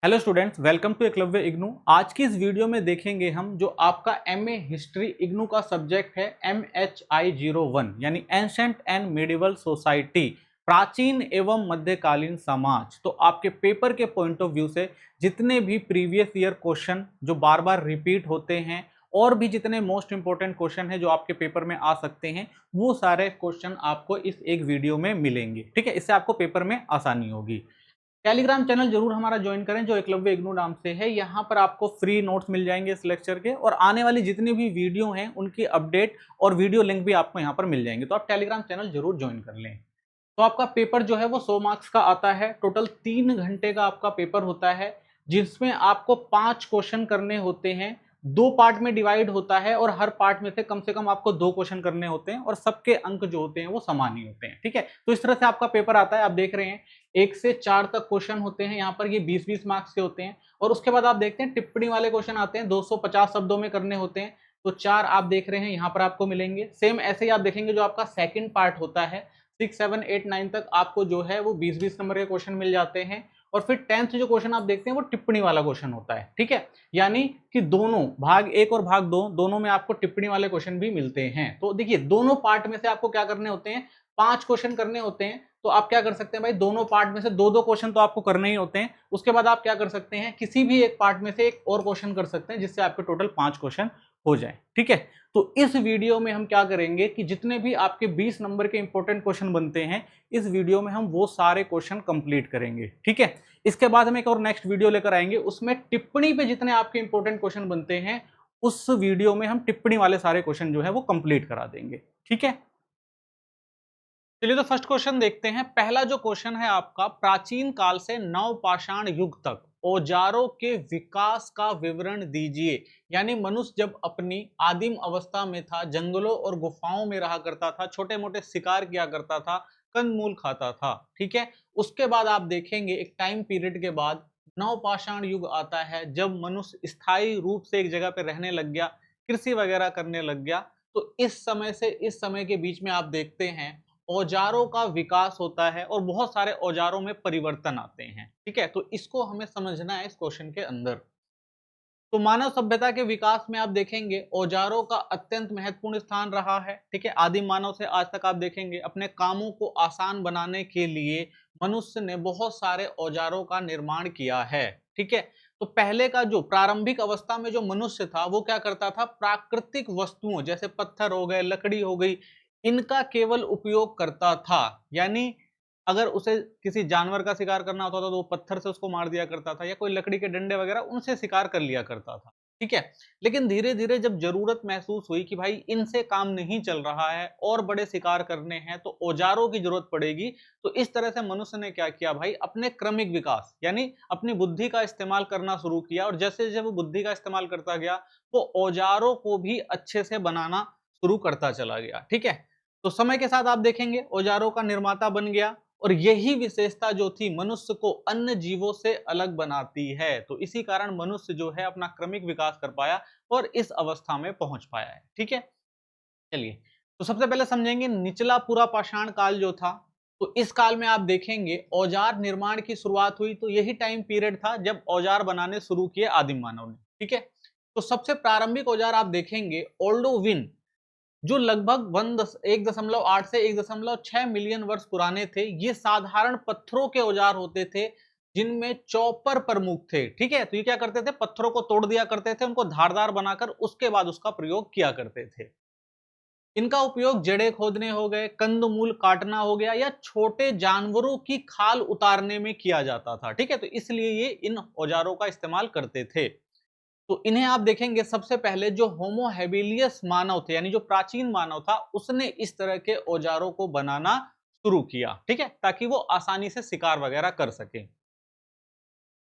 Hello students, welcome to Eklavya IGNOU. आज की इस वीडियो में देखेंगे हम जो आपका एमए हिस्ट्री इग्नू का सब्जेक्ट है MHI01 यानी एंशंट एंड मिडिवल सोसाइटी, प्राचीन एवं मध्यकालीन समाज। तो आपके पेपर के पॉइंट ऑफ व्यू से जितने भी प्रीवियस ईयर क्वेश्चन जो बार बार रिपीट होते हैं और भी जितने मोस्ट इंपॉर्टेंट क्वेश्चन है जो आपके पेपर में आ सकते हैं, वो सारे क्वेश्चन आपको इस एक वीडियो में मिलेंगे। ठीक है, इससे आपको पेपर में आसानी होगी। टेलीग्राम चैनल जरूर हमारा ज्वाइन करें जो एकलव्य इग्नू नाम से है। यहाँ पर आपको फ्री नोट्स मिल जाएंगे इस लेक्चर के, और आने वाली जितनी भी वीडियो हैं उनकी अपडेट और वीडियो लिंक भी आपको यहाँ पर मिल जाएंगे। तो आप टेलीग्राम चैनल जरूर ज्वाइन कर लें। तो आपका पेपर जो है वो 100 मार्क्स का आता है। टोटल 3 घंटे का आपका पेपर होता है, जिसमें आपको 5 क्वेश्चन करने होते हैं। 2 पार्ट में डिवाइड होता है और हर पार्ट में से कम आपको 2 क्वेश्चन करने होते हैं, और सबके अंक जो होते हैं वो समान ही होते हैं। ठीक है, तो इस तरह से आपका पेपर आता है। आप देख रहे हैं 1 से 4 तक क्वेश्चन होते हैं यहाँ पर, ये 20-20 मार्क्स के होते हैं। और उसके बाद आप देखते हैं टिप्पणी वाले क्वेश्चन आते हैं, 250 शब्दों में करने होते हैं। तो 4 आप देख रहे हैं यहाँ पर आपको मिलेंगे। सेम ऐसे ही आप देखेंगे जो आपका सेकंड पार्ट होता है, 6, 7, 8, 9 तक आपको जो है वो 20-20 नंबर के क्वेश्चन मिल जाते हैं। और फिर 10th जो क्वेश्चन आप देखते हैं वो टिप्पणी वाला क्वेश्चन होता है। ठीक है, यानी कि दोनों भाग 1 और भाग 2 दोनों में आपको टिप्पणी वाले क्वेश्चन भी मिलते हैं। तो देखिए, दोनों पार्ट में से आपको क्या करने होते हैं, 5 क्वेश्चन करने होते हैं। तो आप क्या कर सकते हैं भाई, दोनों पार्ट में से 2-2 क्वेश्चन तो आपको करने ही होते हैं। उसके बाद आप क्या कर सकते हैं, किसी भी एक पार्ट में से एक और क्वेश्चन कर सकते हैं, जिससे आपके टोटल 5 क्वेश्चन हो जाए। ठीक है, तो इस वीडियो में हम क्या करेंगे कि जितने भी आपके 20 नंबर के इंपॉर्टेंट क्वेश्चन बनते हैं, इस वीडियो में हम वो सारे क्वेश्चन कंप्लीट करेंगे। ठीक है, इसके बाद हम एक और नेक्स्ट वीडियो लेकर आएंगे, उसमें टिप्पणी पे जितने आपके इंपॉर्टेंट क्वेश्चन बनते हैं, उस वीडियो में हम टिप्पणी वाले सारे क्वेश्चन जो है वो कंप्लीट करा देंगे। ठीक है, चलिए तो फर्स्ट क्वेश्चन देखते हैं। पहला जो क्वेश्चन है आपका, प्राचीन काल से नवपाषाण युग तक औजारों के विकास का विवरण दीजिए। यानी मनुष्य जब अपनी आदिम अवस्था में था, जंगलों और गुफाओं में रहा करता था, छोटे मोटे शिकार किया करता था, कंदमूल खाता था। ठीक है, उसके बाद आप देखेंगे एक टाइम पीरियड के बाद नवपाषाण युग आता है, जब मनुष्य स्थायी रूप से एक जगह पे रहने लग गया, कृषि वगैरह करने लग गया। तो इस समय से इस समय के बीच में आप देखते हैं औजारों का विकास होता है और बहुत सारे औजारों में परिवर्तन आते हैं। ठीक है, तो इसको हमें समझना है इस क्वेश्चन के अंदर। तो मानव सभ्यता के विकास में आप देखेंगे औजारों का अत्यंत महत्वपूर्ण स्थान रहा है। ठीक है, आदिम मानव से आज तक आप देखेंगे अपने कामों को आसान बनाने के लिए मनुष्य ने बहुत सारे औजारों का निर्माण किया है। ठीक है, तो पहले का जो प्रारंभिक अवस्था में जो मनुष्य था वो क्या करता था, प्राकृतिक वस्तुओं जैसे पत्थर हो गए, लकड़ी हो गई, इनका केवल उपयोग करता था। यानी अगर उसे किसी जानवर का शिकार करना होता था तो वो पत्थर से उसको मार दिया करता था, या कोई लकड़ी के डंडे वगैरह उनसे शिकार कर लिया करता था। ठीक है, लेकिन धीरे धीरे जब जरूरत महसूस हुई कि भाई इनसे काम नहीं चल रहा है और बड़े शिकार करने हैं तो औजारों की जरूरत पड़ेगी, तो इस तरह से मनुष्य ने क्या किया भाई, अपने क्रमिक विकास यानी अपनी बुद्धि का इस्तेमाल करना शुरू किया। और जैसे जैसे वो बुद्धि का इस्तेमाल करता गया, वो औजारों को भी अच्छे से बनाना शुरू करता चला गया। ठीक है, तो समय के साथ आप देखेंगे औजारों का निर्माता बन गया, और यही विशेषता जो थी मनुष्य को अन्य जीवों से अलग बनाती है। तो इसी कारण मनुष्य जो है अपना क्रमिक विकास कर पाया और इस अवस्था में पहुंच पाया है। ठीक है, चलिए तो सबसे पहले समझेंगे निचला पूरा पाषाण काल जो था। तो इस काल में आप देखेंगे औजार निर्माण की शुरुआत हुई। तो यही टाइम पीरियड था जब औजार बनाने शुरू किए आदिम मानव ने। ठीक है, तो सबसे प्रारंभिक औजार आप देखेंगे ओल्डोविन, जो लगभग 1.8 से 1.6 मिलियन वर्ष पुराने थे। ये साधारण पत्थरों के औजार होते थे, जिनमें चॉपर प्रमुख थे। ठीक है, तो ये क्या करते थे, पत्थरों को तोड़ दिया करते थे, उनको धारदार बनाकर उसके बाद उसका प्रयोग किया करते थे। इनका उपयोग जड़ें खोदने हो गए, कंदमूल काटना हो गया, या छोटे जानवरों की खाल उतारने में किया जाता था। ठीक है, तो इसलिए ये इन औजारों का इस्तेमाल करते थे। तो इन्हें आप देखेंगे सबसे पहले जो होमो हेबिलियस मानव थे, यानी जो प्राचीन मानव था, उसने इस तरह के औजारों को बनाना शुरू किया। ठीक है, ताकि वो आसानी से शिकार वगैरह कर सके।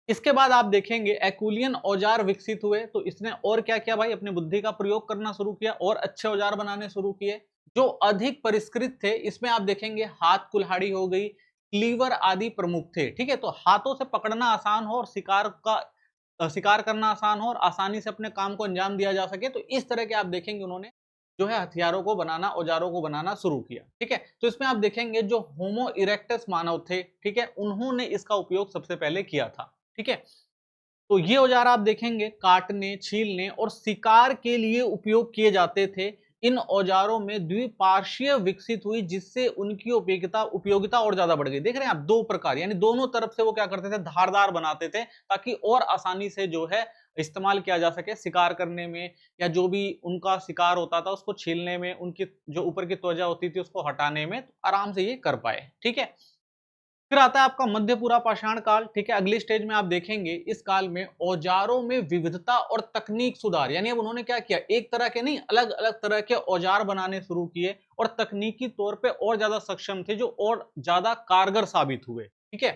इसके बाद आप देखेंगे एक्यूलियन औजार विकसित हुए। तो इसने और क्या किया भाई, अपनी बुद्धि का प्रयोग करना शुरू किया और अच्छे औजार बनाने शुरू किए जो अधिक परिष्कृत थे। इसमें आप देखेंगे हाथ कुल्हाड़ी हो गई, क्लीवर आदि प्रमुख थे। ठीक है, तो हाथों से पकड़ना आसान हो और शिकार करना आसान हो और आसानी से अपने काम को अंजाम दिया जा सके। तो इस तरह के आप देखेंगे उन्होंने जो है हथियारों को बनाना, औजारों को बनाना शुरू किया। ठीक है, तो इसमें आप देखेंगे जो होमो इरेक्टस मानव थे, ठीक है, उन्होंने इसका उपयोग सबसे पहले किया था। ठीक है, तो ये औजार आप देखेंगे काटने, छीलने और शिकार के लिए उपयोग किए जाते थे। इन औजारों में द्विपार्श्वीय विकसित हुई, जिससे उनकी उपयोगिता उपयोगिता और ज्यादा बढ़ गई। देख रहे हैं आप, दो प्रकार, यानी दोनों तरफ से वो क्या करते थे, धारदार बनाते थे, ताकि और आसानी से जो है इस्तेमाल किया जा सके शिकार करने में, या जो भी उनका शिकार होता था उसको छीलने में, उनकी जो ऊपर की त्वचा होती थी उसको हटाने में, तो आराम से ये कर पाए। ठीक है। फिर आता है आपका मध्यपुरा पाषाण काल। ठीक है, अगली स्टेज में आप देखेंगे इस काल में औजारों में विविधता और तकनीक सुधार, यानी अब उन्होंने क्या किया, एक तरह के नहीं, अलग अलग तरह के औजार बनाने शुरू किए और तकनीकी तौर पे और ज्यादा सक्षम थे, जो और ज्यादा कारगर साबित हुए। ठीक है।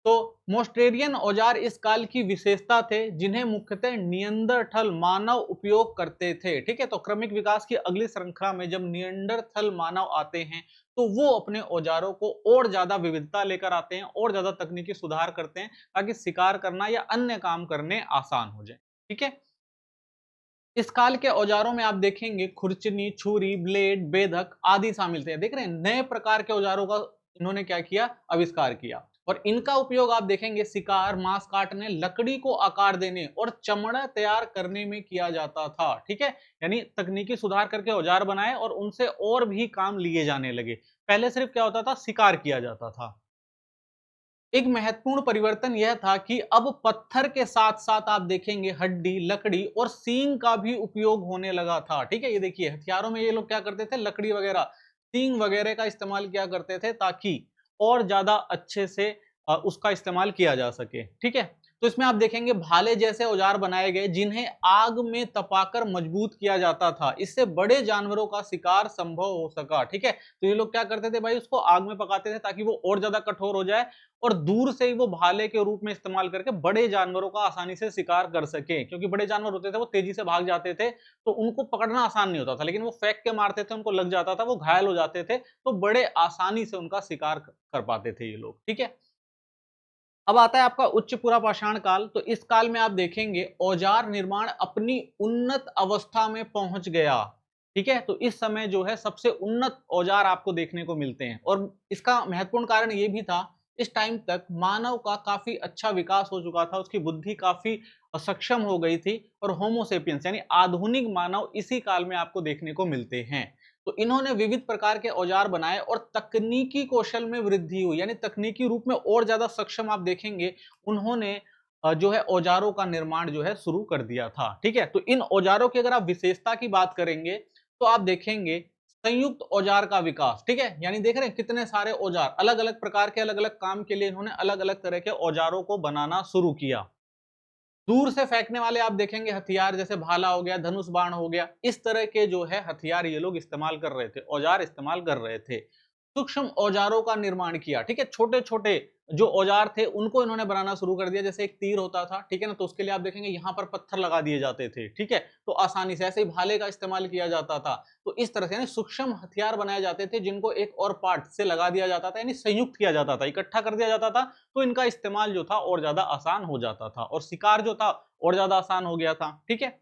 तो मोस्टेरियन औजार इस काल की विशेषता थे, जिन्हें मुख्यतः नियंदरथल मानव उपयोग करते थे। ठीक है। तो क्रमिक विकास की अगली श्रृंखला में जब नियंडरथल मानव आते हैं, तो वो अपने औजारों को और ज्यादा विविधता लेकर आते हैं, और ज्यादा तकनीकी सुधार करते हैं, ताकि शिकार करना या अन्य काम करने आसान हो जाए। ठीक है। इस काल के औजारों में आप देखेंगे खुरचनी, छुरी, ब्लेड, बेधक आदि शामिल थे। देख रहे हैं, नए प्रकार के औजारों का इन्होंने क्या किया, आविष्कार किया, और इनका उपयोग आप देखेंगे शिकार, मांस काटने, लकड़ी को आकार देने और चमड़ा तैयार करने में किया जाता था। ठीक है। यानी तकनीकी सुधार करके औजार बनाए और उनसे और भी काम लिए जाने लगे। पहले सिर्फ क्या होता था, शिकार किया जाता था। एक महत्वपूर्ण परिवर्तन यह था कि अब पत्थर के साथ साथ आप देखेंगे हड्डी, लकड़ी और सींग का भी उपयोग होने लगा था। ठीक है। ये देखिए, हथियारों में ये लोग क्या करते थे, लकड़ी वगैरह, सींग वगैरह का इस्तेमाल किया करते थे, ताकि और ज्यादा अच्छे से उसका इस्तेमाल किया जा सके। ठीक है। तो इसमें आप देखेंगे भाले जैसे औजार बनाए गए, जिन्हें आग में तपाकर मजबूत किया जाता था। इससे बड़े जानवरों का शिकार संभव हो सका। ठीक है। तो ये लोग क्या करते थे भाई, उसको आग में पकाते थे ताकि वो और ज्यादा कठोर हो जाए, और दूर से ही वो भाले के रूप में इस्तेमाल करके बड़े जानवरों का आसानी से शिकार कर सके। क्योंकि बड़े जानवर होते थे वो तेजी से भाग जाते थे, तो उनको पकड़ना आसान नहीं होता था, लेकिन वो फेंक के मारते थे, उनको लग जाता था, वो घायल हो जाते थे, तो बड़े आसानी से उनका शिकार कर पाते थे ये लोग। ठीक है। अब आता है आपका उच्च पुरा पाषाण काल। तो इस काल में आप देखेंगे औजार निर्माण अपनी उन्नत अवस्था में पहुंच गया। ठीक है। तो इस समय जो है सबसे उन्नत औजार आपको देखने को मिलते हैं, और इसका महत्वपूर्ण कारण ये भी था, इस टाइम तक मानव का काफी अच्छा विकास हो चुका था, उसकी बुद्धि काफी सक्षम हो गई थी, और होमोसेपियंस यानी आधुनिक मानव इसी काल में आपको देखने को मिलते हैं। तो इन्होंने विविध प्रकार के औजार बनाए और तकनीकी कौशल में वृद्धि हुई, यानी तकनीकी रूप में और ज्यादा सक्षम आप देखेंगे, उन्होंने जो है औजारों का निर्माण जो है शुरू कर दिया था। ठीक है। तो इन औजारों की अगर आप विशेषता की बात करेंगे, तो आप देखेंगे संयुक्त औजार का विकास। ठीक है। यानी देख रहे हैं कितने सारे औजार, अलग अलग प्रकार के, अलग अलग काम के लिए इन्होंने अलग अलग तरह के औजारों को बनाना शुरू किया। दूर से फेंकने वाले आप देखेंगे हथियार, जैसे भाला हो गया, धनुष बाण हो गया, इस तरह के जो है हथियार ये लोग इस्तेमाल कर रहे थे, औजार इस्तेमाल कर रहे थे। सूक्ष्म औजारों का निर्माण किया। ठीक है। छोटे छोटे जो औजार थे उनको इन्होंने बनाना शुरू कर दिया, जैसे एक तीर होता था, ठीक है ना, तो उसके लिए आप देखेंगे यहाँ पर पत्थर लगा दिए जाते थे। ठीक है। तो आसानी से, ऐसे ही भाले का इस्तेमाल किया जाता था। तो इस तरह से यानी सूक्ष्म हथियार बनाए जाते थे, जिनको एक और पार्ट से लगा दिया जाता था, यानी संयुक्त किया जाता था, इकट्ठा कर दिया जाता था, तो इनका इस्तेमाल जो था और ज्यादा आसान हो जाता था, और शिकार जो था और ज्यादा आसान हो गया था। ठीक है।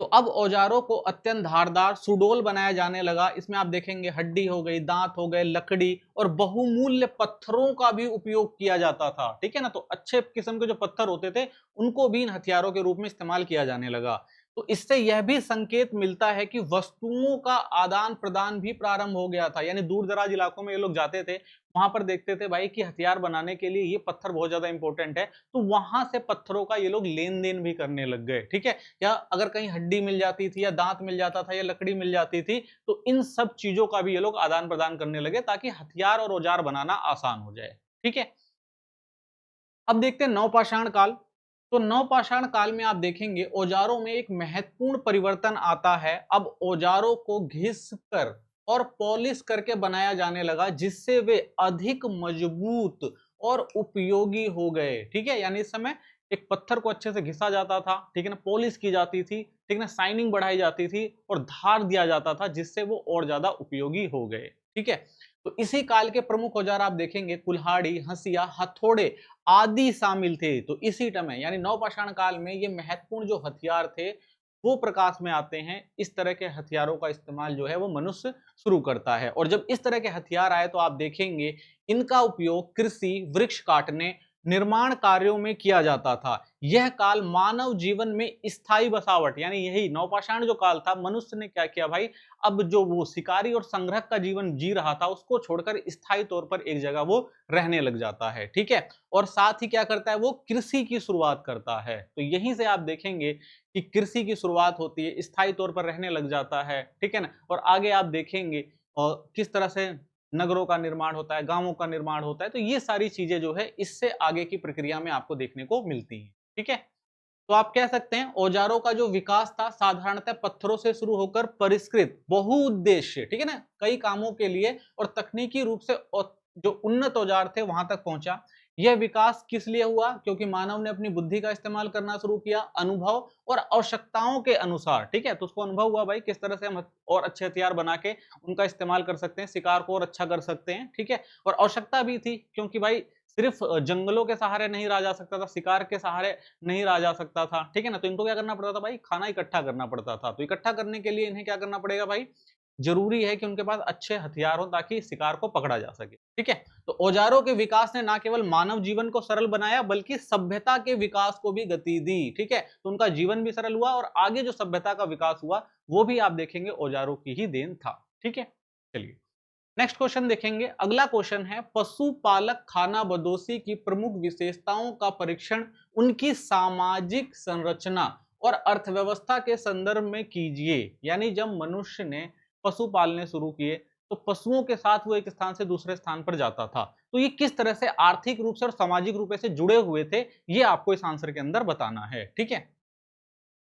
तो अब औजारों को अत्यंत धारदार सुडोल बनाया जाने लगा। इसमें आप देखेंगे हड्डी हो गई, दांत हो गए, लकड़ी और बहुमूल्य पत्थरों का भी उपयोग किया जाता था। ठीक है ना। तो अच्छे किस्म के जो पत्थर होते थे, उनको भी इन हथियारों के रूप में इस्तेमाल किया जाने लगा। तो इससे यह भी संकेत मिलता है कि वस्तुओं का आदान प्रदान भी प्रारंभ हो गया था। यानी दूर दराज इलाकों में ये लोग जाते थे, वहां पर देखते थे भाई कि हथियार बनाने के लिए ये पत्थर बहुत ज्यादा इंपॉर्टेंट है, तो वहां से पत्थरों का ये लोग लेन देन भी करने लग गए। ठीक है। या अगर कहीं हड्डी मिल जाती थी, या दांत मिल जाता था, या लकड़ी मिल जाती थी, तो इन सब चीजों का भी ये लोग आदान प्रदान करने लगे, ताकि हथियार और औजार बनाना आसान हो जाए। ठीक है। अब देखते हैं नवपाषाण काल। तो नवपाषाण काल में आप देखेंगे औजारों में एक महत्वपूर्ण परिवर्तन आता है। अब औजारों को घिस कर और पॉलिश करके बनाया जाने लगा, जिससे वे अधिक मजबूत और उपयोगी हो गए। ठीक है। यानी इस समय एक पत्थर को अच्छे से घिसा जाता था, ठीक है ना, पॉलिश की जाती थी, ठीक है ना, शाइनिंग बढ़ाई जाती थी और धार दिया जाता था, जिससे वो और ज्यादा उपयोगी हो गए। ठीक है। तो इसी काल के प्रमुख औजार आप देखेंगे कुल्हाड़ी, हंसिया, हथौड़े आदि शामिल थे। तो इसी समय यानी नवपाषाण काल में ये महत्वपूर्ण जो हथियार थे, वो प्रकाश में आते हैं। इस तरह के हथियारों का इस्तेमाल जो है वो मनुष्य शुरू करता है, और जब इस तरह के हथियार आए, तो आप देखेंगे इनका उपयोग कृषि, वृक्ष काटने, निर्माण कार्यों में किया जाता था। यह काल मानव जीवन में स्थायी बसावट, यानी यही नवपाषाण जो काल था, मनुष्य ने क्या किया भाई, अब जो वो शिकारी और संग्रहक का जीवन जी रहा था उसको छोड़कर स्थायी तौर पर एक जगह वो रहने लग जाता है। ठीक है, और साथ ही क्या करता है, वो कृषि की शुरुआत करता है। तो यहीं से आप देखेंगे कि कृषि की शुरुआत होती है, स्थायी तौर पर रहने लग जाता है। ठीक है ना, और आगे आप देखेंगे और किस तरह से नगरों का निर्माण होता है, गांवों का निर्माण होता है। तो ये सारी चीजें जो है इससे आगे की प्रक्रिया में आपको देखने को मिलती हैं। ठीक है, तो आप कह सकते हैं औजारों का जो विकास था साधारणतः पत्थरों से शुरू होकर परिष्कृत बहुउद्देश्य, ठीक है ना, कई कामों के लिए और तकनीकी रूप से जो उन्नत औजार थे वहां तक पहुंचा। यह विकास किस लिए हुआ? क्योंकि मानव ने अपनी बुद्धि का इस्तेमाल करना शुरू किया, अनुभव और आवश्यकताओं के अनुसार। ठीक है, तो उसको अनुभव हुआ भाई किस तरह से हम और अच्छे हथियार बना के उनका इस्तेमाल कर सकते हैं, शिकार को और अच्छा कर सकते हैं। ठीक है, और आवश्यकता भी थी क्योंकि भाई सिर्फ जंगलों के सहारे नहीं रहा जा सकता था, शिकार के सहारे नहीं रहा जा सकता था। ठीक है ना, तो इनको क्या करना पड़ता था भाई, खाना इकट्ठा करना पड़ता था। तो इकट्ठा करने के लिए इन्हें क्या करना पड़ेगा भाई, जरूरी है कि उनके पास अच्छे हथियार हो ताकि शिकार को पकड़ा जा सके। ठीक है, तो औजारों के विकास ने न केवल मानव जीवन को सरल बनाया बल्कि सभ्यता के विकास को भी गति दी। ठीक है, तो उनका जीवन भी सरल हुआ और आगे जो सभ्यता का विकास हुआ वो भी आप देखेंगे औजारों की ही देन था। ठीक है, चलिए नेक्स्ट क्वेश्चन देखेंगे। अगला क्वेश्चन है, पशुपालक खानाबदोशी की प्रमुख विशेषताओं का परीक्षण उनकी सामाजिक संरचना और अर्थव्यवस्था के संदर्भ में कीजिए। यानी जब मनुष्य ने पशु पालने शुरू किए तो पशुओं के साथ वो एक स्थान से दूसरे स्थान पर जाता था, तो ये किस तरह से आर्थिक रूप से और सामाजिक रूप से जुड़े हुए थे, ये आपको इस आंसर के अंदर बताना है। ठीक है,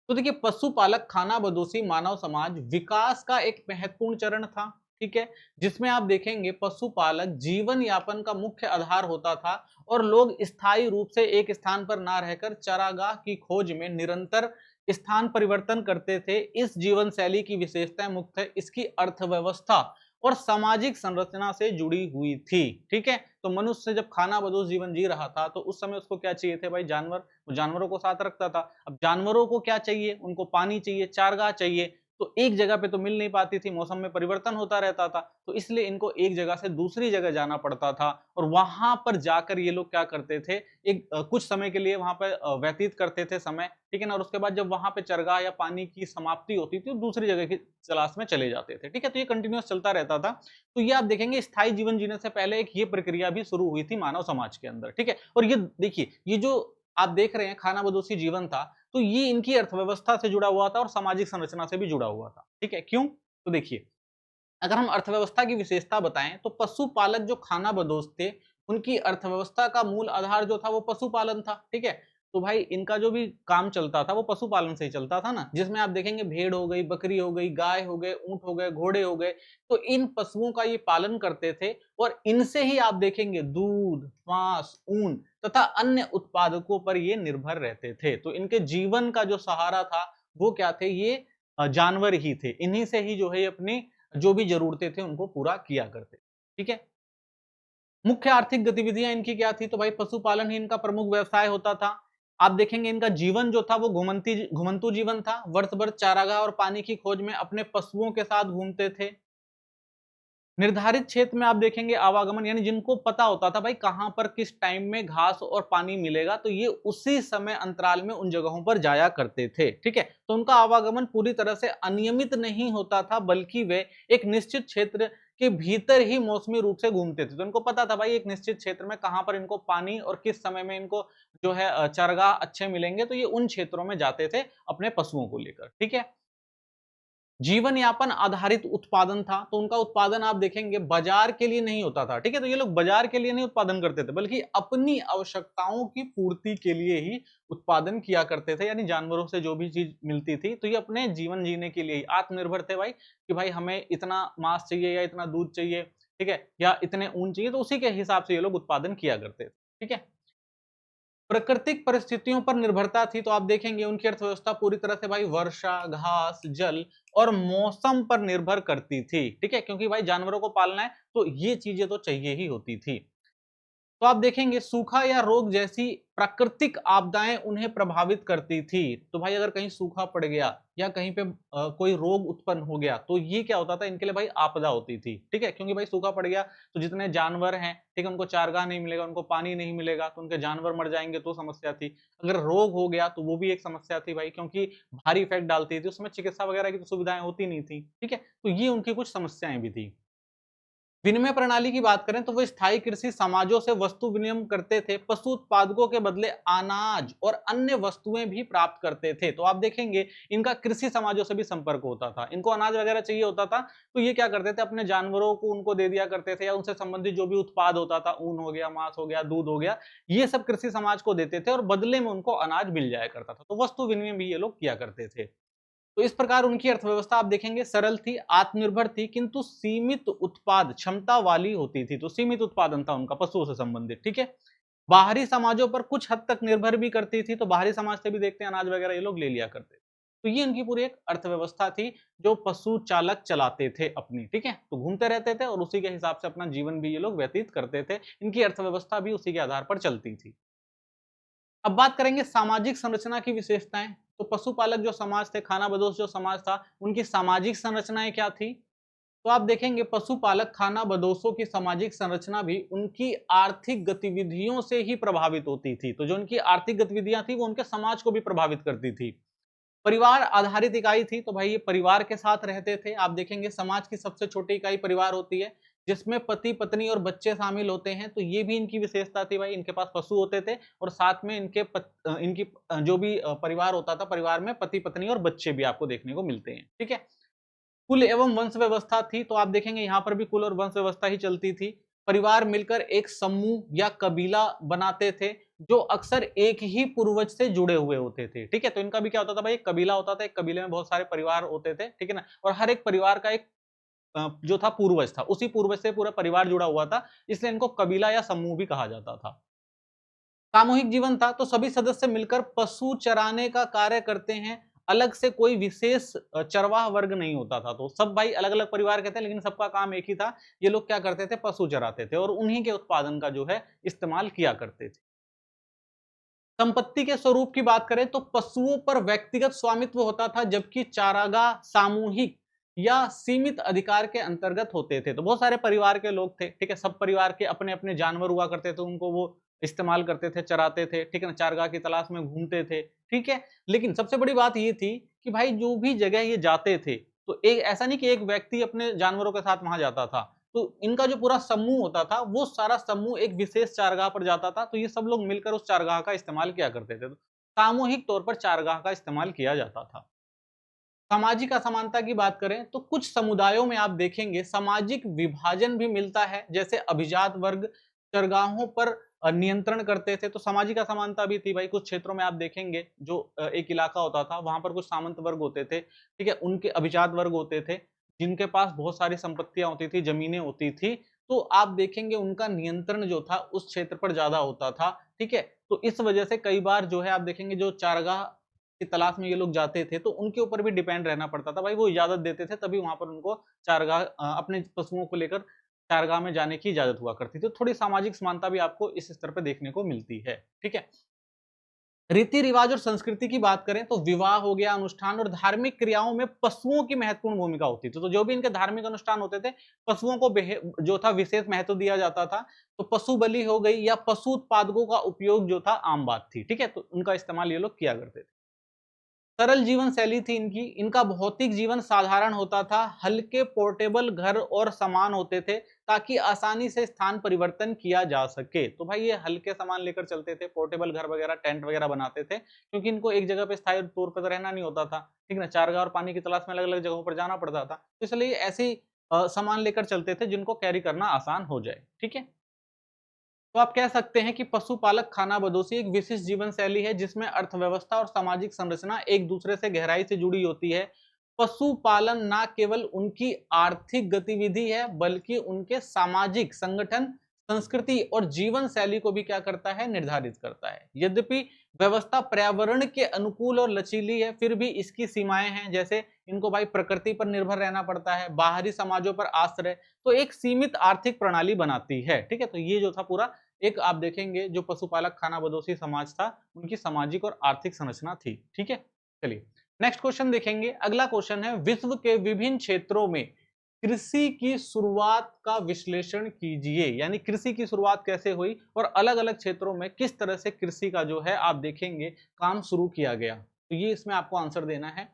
तो देखिए पशुपालक खानाबदोशी मानव समाज विकास का एक महत्वपूर्ण चरण था। ठीक है, जिसमें आप देखेंगे पशुपालक जीवन यापन का मुख्य आधार होता था और लोग स्थायी रूप से एक स्थान पर ना रहकर चारागाह की खोज में निरंतर स्थान परिवर्तन करते थे। इस जीवन शैली की विशेषताएं मुख्यतः इसकी अर्थव्यवस्था और सामाजिक संरचना से जुड़ी हुई थी। ठीक है, तो मनुष्य जब खानाबदोश जीवन जी रहा था तो उस समय उसको क्या चाहिए थे भाई, जानवर, वो जानवरों को साथ रखता था। अब जानवरों को क्या चाहिए, उनको पानी चाहिए, चारगाह चाहिए, तो एक जगह पे तो मिल नहीं पाती थी, मौसम में परिवर्तन होता रहता था, तो इसलिए इनको एक जगह से दूसरी जगह जाना पड़ता था और वहां पर जाकर ये लोग क्या करते थे, एक कुछ समय के लिए वहां पर व्यतीत करते थे समय। ठीक है ना, और उसके बाद जब वहां पे चरगाह या पानी की समाप्ति होती थी तो दूसरी जगह की तलाश में चले जाते थे। ठीक है, तो ये कंटिन्यूअस चलता रहता था। तो ये आप देखेंगे स्थायी जीवन जीने से पहले एक ये प्रक्रिया भी शुरू हुई थी मानव समाज के अंदर। ठीक है, और ये देखिए ये जो आप देख रहे हैं खानाबदोशी जीवन था, तो ये इनकी अर्थव्यवस्था से जुड़ा हुआ था और सामाजिक संरचना से भी जुड़ा हुआ था। ठीक है, क्यों? तो देखिए अगर हम अर्थव्यवस्था की विशेषता बताएं तो पशुपालक जो खानाबदोश थे उनकी अर्थव्यवस्था का मूल आधार जो था वो पशुपालन था। ठीक है, तो भाई इनका जो भी काम चलता था वो पशुपालन से ही चलता था ना, जिसमें आप देखेंगे भेड़ हो गई, बकरी हो गई, गाय हो गए, ऊंट हो गए, घोड़े हो गए, तो इन पशुओं का ये पालन करते थे और इनसे ही आप देखेंगे दूध, मांस, ऊन तथा अन्य उत्पादकों पर ये निर्भर रहते थे। तो इनके जीवन का जो सहारा था वो क्या थे, ये जानवर ही थे। इन्हीं से ही जो है अपनी जो भी जरूरतें थे उनको पूरा किया करते। ठीक है, मुख्य आर्थिक गतिविधियां इनकी क्या थी, तो भाई पशुपालन ही इनका प्रमुख व्यवसाय होता था। आप देखेंगे इनका जीवन जो था वो घुमंतू जीवन था, वर्ष भर चारागाह और पानी की खोज में अपने पशुओं के साथ घूमते थे। निर्धारित क्षेत्र में आप देखेंगे आवागमन, यानी जिनको पता होता था भाई कहां पर किस टाइम में घास और पानी मिलेगा, तो ये उसी समय अंतराल में उन जगहों पर जाया करते थे। ठीक है, तो उनका आवागमन पूरी तरह से अनियमित नहीं होता था बल्कि वे एक निश्चित क्षेत्र के भीतर ही मौसमी रूप से घूमते थे। तो इनको पता था भाई एक निश्चित क्षेत्र में कहां पर इनको पानी और किस समय में इनको जो है चरगाह अच्छे मिलेंगे, तो ये उन क्षेत्रों में जाते थे अपने पशुओं को लेकर। ठीक है, जीवन यापन आधारित उत्पादन था, तो उनका उत्पादन आप देखेंगे बाजार के लिए नहीं होता था। ठीक है, तो ये लोग बाजार के लिए नहीं उत्पादन करते थे बल्कि अपनी आवश्यकताओं की पूर्ति के लिए ही उत्पादन किया करते थे। यानी जानवरों से जो भी चीज मिलती थी तो ये अपने जीवन जीने के लिए ही आत्मनिर्भर थे भाई, कि भाई हमें इतना मांस चाहिए या इतना दूध चाहिए, ठीक है, या इतने ऊन चाहिए, तो उसी के हिसाब से ये लोग उत्पादन किया करते थे। ठीक है, प्राकृतिक परिस्थितियों पर निर्भरता थी, तो आप देखेंगे उनकी अर्थव्यवस्था पूरी तरह से भाई वर्षा, घास, जल और मौसम पर निर्भर करती थी। ठीक है, क्योंकि भाई जानवरों को पालना है तो ये चीजें तो चाहिए ही होती थी। तो आप देखेंगे सूखा या रोग जैसी प्राकृतिक आपदाएं उन्हें प्रभावित करती थी। तो भाई अगर कहीं सूखा पड़ गया या कहीं पे कोई रोग उत्पन्न हो गया तो ये क्या होता था, इनके लिए भाई आपदा होती थी। ठीक है, क्योंकि भाई सूखा पड़ गया तो जितने जानवर हैं, ठीक है, उनको चारगाह नहीं मिलेगा, उनको पानी नहीं मिलेगा, तो उनके जानवर मर जाएंगे, तो समस्या थी। अगर रोग हो गया तो वो भी एक समस्या थी भाई, क्योंकि भारी इफेक्ट डालती थी, उसमें चिकित्सा वगैरह की तो सुविधाएं होती नहीं थी। ठीक है, तो ये उनकी कुछ समस्याएं भी थी। विनिमय प्रणाली की बात करें तो वो स्थायी कृषि समाजों से वस्तु विनिमय करते थे, पशु उत्पादकों के बदले अनाज और अन्य वस्तुएं भी प्राप्त करते थे। तो आप देखेंगे इनका कृषि समाजों से भी संपर्क होता था, इनको अनाज वगैरह चाहिए होता था तो ये क्या करते थे, अपने जानवरों को उनको दे दिया करते थे, या उनसे संबंधित जो भी उत्पाद होता था, ऊन हो गया, मांस हो गया, दूध हो गया, ये सब कृषि समाज को देते थे और बदले में उनको अनाज मिल जाया करता था। तो वस्तु विनिमय भी ये लोग किया करते थे। तो इस प्रकार उनकी अर्थव्यवस्था आप देखेंगे सरल थी, आत्मनिर्भर थी, किंतु सीमित उत्पाद क्षमता वाली होती थी। तो सीमित उत्पादन था उनका पशुओं से संबंधित। ठीक है, बाहरी समाजों पर कुछ हद तक निर्भर भी करती थी, तो बाहरी समाज से भी देखते हैं अनाज वगैरह ये लोग ले लिया करते थे। तो ये इनकी पूरी एक अर्थव्यवस्था थी जो पशु चालक चलाते थे अपनी। ठीक है, तो घूमते रहते थे और उसी के हिसाब से अपना जीवन भी ये लोग व्यतीत करते थे। इनकी अर्थव्यवस्था भी उसी के आधार पर चलती थी। अब बात करेंगे सामाजिक संरचना की विशेषताएं। तो पशुपालक जो समाज थे, खानाबदोश जो समाज था, उनकी सामाजिक संरचनाएं क्या थी? तो आप देखेंगे पशुपालक खानाबदोशों की सामाजिक संरचना भी उनकी आर्थिक गतिविधियों से ही प्रभावित होती थी। तो जो उनकी आर्थिक गतिविधियां थी वो उनके समाज को भी प्रभावित करती थी। परिवार आधारित इकाई थी, तो भाई ये परिवार के साथ रहते थे। आप देखेंगे समाज की सबसे छोटी इकाई परिवार होती है, जिसमें पति पत्नी और बच्चे शामिल होते हैं। तो ये भी इनकी विशेषता थी भाई, इनके पास पशु होते थे और साथ में जो भी परिवार होता था, परिवार में पति पत्नी और बच्चे भी आपको देखने को मिलते हैं। ठीक है, कुल एवं वंश व्यवस्था थी। तो आप देखेंगे यहाँ पर भी कुल और वंश व्यवस्था ही चलती थी। परिवार मिलकर एक समूह या कबीला बनाते थे, जो अक्सर एक ही पूर्वज से जुड़े हुए होते थे। ठीक है, तो इनका भी क्या होता था भाई, एक कबीला होता था, एक कबीले में बहुत सारे परिवार होते थे। ठीक है ना, और हर एक परिवार का एक जो था पूर्वज था, उसी पूर्वज से पूरा परिवार जुड़ा हुआ था, इसलिए इनको कबीला या समूह भी कहा जाता था। सामूहिक जीवन था, तो सभी सदस्य मिलकर पशु चराने का कार्य करते हैं। अलग से कोई विशेष चरवाह वर्ग नहीं होता था। तो सब भाई अलग अलग परिवार के थे, लेकिन सबका काम एक ही था। ये लोग क्या करते थे, पशु चराते थे और उन्हीं के उत्पादन का जो है इस्तेमाल किया करते थे। संपत्ति के स्वरूप की बात करें तो पशुओं पर व्यक्तिगत स्वामित्व होता था, जबकि चारागाह सामूहिक या सीमित अधिकार के अंतर्गत होते थे। तो बहुत सारे परिवार के लोग थे। ठीक है, सब परिवार के अपने अपने जानवर हुआ करते थे, उनको वो इस्तेमाल करते थे, चराते थे। ठीक है ना, चारगाह की तलाश में घूमते थे। ठीक है, लेकिन सबसे बड़ी बात ये थी कि भाई जो भी जगह ये जाते थे, तो एक ऐसा नहीं कि एक व्यक्ति अपने जानवरों के साथ वहां जाता था। तो इनका जो पूरा समूह होता था, वो सारा समूह एक विशेष चारगाह पर जाता था। तो ये सब लोग मिलकर उस चारगाह का इस्तेमाल किया करते थे। तो सामूहिक तौर पर चारगाह का इस्तेमाल किया जाता था। सामाजिक असमानता की बात करें तो कुछ समुदायों में आप देखेंगे सामाजिक विभाजन भी मिलता है। जैसे अभिजात वर्ग चरगाहों पर नियंत्रण करते थे, तो सामाजिक असमानता भी थी भाई। कुछ क्षेत्रों में आप देखेंगे जो एक इलाका होता था, वहां पर कुछ सामंत वर्ग होते थे। ठीक है, उनके अभिजात वर्ग होते थे, जिनके पास बहुत सारी संपत्तियां होती थी, जमीनें होती थी। तो आप देखेंगे उनका नियंत्रण जो था उस क्षेत्र पर ज्यादा होता था। ठीक है, तो इस वजह से कई बार जो है आप देखेंगे जो चारगाह की तलाश में ये लोग जाते थे, तो उनके ऊपर भी डिपेंड रहना पड़ता था भाई। वो इजाजत देते थे तभी वहां पर उनको चारगाह अपने पशुओं को लेकर चारगाह में जाने की इजाजत हुआ करती थी। तो थोड़ी सामाजिक समानता भी आपको इस स्तर पर देखने को मिलती है। ठीक है, रीति रिवाज और संस्कृति की बात करें तो विवाह हो गया, अनुष्ठान और धार्मिक क्रियाओं में पशुओं की महत्वपूर्ण भूमिका होती थी। तो जो भी इनके धार्मिक अनुष्ठान होते थे, पशुओं को जो था विशेष महत्व दिया जाता था। तो पशु बलि हो गई या पशु उत्पादकों का उपयोग जो था आम बात थी। ठीक है, तो उनका इस्तेमाल ये लोग किया करते थे। सरल जीवन शैली थी इनकी। इनका भौतिक जीवन साधारण होता था, हल्के पोर्टेबल घर और सामान होते थे, ताकि आसानी से स्थान परिवर्तन किया जा सके। तो भाई ये हल्के सामान लेकर चलते थे, पोर्टेबल घर वगैरह, टेंट वगैरह बनाते थे, क्योंकि इनको एक जगह पे स्थायी तौर पर रहना नहीं होता था। ठीक है ना, चारगाह और पानी की तलाश में अलग अलग जगहों पर जाना पड़ता था। तो इसलिए ऐसे ही सामान लेकर चलते थे जिनको कैरी करना आसान हो जाए। ठीक है, तो आप कह सकते हैं कि पशुपालक खानाबदोशी एक विशिष्ट जीवन शैली है, जिसमें अर्थव्यवस्था और सामाजिक संरचना एक दूसरे से गहराई से जुड़ी होती है। पशुपालन ना केवल उनकी आर्थिक गतिविधि है, बल्कि उनके सामाजिक संगठन, संस्कृति और जीवन शैली को भी क्या करता है, निर्धारित करता है। यद्यपि व्यवस्था पर्यावरण के अनुकूल और लचीली है, फिर भी इसकी सीमाएं हैं। जैसे इनको भाई प्रकृति पर निर्भर रहना पड़ता है, बाहरी समाजों पर आश्रय, तो एक सीमित आर्थिक प्रणाली बनाती है। ठीक है, तो ये जो था पूरा एक आप देखेंगे जो पशुपालक खाना बदोशी समाज था, उनकी सामाजिक और आर्थिक संरचना थी। ठीक है, चलिए नेक्स्ट क्वेश्चन देखेंगे। अगला क्वेश्चन है, विश्व के विभिन्न क्षेत्रों में कृषि की शुरुआत का विश्लेषण कीजिए। यानी कृषि की शुरुआत कैसे हुई और अलग अलग क्षेत्रों में किस तरह से कृषि का जो है आप देखेंगे काम शुरू किया गया। तो ये इसमें आपको आंसर देना है।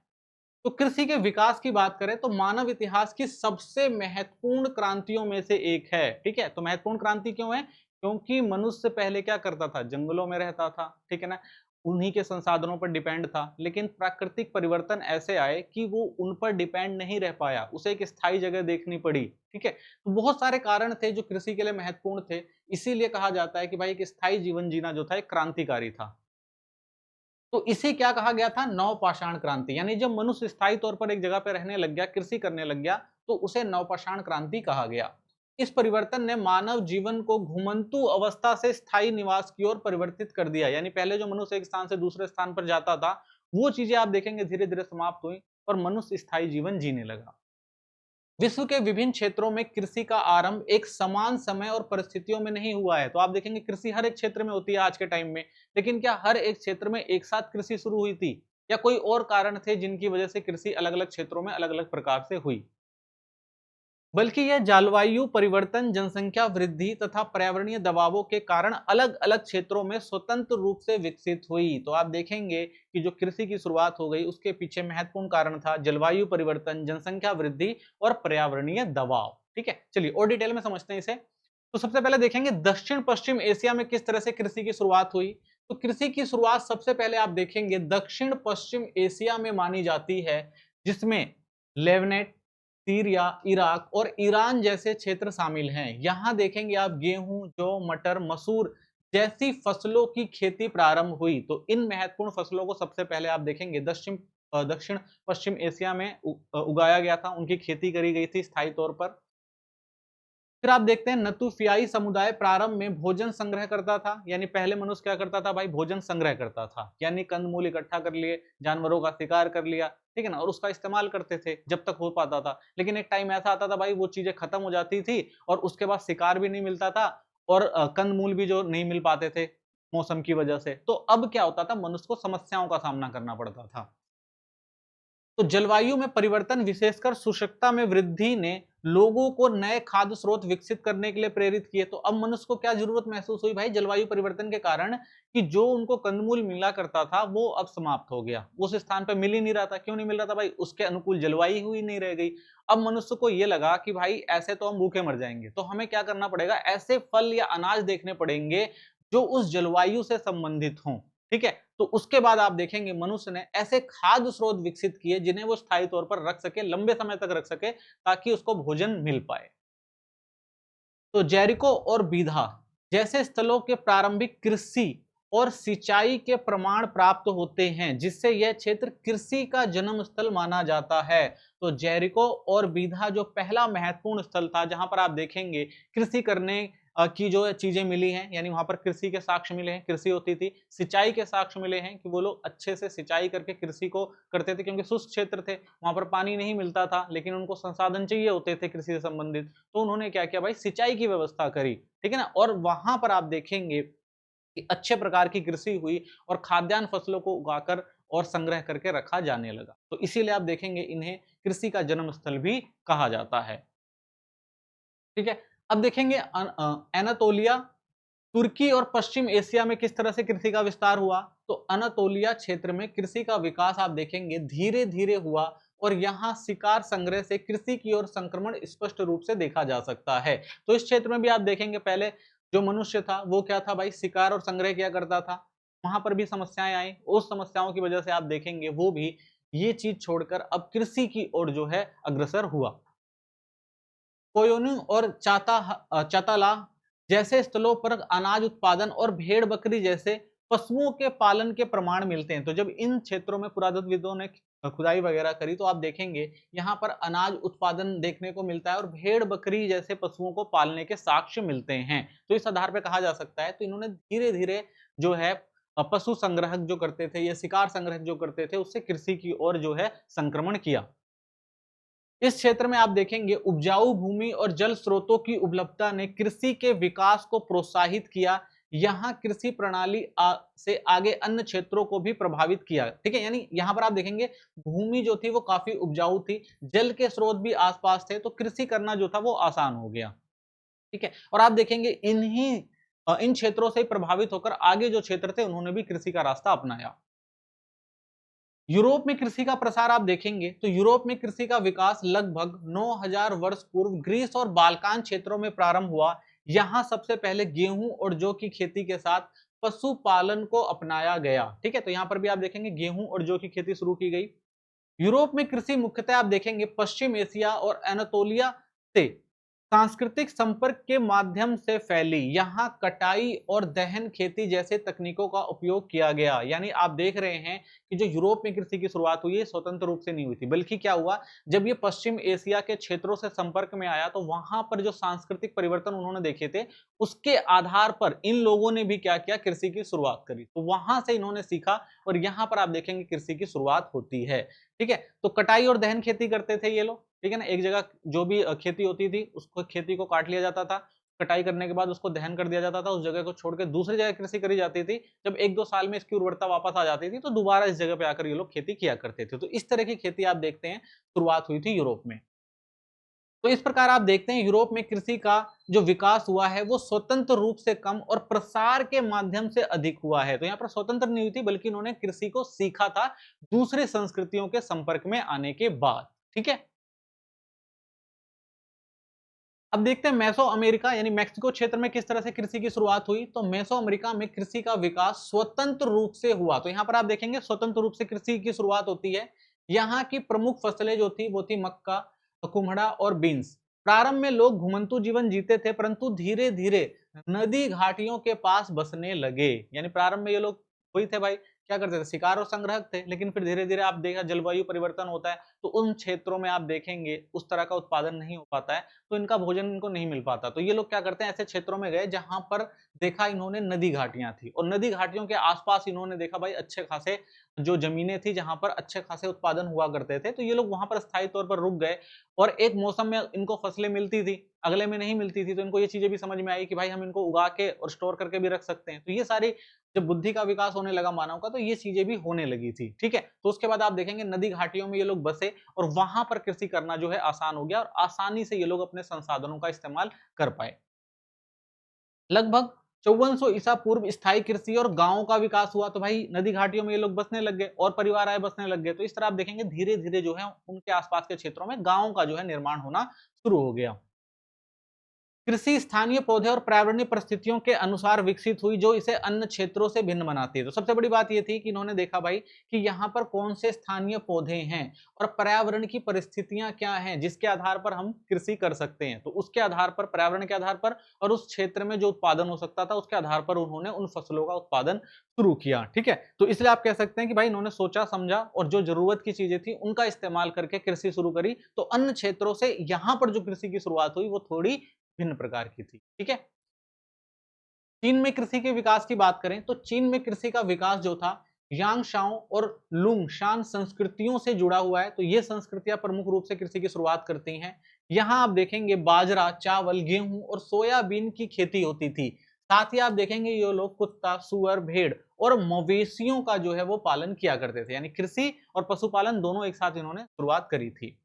तो कृषि के विकास की बात करें तो मानव इतिहास की सबसे महत्वपूर्ण क्रांतियों में से एक है। ठीक है, तो महत्वपूर्ण क्रांति क्यों है? क्योंकि मनुष्य पहले क्या करता था, जंगलों में रहता था, ठीक है ना, उन्हीं के संसाधनों पर डिपेंड था। लेकिन प्राकृतिक परिवर्तन ऐसे आए कि वो उन पर डिपेंड नहीं रह पाया, उसे एक स्थायी जगह देखनी पड़ी। ठीक है, तो बहुत सारे कारण थे जो कृषि के लिए महत्वपूर्ण थे। इसीलिए कहा जाता है कि भाई एक स्थायी जीवन जीना जो था एक क्रांतिकारी था। तो इसे क्या कहा गया था? नवपाषाण क्रांति। यानी जब मनुष्य स्थायी तौर पर एक जगह पे रहने लग गया, कृषि करने लग गया, तो उसे नवपाषाण क्रांति कहा गया। इस परिवर्तन ने मानव जीवन को घुमंतु अवस्था से स्थायी निवास की ओर परिवर्तित कर दिया। यानी पहले जो मनुष्य एक स्थान से दूसरे स्थान पर जाता था, वो चीजें आप देखेंगे धीरे धीरे समाप्त हुई और मनुष्य स्थायी जीवन जीने लगा। विश्व के विभिन्न क्षेत्रों में कृषि का आरंभ एक समान समय और परिस्थितियों में नहीं हुआ है। तो आप देखेंगे कृषि हर एक क्षेत्र में होती है आज के टाइम में, लेकिन क्या हर एक क्षेत्र में एक साथ कृषि शुरू हुई थी या कोई और कारण थे जिनकी वजह से कृषि अलग अलग क्षेत्रों में अलग अलग प्रकार से हुई? बल्कि यह जलवायु परिवर्तन, जनसंख्या वृद्धि तथा पर्यावरणीय दबावों के कारण अलग अलग क्षेत्रों में स्वतंत्र रूप से विकसित हुई। तो आप देखेंगे कि जो कृषि की शुरुआत हो गई उसके पीछे महत्वपूर्ण कारण था जलवायु परिवर्तन, जनसंख्या वृद्धि और पर्यावरणीय दबाव। ठीक है, चलिए और डिटेल में समझते हैं इसे। तो सबसे पहले देखेंगे दक्षिण पश्चिम एशिया में किस तरह से कृषि की शुरुआत हुई। तो कृषि की शुरुआत सबसे पहले आप देखेंगे दक्षिण पश्चिम एशिया में मानी जाती है, जिसमें लेबनान, सीरिया, इराक और ईरान जैसे क्षेत्र शामिल हैं। यहाँ देखेंगे आप गेहूं, जौ, मटर, मसूर जैसी फसलों की खेती प्रारंभ हुई। तो इन महत्वपूर्ण फसलों को सबसे पहले आप देखेंगे दक्षिण पश्चिम एशिया में उगाया गया था, उनकी खेती करी गई थी स्थायी तौर पर। फिर आप देखते हैं नतुफियाई समुदाय प्रारंभ में भोजन संग्रह करता था। यानी पहले मनुष्य क्या करता था भाई, भोजन संग्रह करता था, यानी कंदमूल इकट्ठा कर लिए, जानवरों का शिकार कर लिया, ठीक है ना, और उसका इस्तेमाल करते थे जब तक हो पाता था। लेकिन एक टाइम ऐसा आता था भाई वो चीजें खत्म हो जाती थी और उसके बाद शिकार भी नहीं मिलता था और कंदमूल भी जो नहीं मिल पाते थे मौसम की वजह से। तो अब क्या होता था, मनुष्य को समस्याओं का सामना करना पड़ता था। तो जलवायु में परिवर्तन, विशेषकर शुष्कता में वृद्धि ने लोगों को नए खाद्य स्रोत विकसित करने के लिए प्रेरित किए। तो अब मनुष्य को क्या जरूरत महसूस हुई भाई, जलवायु परिवर्तन के कारण, कि जो उनको कंदमूल मिला करता था वो अब समाप्त हो गया, उस स्थान पर मिल ही नहीं रहा था। क्यों नहीं मिल रहा था भाई, उसके अनुकूल जलवायु ही नहीं रह गई। अब मनुष्य को ये लगा कि भाई ऐसे तो हम भूखे मर जाएंगे, तो हमें क्या करना पड़ेगा, ऐसे फल या अनाज देखने पड़ेंगे जो उस जलवायु से संबंधित हों। ठीक है, तो उसके बाद आप देखेंगे मनुष्य ने ऐसे खाद्य स्रोत विकसित किए जिन्हें वो स्थायी तौर पर रख सके, लंबे समय तक रख सके, ताकि उसको भोजन मिल पाए। तो जेरिको और बीधा जैसे स्थलों के प्रारंभिक कृषि और सिंचाई के प्रमाण प्राप्त होते हैं, जिससे यह क्षेत्र कृषि का जन्म स्थल माना जाता है। तो जेरिको और बीधा जो पहला महत्वपूर्ण स्थल था जहां पर आप देखेंगे कृषि करने की जो चीजें मिली हैं, यानी वहां पर कृषि के साक्ष्य मिले हैं, कृषि होती थी, सिंचाई के साक्ष्य मिले हैं कि वो लोग अच्छे से सिंचाई करके कृषि को करते थे, क्योंकि शुष्क क्षेत्र थे, वहां पर पानी नहीं मिलता था, लेकिन उनको संसाधन चाहिए होते थे कृषि से संबंधित। तो उन्होंने क्या किया भाई, सिंचाई की व्यवस्था करी, ठीक है ना, और वहां पर आप देखेंगे कि अच्छे प्रकार की कृषि हुई और खाद्यान्न फसलों को उगाकर और संग्रह करके रखा जाने लगा। तो इसीलिए आप देखेंगे इन्हें कृषि का जन्म स्थल भी कहा जाता है। ठीक है, अब देखेंगे एनातोलिया, तुर्की और पश्चिम एशिया में किस तरह से कृषि का विस्तार हुआ। तो अनातोलिया क्षेत्र में कृषि का विकास आप देखेंगे धीरे धीरे हुआ और यहाँ शिकार संग्रह से कृषि की ओर संक्रमण स्पष्ट रूप से देखा जा सकता है। तो इस क्षेत्र में भी आप देखेंगे पहले जो मनुष्य था वो क्या था भाई, शिकार और संग्रह किया करता था, वहां पर भी समस्याएं आई, उस समस्याओं की वजह से आप देखेंगे वो भी ये चीज छोड़कर अब कृषि की ओर जो है अग्रसर हुआ। कोयोनु और चाताला जैसे स्थलों पर अनाज उत्पादन और भेड़ बकरी जैसे पशुओं के पालन के प्रमाण मिलते हैं। तो जब इन क्षेत्रों में पुरातत्वविदों ने खुदाई वगैरह करी तो आप देखेंगे यहाँ पर अनाज उत्पादन देखने को मिलता है और भेड़ बकरी जैसे पशुओं को पालने के साक्ष्य मिलते हैं। तो इस आधार पर कहा जा सकता है, तो इन्होंने धीरे धीरे जो है पशु संग्रहक जो करते थे या शिकार संग्रहक जो करते थे उससे कृषि की ओर जो है संक्रमण किया। इस क्षेत्र में आप देखेंगे उपजाऊ भूमि और जल स्रोतों की उपलब्धता ने कृषि के विकास को प्रोत्साहित किया। यहाँ कृषि प्रणाली से आगे अन्य क्षेत्रों को भी प्रभावित किया। ठीक है, यानी यहाँ पर आप देखेंगे भूमि जो थी वो काफी उपजाऊ थी, जल के स्रोत भी आसपास थे, तो कृषि करना जो था वो आसान हो गया। ठीक है, और आप देखेंगे इन क्षेत्रों से प्रभावित होकर आगे जो क्षेत्र थे उन्होंने भी कृषि का रास्ता अपनाया। यूरोप में कृषि का प्रसार आप देखेंगे तो यूरोप में कृषि का विकास लगभग 9000 वर्ष पूर्व ग्रीस और बाल्कान क्षेत्रों में प्रारंभ हुआ। यहाँ सबसे पहले गेहूं और जौ की खेती के साथ पशुपालन को अपनाया गया। ठीक है, तो यहाँ पर भी आप देखेंगे गेहूं और जौ की खेती शुरू की गई। यूरोप में कृषि मुख्यतः आप देखेंगे पश्चिम एशिया और एनातोलिया से सांस्कृतिक संपर्क के माध्यम से फैली। यहाँ कटाई और दहन खेती जैसे तकनीकों का उपयोग किया गया। यानी आप देख रहे हैं कि जो यूरोप में कृषि की शुरुआत हुई है स्वतंत्र रूप से नहीं हुई थी, बल्कि क्या हुआ, जब ये पश्चिम एशिया के क्षेत्रों से संपर्क में आया तो वहां पर जो सांस्कृतिक परिवर्तन उन्होंने देखे थे उसके आधार पर इन लोगों ने भी क्या किया, कृषि की शुरुआत करी। तो वहां से इन्होंने सीखा और यहाँ पर आप देखेंगे कृषि की शुरुआत होती है। ठीक है, तो कटाई और दहन खेती करते थे ये लोग। ठीक है ना, एक जगह जो भी खेती होती थी उसको, खेती को काट लिया जाता था, कटाई करने के बाद उसको दहन कर दिया जाता था, उस जगह को छोड़ के दूसरी जगह कृषि करी जाती थी। जब 1-2 साल में इसकी उर्वरता वापस आ जाती थी तो दोबारा इस जगह पे आकर ये लोग खेती किया करते थे। तो इस तरह की खेती आप देखते हैं शुरुआत हुई थी यूरोप में। तो इस प्रकार आप देखते हैं यूरोप में कृषि का जो विकास हुआ है वो स्वतंत्र रूप से कम और प्रसार के माध्यम से अधिक हुआ है। तो यहाँ पर स्वतंत्र नहीं हुई थी बल्कि इन्होंने कृषि को सीखा था दूसरे संस्कृतियों के संपर्क में आने के बाद। ठीक है, अब देखते हैं मेसो अमेरिका यानी मैक्सिको क्षेत्र में किस तरह से कृषि की शुरुआत हुई। तो मेसो अमेरिका में कृषि का विकास स्वतंत्र रूप से हुआ। तो यहाँ पर आप देखेंगे स्वतंत्र रूप से कृषि की शुरुआत होती है। यहाँ की प्रमुख फसलें जो थी वो थी मक्का, कुम्हड़ा और बीन्स। प्रारंभ में लोग घुमंतु जीवन जीते थे, परंतु धीरे धीरे नदी घाटियों के पास बसने लगे। यानी प्रारंभ में ये लोग वही थे भाई, क्या करते थे, शिकार और संग्रहक थे, लेकिन फिर धीरे धीरे आप देखा जलवायु परिवर्तन होता है तो उन क्षेत्रों में आप देखेंगे उस तरह का उत्पादन नहीं हो पाता है, तो इनका भोजन इनको नहीं मिल पाता। तो ये लोग क्या करते हैं, ऐसे क्षेत्रों में गए जहां पर देखा इन्होंने नदी घाटियां थी और नदी घाटियों के आसपास इन्होंने देखा भाई अच्छे खासे जो जमीनें थी जहां पर अच्छे खासे उत्पादन हुआ करते थे, तो ये लोग वहां पर स्थायी तौर पर रुक गए। और एक मौसम में इनको फसलें मिलती थी, अगले में नहीं मिलती थी, तो इनको ये चीजें भी समझ में आई कि भाई हम इनको उगा के और स्टोर करके भी रख सकते हैं। तो ये सारी जब बुद्धि का विकास होने लगा मानव का तो ये चीजें भी होने लगी थी। ठीक है, तो उसके बाद आप देखेंगे नदी घाटियों में ये लोग बसे और वहां पर कृषि करना जो है आसान हो गया और आसानी से ये लोग अपने संसाधनों का इस्तेमाल कर पाए। लगभग 5400 ईसा पूर्व स्थायी कृषि और गांवों का विकास हुआ। तो भाई नदी घाटियों में ये लोग बसने लग गए और परिवार आए बसने लग गए। तो इस तरह आप देखेंगे धीरे धीरे जो है उनके आसपास के क्षेत्रों में गांवों का जो है निर्माण होना शुरू हो गया। कृषि स्थानीय पौधे और पर्यावरणीय परिस्थितियों के अनुसार विकसित हुई जो इसे अन्य क्षेत्रों से भिन्न बनाती है। तो सबसे बड़ी बात ये थी कि इन्होंने देखा भाई कि यहाँ पर कौन से स्थानीय पौधे हैं और पर्यावरण की परिस्थितियां क्या हैं जिसके आधार पर हम कृषि कर सकते हैं। तो उसके आधार पर, पर्यावरण के आधार पर और उस क्षेत्र में जो उत्पादन हो सकता था उसके आधार पर उन्होंने उन फसलों का उत्पादन शुरू किया। ठीक है, तो इसलिए आप कह सकते हैं कि भाई इन्होंने सोचा समझा और जो जरूरत की चीजें थी उनका इस्तेमाल करके कृषि शुरू करी। तो अन्य क्षेत्रों से यहाँ पर जो कृषि की शुरुआत हुई वो थोड़ी भिन्न प्रकार की थी। ठीक है, चीन में कृषि के विकास की बात करें तो चीन में कृषि का विकास जो था यांगशाओ और लुंगशान संस्कृतियों से जुड़ा हुआ है। तो ये संस्कृतियां प्रमुख रूप से कृषि की शुरुआत करती हैं। यहां आप देखेंगे बाजरा, चावल, गेहूं और सोयाबीन की खेती होती थी। साथ ही आप देखेंगे ये लोग कुत्ता, सुअर, भेड़ और मवेशियों का जो है वो पालन किया करते थे। यानी कृषि और पशुपालन दोनों एक साथ इन्होंने शुरुआत करी थी।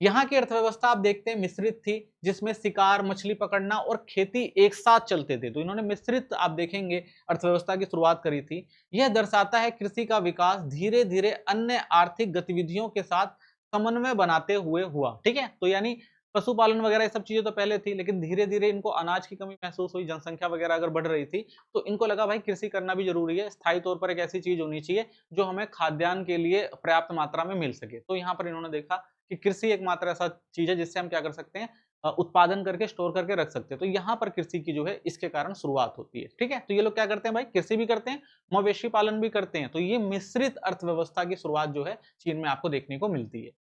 यहाँ की अर्थव्यवस्था आप देखते हैं मिश्रित थी, जिसमें शिकार, मछली पकड़ना और खेती एक साथ चलते थे। तो इन्होंने मिश्रित आप देखेंगे अर्थव्यवस्था की शुरुआत करी थी। यह दर्शाता है कृषि का विकास धीरे धीरे अन्य आर्थिक गतिविधियों के साथ समन्वय बनाते हुए हुआ। ठीक है, तो यानी पशुपालन वगैरह ये सब चीजें तो पहले थी, लेकिन धीरे धीरे इनको अनाज की कमी महसूस हुई, जनसंख्या वगैरह अगर बढ़ रही थी तो इनको लगा भाई कृषि करना भी जरूरी है। स्थायी तौर पर एक ऐसी चीज होनी चाहिए जो हमें खाद्यान्न के लिए पर्याप्त मात्रा में मिल सके। तो यहाँ पर इन्होंने देखा कि कृषि एकमात्र ऐसा चीज है जिससे हम क्या कर सकते हैं, उत्पादन करके स्टोर करके रख सकते हैं। तो यहाँ पर कृषि की जो है इसके कारण शुरुआत होती है। ठीक है, तो ये लोग क्या करते हैं भाई, कृषि भी करते हैं, मवेशी पालन भी करते हैं। तो ये मिश्रित अर्थव्यवस्था की शुरुआत जो है चीन में आपको देखने को मिलती है।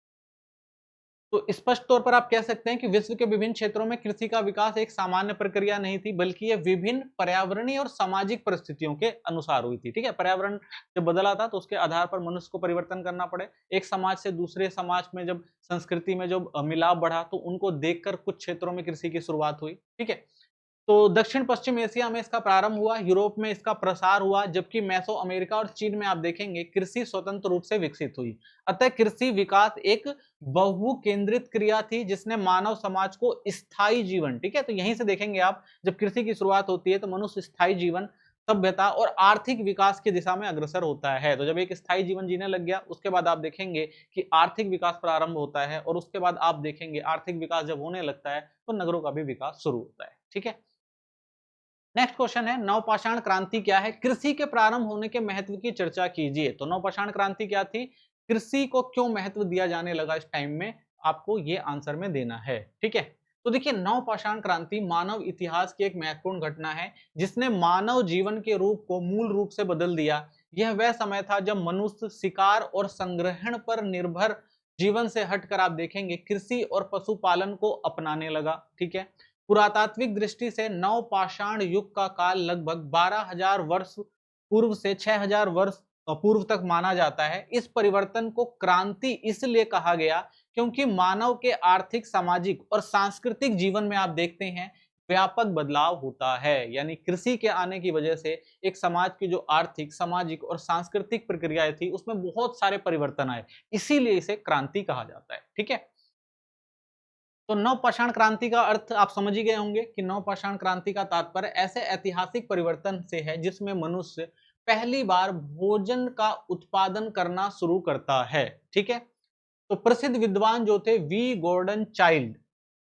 तो स्पष्ट तौर पर आप कह सकते हैं कि विश्व के विभिन्न क्षेत्रों में कृषि का विकास एक सामान्य प्रक्रिया नहीं थी, बल्कि ये विभिन्न पर्यावरणीय और सामाजिक परिस्थितियों के अनुसार हुई थी। ठीक है, पर्यावरण जब बदला था तो उसके आधार पर मनुष्य को परिवर्तन करना पड़े। एक समाज से दूसरे समाज में जब संस्कृति में जब मिलाप बढ़ा तो उनको देखकर कुछ क्षेत्रों में कृषि की शुरुआत हुई। ठीक है, तो दक्षिण पश्चिम एशिया में इसका प्रारंभ हुआ, यूरोप में इसका प्रसार हुआ, जबकि मेसो अमेरिका और चीन में आप देखेंगे कृषि स्वतंत्र रूप से विकसित हुई। अतः कृषि विकास एक बहु केंद्रित क्रिया थी जिसने मानव समाज को स्थायी जीवन, ठीक है, तो यहीं से देखेंगे आप, जब कृषि की शुरुआत होती है तो मनुष्य स्थायी जीवन, सभ्यता और आर्थिक विकास की दिशा में अग्रसर होता है। तो जब एक स्थायी जीवन जीने लग गया, उसके बाद आप देखेंगे कि आर्थिक विकास प्रारंभ होता है, और उसके बाद आप देखेंगे आर्थिक विकास जब होने लगता है तो नगरों का भी विकास शुरू होता है। ठीक है, नेक्स्ट क्वेश्चन है, नवपाषाण क्रांति क्या है? कृषि के प्रारंभ होने के महत्व की चर्चा कीजिए। तो नवपाषाण क्रांति क्या थी? कृषि को क्यों महत्व दिया जाने लगा इस टाइम में, आपको ये आंसर में देना है। ठीक है, तो देखिए, नवपाषाण क्रांति मानव इतिहास की एक महत्वपूर्ण घटना है जिसने मानव जीवन के रूप को मूल रूप से बदल दिया। यह वह समय था जब मनुष्य शिकार और संग्रहण पर निर्भर जीवन से हटकर आप देखेंगे कृषि और पशुपालन को अपनाने लगा। ठीक है, पुरातात्विक दृष्टि से नवपाषाण युग का काल लगभग 12,000 वर्ष पूर्व से 6,000 वर्ष पूर्व तक माना जाता है। इस परिवर्तन को क्रांति इसलिए कहा गया क्योंकि मानव के आर्थिक, सामाजिक और सांस्कृतिक जीवन में आप देखते हैं व्यापक बदलाव होता है। यानी कृषि के आने की वजह से एक समाज की जो आर्थिक, सामाजिक और सांस्कृतिक प्रक्रियाएं थी उसमें बहुत सारे परिवर्तन आए, इसीलिए इसे क्रांति कहा जाता है। ठीक है, तो नवपाषाण क्रांति का अर्थ आप समझ ही गए होंगे कि नवपाषाण क्रांति का तात्पर्य ऐसे ऐतिहासिक परिवर्तन से है जिसमें मनुष्य पहली बार भोजन का उत्पादन करना शुरू करता है। ठीक है, तो प्रसिद्ध विद्वान जो थे वी गॉर्डन चाइल्ड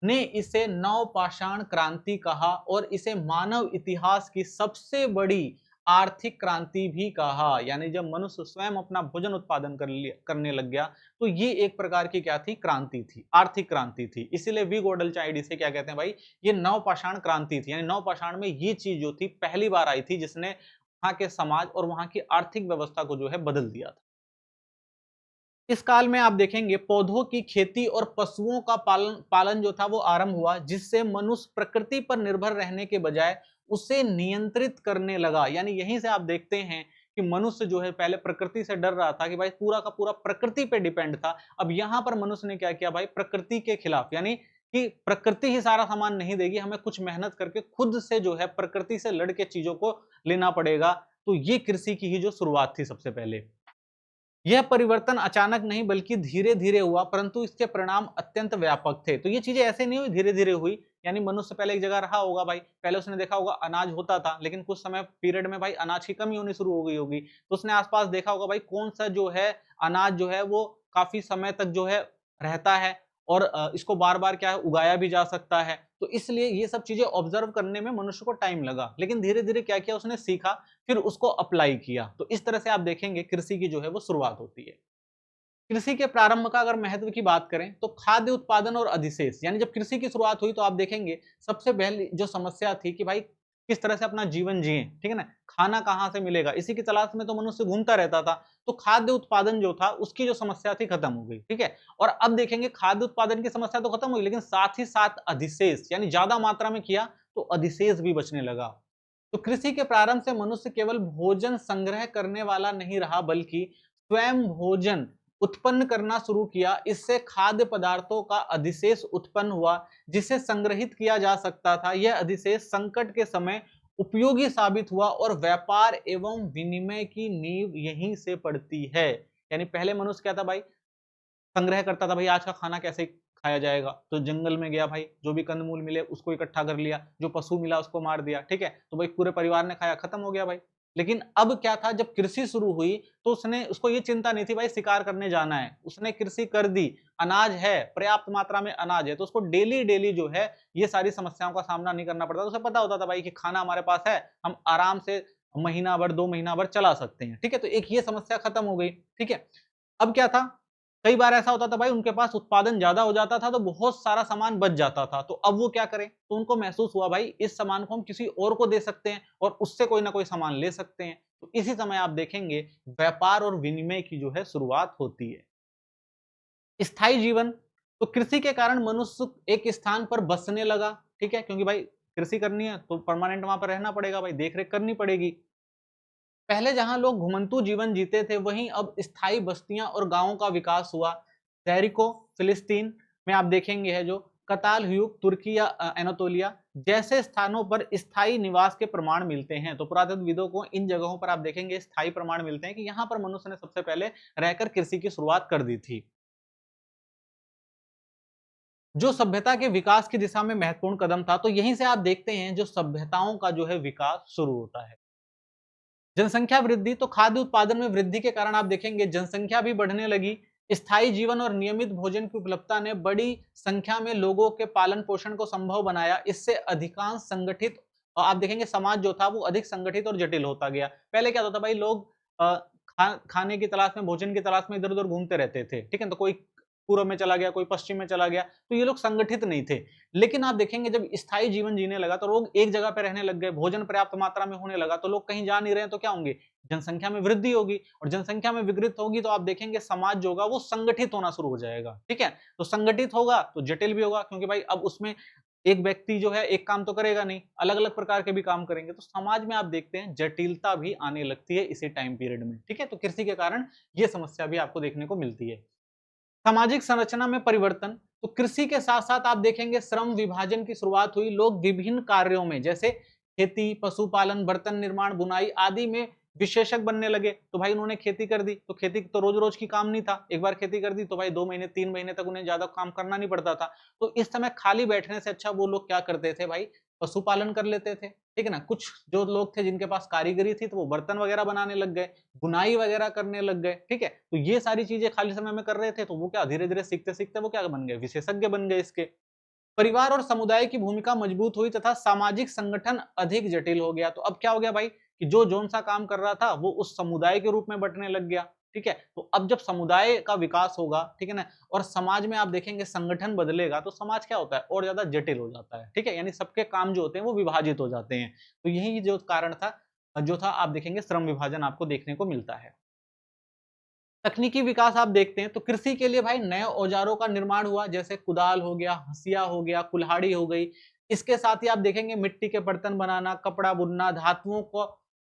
ने इसे नवपाषाण क्रांति कहा और इसे मानव इतिहास की सबसे बड़ी आर्थिक क्रांति भी कहा। यानी जब मनुष्य स्वयं अपना भोजन उत्पादन करने लग गया तो ये एक प्रकार की क्या थी? क्रांति थी, आर्थिक क्रांति थी। इसीलिए वी गॉर्डन चाइल्ड इसे क्या कहते हैं भाई? ये नवपाषाण क्रांति थी। यानी नवपाषाण में ये चीज जो थी पहली बार आई थी जिसने वहां के समाज और वहां की आर्थिक व्यवस्था को जो है बदल दिया था। इस काल में आप देखेंगे पौधों की खेती और पशुओं का पालन पालन जो था वो आरंभ हुआ, जिससे मनुष्य प्रकृति पर निर्भर रहने के बजाय उसे नियंत्रित करने लगा। यानी यहीं से आप देखते हैं कि मनुष्य जो है पहले प्रकृति से डर रहा था कि भाई पूरा का पूरा प्रकृति पे डिपेंड था। अब यहां पर मनुष्य ने क्या किया भाई? प्रकृति के खिलाफ, यानी कि प्रकृति ही सारा सामान नहीं देगी, हमें कुछ मेहनत करके खुद से जो है प्रकृति से लड़ के चीजों को लेना पड़ेगा। तो ये कृषि की ही जो शुरुआत थी सबसे पहले। यह परिवर्तन अचानक नहीं बल्कि धीरे-धीरे हुआ, परंतु इसके परिणाम अत्यंत व्यापक थे। तो ये चीजें ऐसे नहीं हुई, धीरे-धीरे हुई। यानी मनुष्य पहले एक जगह रहा होगा भाई, पहले उसने देखा होगा अनाज होता था, लेकिन कुछ समय पीरियड में भाई अनाज की कमी होनी शुरू हो गई होगी। तो उसने आस-पास देखा होगा भाई कौन-सा जो है अनाज जो है वो काफ़ी समय तक जो है रहता है और इसको बार-बार क्या है उगाया भी जा सकता है। तो इसलिए ये सब चीजें ऑब्जर्व करने में मनुष्य को टाइम लगा, लेकिन धीरे-धीरे क्या किया उसने सीखा, फिर उसको अप्लाई किया। तो इस तरह से आप देखेंगे कृषि की जो है वो शुरुआत होती है। कृषि के प्रारंभ का अगर महत्व की बात करें तो खाद्य उत्पादन और अधिशेष, यानी जब कृषि की शुरुआत हुई तो आप देखेंगे सबसे पहली जो समस्या थी कि भाई किस तरह से अपना जीवन जिए, ठीक है ना, खाना कहाँ से मिलेगा, इसी की तलाश में तो मनुष्य घूमता रहता था। तो खाद्य उत्पादन जो था उसकी जो समस्या थी खत्म हो गई। ठीक है, और अब देखेंगे खाद्य उत्पादन की समस्या तो खत्म हुई, लेकिन साथ ही साथ अधिशेष, यानी ज्यादा मात्रा में किया तो अधिशेष भी बचने लगा। तो कृषि के प्रारंभ से मनुष्य केवल भोजन संग्रह करने वाला नहीं रहा, बल्कि स्वयं भोजन उत्पन्न करना शुरू किया। इससे खाद्य पदार्थों का अधिशेष उत्पन्न हुआ जिसे संग्रहित किया जा सकता था। यह अधिशेष संकट के समय उपयोगी साबित हुआ और व्यापार एवं विनिमय की नींव यहीं से पड़ती है। यानी पहले मनुष्य क्या था भाई? संग्रह करता था, भाई आज का खाना कैसे खाया जाएगा, तो जंगल में गया भाई, जो भी कंदमूल मिले उसको इकट्ठा कर लिया, जो पशु मिला उसको मार दिया। ठीक है, तो भाई पूरे परिवार ने खाया, खत्म हो गया भाई। लेकिन अब क्या था, जब कृषि शुरू हुई तो उसको ये चिंता नहीं थी भाई शिकार करने जाना है, उसने कृषि कर दी, अनाज है, पर्याप्त मात्रा में अनाज है, तो उसको डेली डेली जो है ये सारी समस्याओं का सामना नहीं करना पड़ता। तो उसे पता होता था भाई कि खाना हमारे पास है, हम आराम से महीना भर, 2 महीना भर चला सकते हैं। ठीक है, तो एक ये समस्या खत्म हो गई। ठीक है, अब क्या था, कई बार ऐसा होता था भाई उनके पास उत्पादन ज्यादा हो जाता था तो बहुत सारा सामान बच जाता था, तो अब वो क्या करें? तो उनको महसूस हुआ भाई इस सामान को हम किसी और को दे सकते हैं और उससे कोई ना कोई सामान ले सकते हैं। तो इसी समय आप देखेंगे व्यापार और विनिमय की जो है शुरुआत होती है। स्थायी जीवन, तो कृषि के कारण मनुष्य एक स्थान पर बसने लगा, ठीक है, क्योंकि भाई कृषि करनी है तो परमानेंट वहां पर रहना पड़ेगा भाई, देख रेख करनी पड़ेगी। पहले जहां लोग घुमंतू जीवन जीते थे, वहीं अब स्थायी बस्तियां और गांवों का विकास हुआ। जेरिको फिलिस्तीन में आप देखेंगे है जो कताल ह्यूक तुर्की या एनातोलिया जैसे स्थानों पर स्थायी निवास के प्रमाण मिलते हैं। तो पुरातत्वविदों को इन जगहों पर आप देखेंगे स्थायी प्रमाण मिलते हैं कि यहाँ पर मनुष्य ने सबसे पहले रहकर कृषि की शुरुआत कर दी थी। जो सभ्यता के विकास की दिशा में महत्वपूर्ण कदम था, तो यहीं से आप देखते हैं जो सभ्यताओं का जो है विकास शुरू होता है। जनसंख्या वृद्धि, तो खाद्य उत्पादन में वृद्धि के कारण आप देखेंगे जनसंख्या भी बढ़ने लगी। स्थायी जीवन और नियमित भोजन की उपलब्धता ने बड़ी संख्या में लोगों के पालन पोषण को संभव बनाया। इससे अधिकांश संगठित आप देखेंगे समाज जो था वो अधिक संगठित और जटिल होता गया। पहले क्या होता था भाई, लोग खाने की तलाश में, भोजन की तलाश में इधर उधर घूमते रहते थे, ठीक है, तो कोई पूर्व में चला गया, कोई पश्चिम में चला गया, तो ये लोग संगठित नहीं थे। लेकिन आप देखेंगे जब स्थायी जीवन जीने लगा तो लोग एक जगह पे रहने लग गए, भोजन पर्याप्त मात्रा में होने लगा, तो लोग कहीं जा नहीं रहे हैं तो क्या होंगे, जनसंख्या में वृद्धि होगी, और जनसंख्या में विकृत होगी तो आप देखेंगे समाज जो होगा वो संगठित होना शुरू हो जाएगा, ठीक है। तो संगठित होगा तो जटिल भी होगा, क्योंकि भाई अब उसमें एक व्यक्ति जो है एक काम तो करेगा नहीं, अलग अलग प्रकार के भी काम करेंगे, तो समाज में आप देखते हैं जटिलता भी आने लगती है इसी टाइम पीरियड में, ठीक है। तो कृषि के कारण ये समस्या भी आपको देखने को मिलती है। सामाजिक संरचना में परिवर्तन, तो कृषि के साथ साथ आप देखेंगे श्रम विभाजन की शुरुआत हुई। लोग विभिन्न कार्यों में जैसे खेती, पशुपालन, बर्तन निर्माण, बुनाई आदि में विशेषज्ञ बनने लगे। तो भाई उन्होंने खेती कर दी, तो खेती तो रोज रोज की काम नहीं था, एक बार खेती कर दी तो भाई 2 महीने 3 महीने तक उन्हें ज्यादा काम करना नहीं पड़ता था। तो इस समय खाली बैठने से अच्छा वो लोग क्या करते थे भाई, पशुपालन कर लेते थे, ठीक है ना। कुछ जो लोग थे जिनके पास कारीगरी थी तो वो बर्तन वगैरह बनाने लग गए, बुनाई वगैरह करने लग गए, ठीक है। तो ये सारी चीजें खाली समय में कर रहे थे, तो वो क्या धीरे धीरे सीखते सीखते वो क्या बन गए, विशेषज्ञ बन गए इसके। परिवार और समुदाय की भूमिका मजबूत हुई तथा सामाजिक संगठन अधिक जटिल हो गया। तो अब क्या हो गया भाई कि जो जोन सा काम कर रहा था वो उस समुदाय के रूप में बंटने लग गया, ठीक है। तो अब जब समुदाय का विकास होगा, ठीक है ना, और समाज में आप देखेंगे संगठन बदलेगा, तो समाज क्या होता है और ज्यादा जटिल हो जाता है, ठीक है, यानी सबके काम जो होते हैं वो विभाजित हो जाते हैं। तो यही जो कारण था, जो था आप देखेंगे श्रम विभाजन आपको देखने को मिलता है। तकनीकी विकास आप देखते हैं तो कृषि के लिए भाई नए औजारों का निर्माण हुआ, जैसे कुदाल हो गया, हंसिया हो गया, कुल्हाड़ी हो गई। इसके साथ ही आप देखेंगे मिट्टी के बर्तन बनाना, कपड़ा बुनना,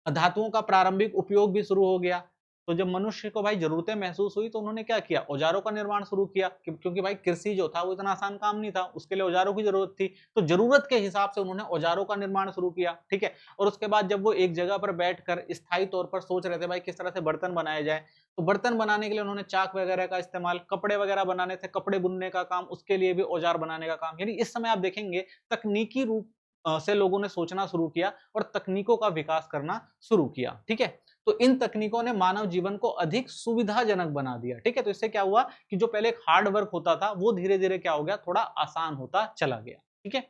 धातुओं का प्रारंभिक उपयोग भी शुरू हो गया। तो जब मनुष्य को भाई जरूरतें महसूस हुई तो उन्होंने क्या किया, औजारों का निर्माण शुरू किया, क्योंकि भाई कृषि जो था वो इतना आसान काम नहीं था, उसके लिए औजारों की जरूरत थी। तो जरूरत के हिसाब से उन्होंने औजारों का निर्माण शुरू किया, ठीक है। और उसके बाद जब वो एक जगह पर बैठकर स्थायी तौर पर सोच रहे थे भाई किस तरह से बर्तन बनाए जाए, तो बर्तन बनाने के लिए उन्होंने चाक वगैरह का इस्तेमाल, कपड़े वगैरह बनाने थे, कपड़े बुनने का काम, उसके लिए भी औजार बनाने का काम। यानी इस समय आप देखेंगे तकनीकी रूप से लोगों ने सोचना शुरू किया और तकनीकों का विकास करना शुरू किया, ठीक है। तो इन तकनीकों ने मानव जीवन को अधिक सुविधाजनक बना दिया, ठीक है। तो इससे क्या हुआ कि जो पहले एक हार्ड वर्क होता था वो धीरे धीरे क्या हो गया, थोड़ा आसान होता चला गया, ठीक है।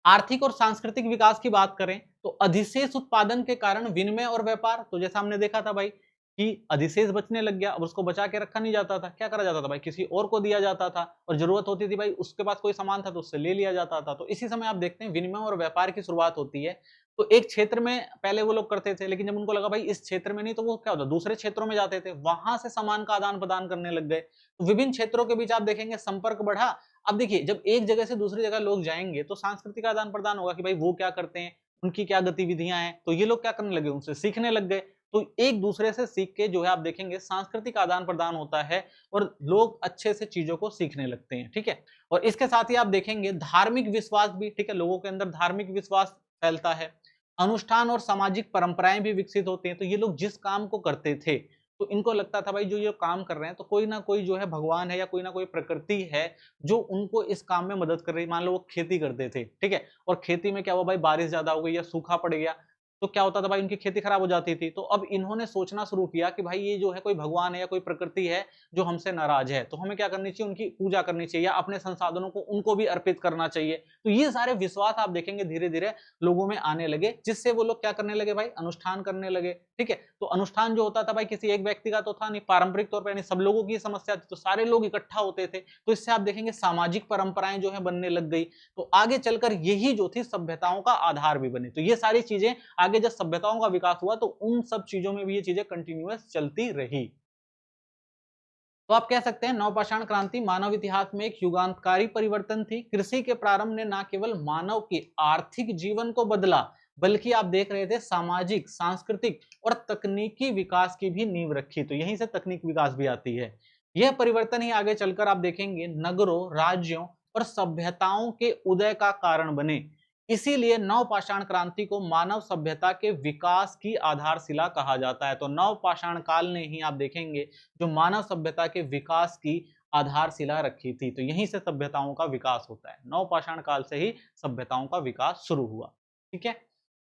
आर्थिक और सांस्कृतिक विकास की बात करें तो अधिशेष उत्पादन के कारण विनिमय और व्यापार, तो जैसा हमने देखा था भाई कि अधिशेष बचने लग गया, अब उसको बचा के रखा नहीं जाता था, क्या करा जाता था भाई, किसी और को दिया जाता था, और जरूरत होती थी भाई उसके पास कोई सामान था तो उससे ले लिया जाता था। तो इसी समय आप देखते हैं विनिमय और व्यापार की शुरुआत होती है। तो एक क्षेत्र में पहले वो लोग करते थे, लेकिन जब उनको लगा भाई इस क्षेत्र में नहीं, तो वो क्या होता, दूसरे क्षेत्रों में जाते थे, वहां से सामान का आदान प्रदान करने लग गए। तो विभिन्न क्षेत्रों के बीच आप देखेंगे संपर्क बढ़ा। अब देखिए जब एक जगह से दूसरी जगह लोग जाएंगे तो सांस्कृतिक आदान प्रदान होगा कि भाई वो क्या करते हैं, उनकी क्या गतिविधियां हैं, तो ये लोग क्या करने लगे, उनसे सीखने लग गए। तो एक दूसरे से सीख के जो है आप देखेंगे सांस्कृतिक आदान प्रदान होता है और लोग अच्छे से चीजों को सीखने लगते हैं, ठीक है। और इसके साथ ही आप देखेंगे धार्मिक विश्वास भी, ठीक है, लोगों के अंदर धार्मिक विश्वास फैलता है। अनुष्ठान और सामाजिक परंपराएं भी विकसित होती हैं। तो ये लोग जिस काम को करते थे तो इनको लगता था भाई जो ये काम कर रहे हैं तो कोई ना कोई जो है भगवान है या कोई ना कोई प्रकृति है जो उनको इस काम में मदद कर रही है। मान लो वो खेती करते थे, ठीक है, और खेती में क्या हुआ भाई, बारिश ज्यादा हो गई या सूखा पड़ गया, तो क्या होता था भाई, उनकी खेती खराब हो जाती थी। तो अब इन्होंने सोचना शुरू किया कि भाई ये जो है कोई भगवान है या कोई प्रकृति है जो हमसे नाराज है, तो हमें क्या करनी चाहिए, उनकी पूजा करनी चाहिए या अपने संसाधनों को उनको भी अर्पित करना चाहिए। तो ये सारे विश्वास आप देखेंगे धीरे धीरे लोगों में आने लगे, जिससे वो लोग क्या करने लगे भाई, अनुष्ठान करने लगे, ठीक है। तो अनुष्ठान जो होता था भाई किसी एक व्यक्ति का तो था नहीं, पारंपरिक तौर पर यानी सब लोगों की समस्या थी, तो सारे लोग इकट्ठा होते थे। तो इससे आप देखेंगे सामाजिक परंपराएं जो है बनने लग गई। तो आगे चलकर यही जो थी सभ्यताओं का आधार भी बने। तो ये सारी चीजें आगे जब सभ्यताओं का विकास हुआ तो उन सब चीजों में भी ये चीजें कंटिन्यूअस चलती रही। तो आप कह सकते हैं नवपाषाण क्रांति मानव इतिहास में एक युगांतकारी परिवर्तन थी। कृषि के प्रारंभ ने न केवल मानव के आर्थिक जीवन को बदला, बल्कि आप देख रहे थे सामाजिक, सांस्कृतिक और तकनीकी विकास की भी नींव रखी। तो यहीं से तकनीक विकास भी आती है। यह परिवर्तन ही आगे चलकर आप देखेंगे नगरों, राज्यों और सभ्यताओं के उदय का कारण बने। इसीलिए नवपाषाण क्रांति को मानव सभ्यता के विकास की आधारशिला कहा जाता है। तो नवपाषाण काल ने ही आप देखेंगे जो मानव सभ्यता के विकास की आधारशिला रखी थी। तो यहीं से सभ्यताओं का विकास होता है। नवपाषाण काल से ही सभ्यताओं का विकास शुरू हुआ। ठीक है,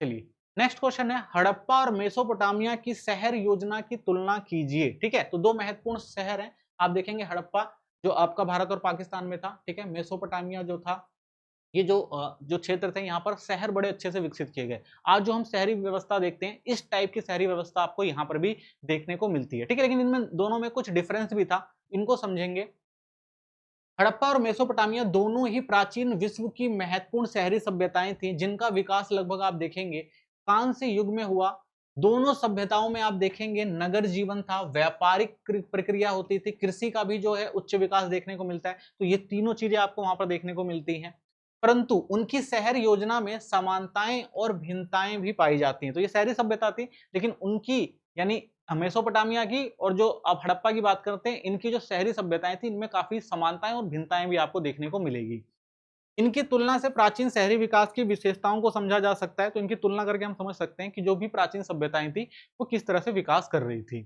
चलिए नेक्स्ट क्वेश्चन है, हड़प्पा और मेसोपोटामिया की शहर योजना की तुलना कीजिए। ठीक है, तो दो महत्वपूर्ण शहर हैं। आप देखेंगे हड़प्पा जो आपका भारत और पाकिस्तान में था। ठीक है, मेसोपोटामिया जो था ये जो क्षेत्र थे, यहाँ पर शहर बड़े अच्छे से विकसित किए गए। आज जो हम शहरी व्यवस्था देखते हैं, इस टाइप की शहरी व्यवस्था आपको यहाँ पर भी देखने को मिलती है। ठीक है, लेकिन इनमें दोनों में कुछ डिफरेंस भी था, इनको समझेंगे। हड़प्पा और मेसोपोटामिया दोनों ही प्राचीन विश्व की महत्वपूर्ण शहरी सभ्यताएं थी, जिनका विकास लगभग आप देखेंगे कांस्य युग में हुआ। दोनों सभ्यताओं में आप देखेंगे नगर जीवन था, व्यापारिक प्रक्रिया होती थी, कृषि का भी जो है उच्च विकास देखने को मिलता है। तो ये तीनों चीजें आपको वहां पर देखने को मिलती हैं। परंतु उनकी शहर योजना में समानताएं और भिन्नताएं भी पाई जाती हैं। तो ये शहरी सभ्यता थी, लेकिन उनकी यानी मेसोपोटामिया की और जो अब हड़प्पा की बात करते हैं, इनकी जो शहरी सभ्यताएं थी, इनमें काफी समानताएं और भिन्नताएं भी आपको देखने को मिलेगी। इनकी तुलना से प्राचीन शहरी विकास की विशेषताओं को समझा जा सकता है। तो इनकी तुलना करके हम समझ सकते हैं कि जो भी प्राचीन सभ्यताएं थी, वो किस तरह से विकास कर रही थी।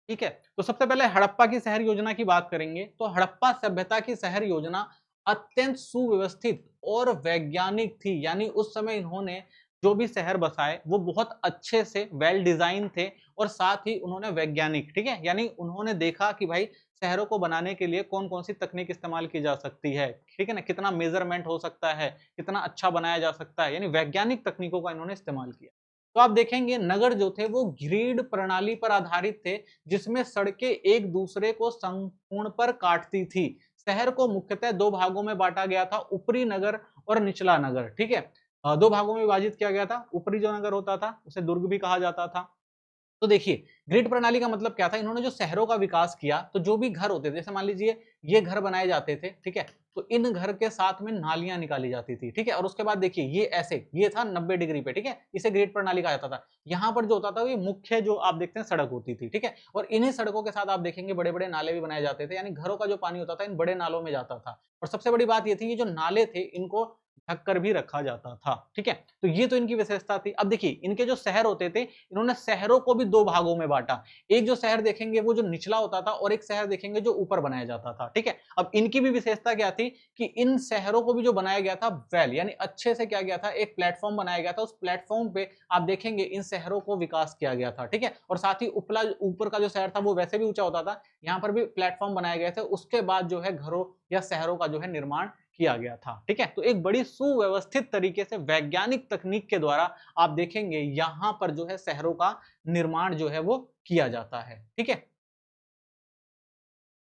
ठीक है, तो सबसे पहले हड़प्पा की शहर योजना की बात करेंगे। तो हड़प्पा सभ्यता की शहर योजना अत्यंत सुव्यवस्थित और वैज्ञानिक थी। यानी उस समय इन्होंने जो भी शहर बसाए वो बहुत अच्छे से वेल डिजाइन थे, और साथ ही उन्होंने वैज्ञानिक, ठीक है, यानी उन्होंने देखा कि भाई शहरों को बनाने के लिए कौन कौन सी तकनीक इस्तेमाल की जा सकती है। ठीक है ना, कितना मेजरमेंट हो सकता है, कितना अच्छा बनाया जा सकता है, यानी वैज्ञानिक तकनीकों का इन्होंने इस्तेमाल किया। तो आप देखेंगे नगर जो थे वो ग्रिड प्रणाली पर आधारित थे, जिसमें सड़कें एक दूसरे को संपूर्ण पर काटती थी। शहर को मुख्यतः दो भागों में बांटा गया था, ऊपरी नगर और निचला नगर। ठीक है, दो भागों में विभाजित किया गया था। ऊपरी जो नगर होता था उसे दुर्ग भी कहा जाता था। तो देखिए ग्रिड प्रणाली का मतलब क्या था, इन्होंने जो शहरों का विकास किया, तो जो भी घर होते थे, जैसे मान लीजिए ये घर बनाए जाते थे, ठीक है, तो इन घर के साथ में नालियां निकाली जाती थी। ठीक है, और उसके बाद देखिए ये ऐसे, ये था 90 डिग्री पे। ठीक है, इसे ग्रिड प्रणाली कहा जाता था। यहाँ पर जो होता था ये मुख्य जो आप देखते हैं सड़क होती थी। ठीक है, और इन्हीं सड़कों के साथ आप देखेंगे बड़े बड़े नाले भी बनाए जाते थे, यानी घरों का जो पानी होता था इन बड़े नालों में जाता था। और सबसे बड़ी बात ये थी, ये जो नाले थे इनको ढककर भी रखा जाता था। ठीक है, तो ये तो इनकी विशेषता थी। अब देखिए इनके जो शहर होते थे, इन्होंने शहरों को भी दो भागों में बांटा। एक जो शहर देखेंगे वो जो निचला होता था, और एक शहर देखेंगे जो ऊपर बनाया जाता था। ठीक है, अब इनकी भी विशेषता क्या थी कि इन शहरों को भी जो बनाया गया था वेल, यानी अच्छे से किया गया था, एक प्लेटफॉर्म बनाया गया था। उस प्लेटफॉर्म पे आप देखेंगे इन शहरों को विकास किया गया था। ठीक है, और साथ ही उपला ऊपर का जो शहर था वो वैसे भी ऊंचा होता था, यहाँ पर भी प्लेटफॉर्म बनाए गए थे। उसके बाद जो है घरों या शहरों का जो है निर्माण किया गया था। ठीक है, तो एक बड़ी सुव्यवस्थित तरीके से वैज्ञानिक तकनीक के द्वारा आप देखेंगे यहां पर जो है शहरों का निर्माण जो है वो किया जाता है। ठीक है,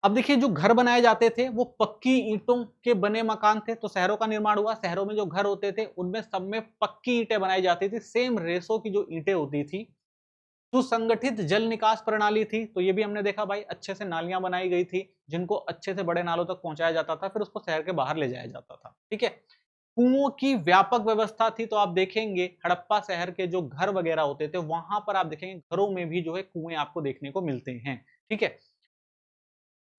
अब देखिए जो घर बनाए जाते थे वो पक्की ईंटों के बने मकान थे। तो शहरों का निर्माण हुआ, शहरों में जो घर होते थे उनमें सब में पक्की ईंटें बनाई जाती थी, सेम रेसो की जो ईंटें होती थी। सुसंगठित जल निकास प्रणाली थी, तो ये भी हमने देखा भाई, अच्छे से नालियां बनाई गई थी, जिनको अच्छे से बड़े नालों तक पहुंचाया जाता था, फिर उसको शहर के बाहर ले जाया जाता था। ठीक है, कुओं की व्यापक व्यवस्था थी। तो आप देखेंगे हड़प्पा शहर के जो घर वगैरह होते थे, वहां पर आप देखेंगे घरों में भी जो है कुएं आपको देखने को मिलते हैं। ठीक है,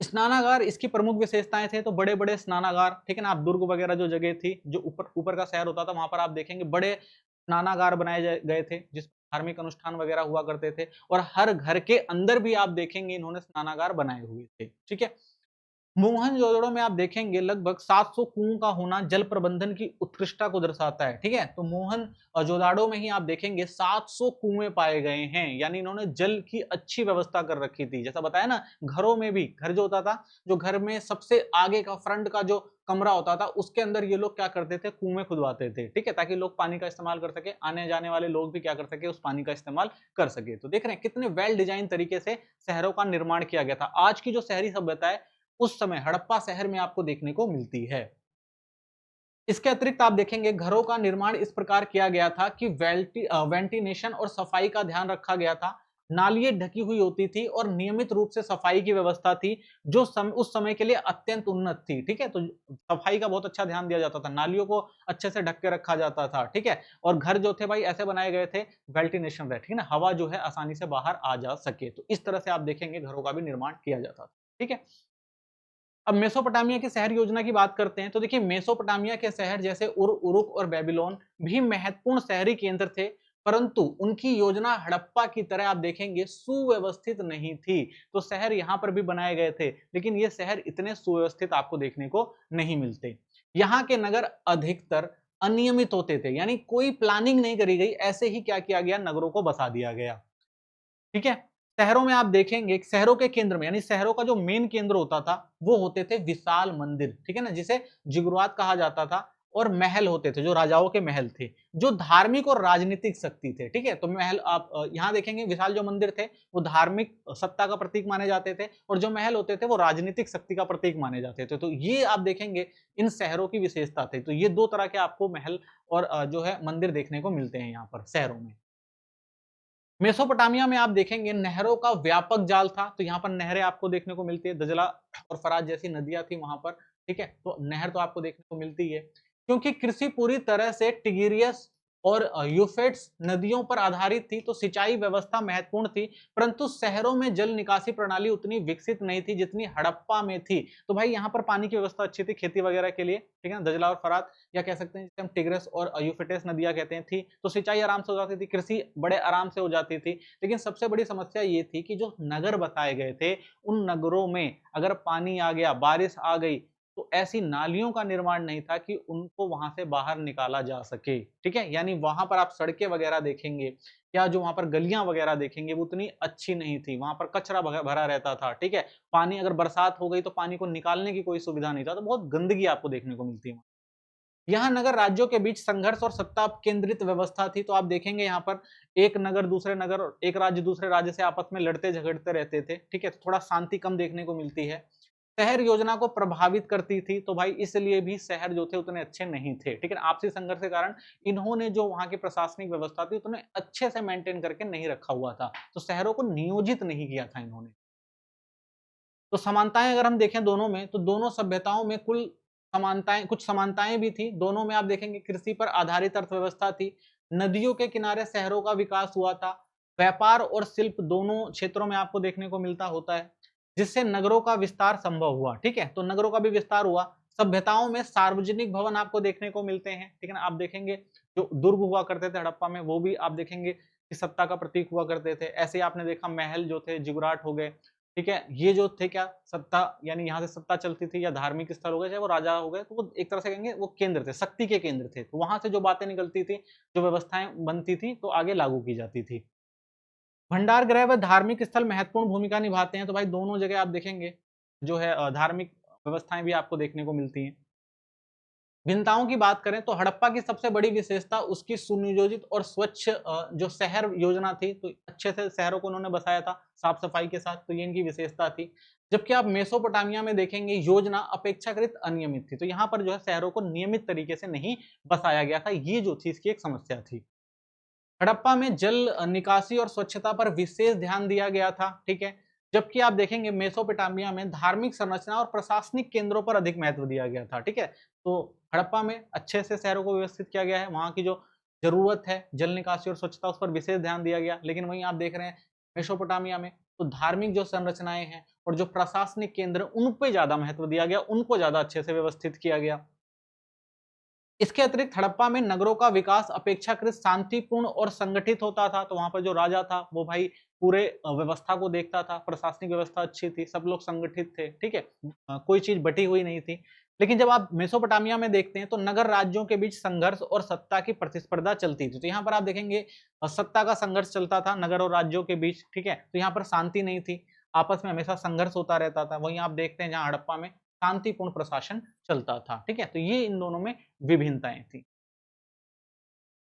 स्नानागार इसकी प्रमुख विशेषताएं थे। तो बड़े बड़े स्नानागार, ठीक है ना, आप दुर्ग वगैरह जो जगह थी, जो ऊपर ऊपर का शहर होता था, वहां पर आप देखेंगे बड़े स्नानागार बनाए गए थे, जिस धार्मिक अनुष्ठान वगैरह हुआ करते थे। और हर घर के अंदर भी आप देखेंगे इन्होंने स्नानागार बनाए हुए थे। ठीक है, मोहनजोदड़ो में आप देखेंगे लगभग 700 कुओं का होना जल प्रबंधन की उत्कृष्टता को दर्शाता है। ठीक है, तो मोहनजोदड़ो में ही आप देखेंगे 700 कुएं पाए गए हैं, यानी इन्होंने जल की अच्छी व्यवस्था कर रखी थी। जैसा बताया ना, घरों में भी, घर जो होता था, जो घर में सबसे आगे का फ्रंट का जो कमरा होता था, उसके अंदर ये लोग क्या करते थे, कुएं खुदवाते थे। ठीक है, ताकि लोग पानी का इस्तेमाल कर सके, आने जाने वाले लोग भी क्या कर सके, उस पानी का इस्तेमाल कर सके। तो देख रहे हैं कितने वेल डिजाइन तरीके से शहरों का निर्माण किया गया था। आज की जो शहरी सभ्यता है, उस समय हड़प्पा शहर में आपको देखने को मिलती है। इसके अतिरिक्त आप देखेंगे घरों का निर्माण इस प्रकार किया गया था कि वेंटिलेशन और सफाई का ध्यान रखा गया था। नालियां ढकी हुई होती थी और नियमित रूप से सफाई की व्यवस्था थी, जो उस समय के लिए अत्यंत उन्नत थी, ठीक है। तो सफाई का बहुत अच्छा ध्यान दिया जाता था, नालियों को अच्छे से ढक के रखा जाता था, ठीक है। और घर जो थे भाई ऐसे बनाए गए थे, वेंटिलेशन रहे, ठीक है ना, हवा जो है आसानी से बाहर आ जा सके। तो इस तरह से आप देखेंगे घरों का भी निर्माण किया जाता था, ठीक है। अब मेसोपोटामिया की शहर योजना की बात करते हैं, तो देखिए मेसोपोटामिया के शहर जैसे उरुक और बेबीलोन भी महत्वपूर्ण शहरी केंद्र थे, परंतु उनकी योजना हड़प्पा की तरह आप देखेंगे सुव्यवस्थित नहीं थी। तो शहर यहाँ पर भी बनाए गए थे, लेकिन ये शहर इतने सुव्यवस्थित आपको देखने को नहीं मिलते। यहाँ के नगर अधिकतर अनियमित होते थे, यानी कोई प्लानिंग नहीं करी गई, ऐसे ही क्या किया गया, नगरों को बसा दिया गया, ठीक है। शहरों में आप देखेंगे, शहरों के केंद्र में यानी शहरों का जो मेन केंद्र होता था वो होते थे विशाल मंदिर, ठीक है ना, जिसे जिगुरात कहा जाता था। और महल होते थे, जो राजाओं के महल थे, जो धार्मिक और राजनीतिक शक्ति थे, ठीक है। तो महल आप यहाँ देखेंगे, विशाल जो मंदिर थे वो धार्मिक सत्ता का प्रतीक माने जाते थे, और जो महल होते थे वो राजनीतिक शक्ति का प्रतीक माने जाते थे। तो ये आप देखेंगे इन शहरों की विशेषता थी। तो ये दो तरह के आपको महल और जो है मंदिर देखने को मिलते हैं यहाँ पर शहरों में। मेसोपोटामिया में आप देखेंगे नहरों का व्यापक जाल था, तो यहाँ पर नहरें आपको देखने को मिलती है, दजला और फरात जैसी नदियां थी वहां पर, ठीक है। तो नहर तो आपको देखने को मिलती है, क्योंकि कृषि पूरी तरह से टिग्रियस और यूफ्रेट्स नदियों पर आधारित थी, तो सिंचाई व्यवस्था महत्वपूर्ण थी। परंतु शहरों में जल निकासी प्रणाली उतनी विकसित नहीं थी जितनी हड़प्पा में थी। तो भाई यहाँ पर पानी की व्यवस्था अच्छी थी खेती वगैरह के लिए, ठीक है ना, दजला और फरात, या कह सकते हैं जिसे हम टिग्रिस और यूफ्रेटिस नदियां कहते हैं, थी। तो सिंचाई आराम से हो जाती थी, कृषि बड़े आराम से हो जाती थी। लेकिन सबसे बड़ी समस्या ये थी कि जो नगर बताए गए थे, उन नगरों में अगर पानी आ गया, बारिश आ गई, तो ऐसी नालियों का निर्माण नहीं था कि उनको वहां से बाहर निकाला जा सके, ठीक है। यानी वहां पर आप सड़कें वगैरह देखेंगे, या जो वहां पर गलियां वगैरह देखेंगे, वो उतनी अच्छी नहीं थी, वहां पर कचरा भरा रहता था, ठीक है। पानी अगर बरसात हो गई तो पानी को निकालने की कोई सुविधा नहीं था, तो बहुत गंदगी आपको देखने को मिलती है। यहाँ नगर राज्यों के बीच संघर्ष और सत्ता केंद्रित व्यवस्था थी। तो आप देखेंगे यहाँ पर एक नगर दूसरे नगर और एक राज्य दूसरे राज्य से आपस में लड़ते झगड़ते रहते थे, ठीक है। थोड़ा शांति कम देखने को मिलती है। शहर योजना को प्रभावित करती थी, तो भाई इसलिए भी शहर जो थे उतने अच्छे नहीं थे, ठीक है। आपसी संघर्ष के कारण इन्होंने जो वहां की प्रशासनिक व्यवस्था थी उतने अच्छे से मेंटेन करके नहीं रखा हुआ था, तो शहरों को नियोजित नहीं किया था इन्होंने। तो समानताएं अगर हम देखें दोनों में, तो दोनों सभ्यताओं में कुल समानताएं, कुछ समानताएं भी थी। दोनों में आप देखेंगे कृषि पर आधारित अर्थव्यवस्था थी, नदियों के किनारे शहरों का विकास हुआ था, व्यापार और शिल्प दोनों क्षेत्रों में आपको देखने को मिलता होता है, जिससे नगरों का विस्तार संभव हुआ, ठीक है। तो नगरों का भी विस्तार हुआ। सभ्यताओं में सार्वजनिक भवन आपको देखने को मिलते हैं, ठीक है ना। आप देखेंगे जो दुर्ग हुआ करते थे हड़प्पा में, वो भी आप देखेंगे कि सत्ता का प्रतीक हुआ करते थे। ऐसे ही आपने देखा महल जो थे जिगुराट हो गए, ठीक है, ये जो थे क्या सत्ता, यानी यहाँ से सत्ता चलती थी, या धार्मिक स्थल हो गए, चाहे वो राजा हो गए, तो वो एक तरह से कहेंगे वो केंद्र थे, शक्ति के केंद्र थे। तो वहां से जो बातें निकलती थी, जो व्यवस्थाएं बनती थी, तो आगे लागू की जाती थी। भंडार गृह व धार्मिक स्थल महत्वपूर्ण भूमिका निभाते हैं। तो भाई दोनों जगह आप देखेंगे जो है धार्मिक व्यवस्थाएं भी आपको देखने को मिलती हैं। भिन्नताओं की बात करें तो हड़प्पा की सबसे बड़ी विशेषता उसकी सुनियोजित और स्वच्छ जो शहर योजना थी, तो अच्छे से शहरों को उन्होंने बसाया था साफ सफाई के साथ, तो ये इनकी विशेषता थी। जबकि आप मेसोपोटामिया में देखेंगे योजना अपेक्षाकृत अनियमित थी, तो यहाँ पर जो है शहरों को नियमित तरीके से नहीं बसाया गया था, ये जो थी इसकी एक समस्या थी। हड़प्पा में जल निकासी और स्वच्छता पर विशेष ध्यान दिया गया था, ठीक है। जबकि आप देखेंगे मेसोपोटामिया में धार्मिक संरचना और प्रशासनिक केंद्रों पर अधिक महत्व दिया गया था, ठीक है। तो हड़प्पा में अच्छे से शहरों को व्यवस्थित किया गया है, वहां की जो जरूरत है जल निकासी और स्वच्छता उस पर विशेष ध्यान दिया गया। लेकिन वहीं आप देख रहे हैं मेसोपोटामिया में तो धार्मिक जो संरचनाएं हैं और जो प्रशासनिक केंद्र उन पे ज्यादा महत्व दिया गया, उनको ज्यादा अच्छे से व्यवस्थित किया गया। इसके अतिरिक्त हड़प्पा में नगरों का विकास अपेक्षाकृत शांतिपूर्ण और संगठित होता था। तो वहां पर जो राजा था वो भाई पूरे व्यवस्था को देखता था, प्रशासनिक व्यवस्था अच्छी थी, सब लोग संगठित थे, ठीक है। कोई चीज बटी हुई नहीं थी। लेकिन जब आप मेसोपोटामिया में देखते हैं तो नगर राज्यों के बीच संघर्ष और सत्ता की प्रतिस्पर्धा चलती थी। तो यहाँ पर आप देखेंगे सत्ता का संघर्ष चलता था नगर और राज्यों के बीच, ठीक है। तो यहाँ पर शांति नहीं थी, आपस में हमेशा संघर्ष होता रहता था। वहीं आप देखते हैं जहाँ हड़प्पा में शांतिपूर्ण प्रशासन चलता था, ठीक है। तो ये इन दोनों में विभिन्नताएं थी।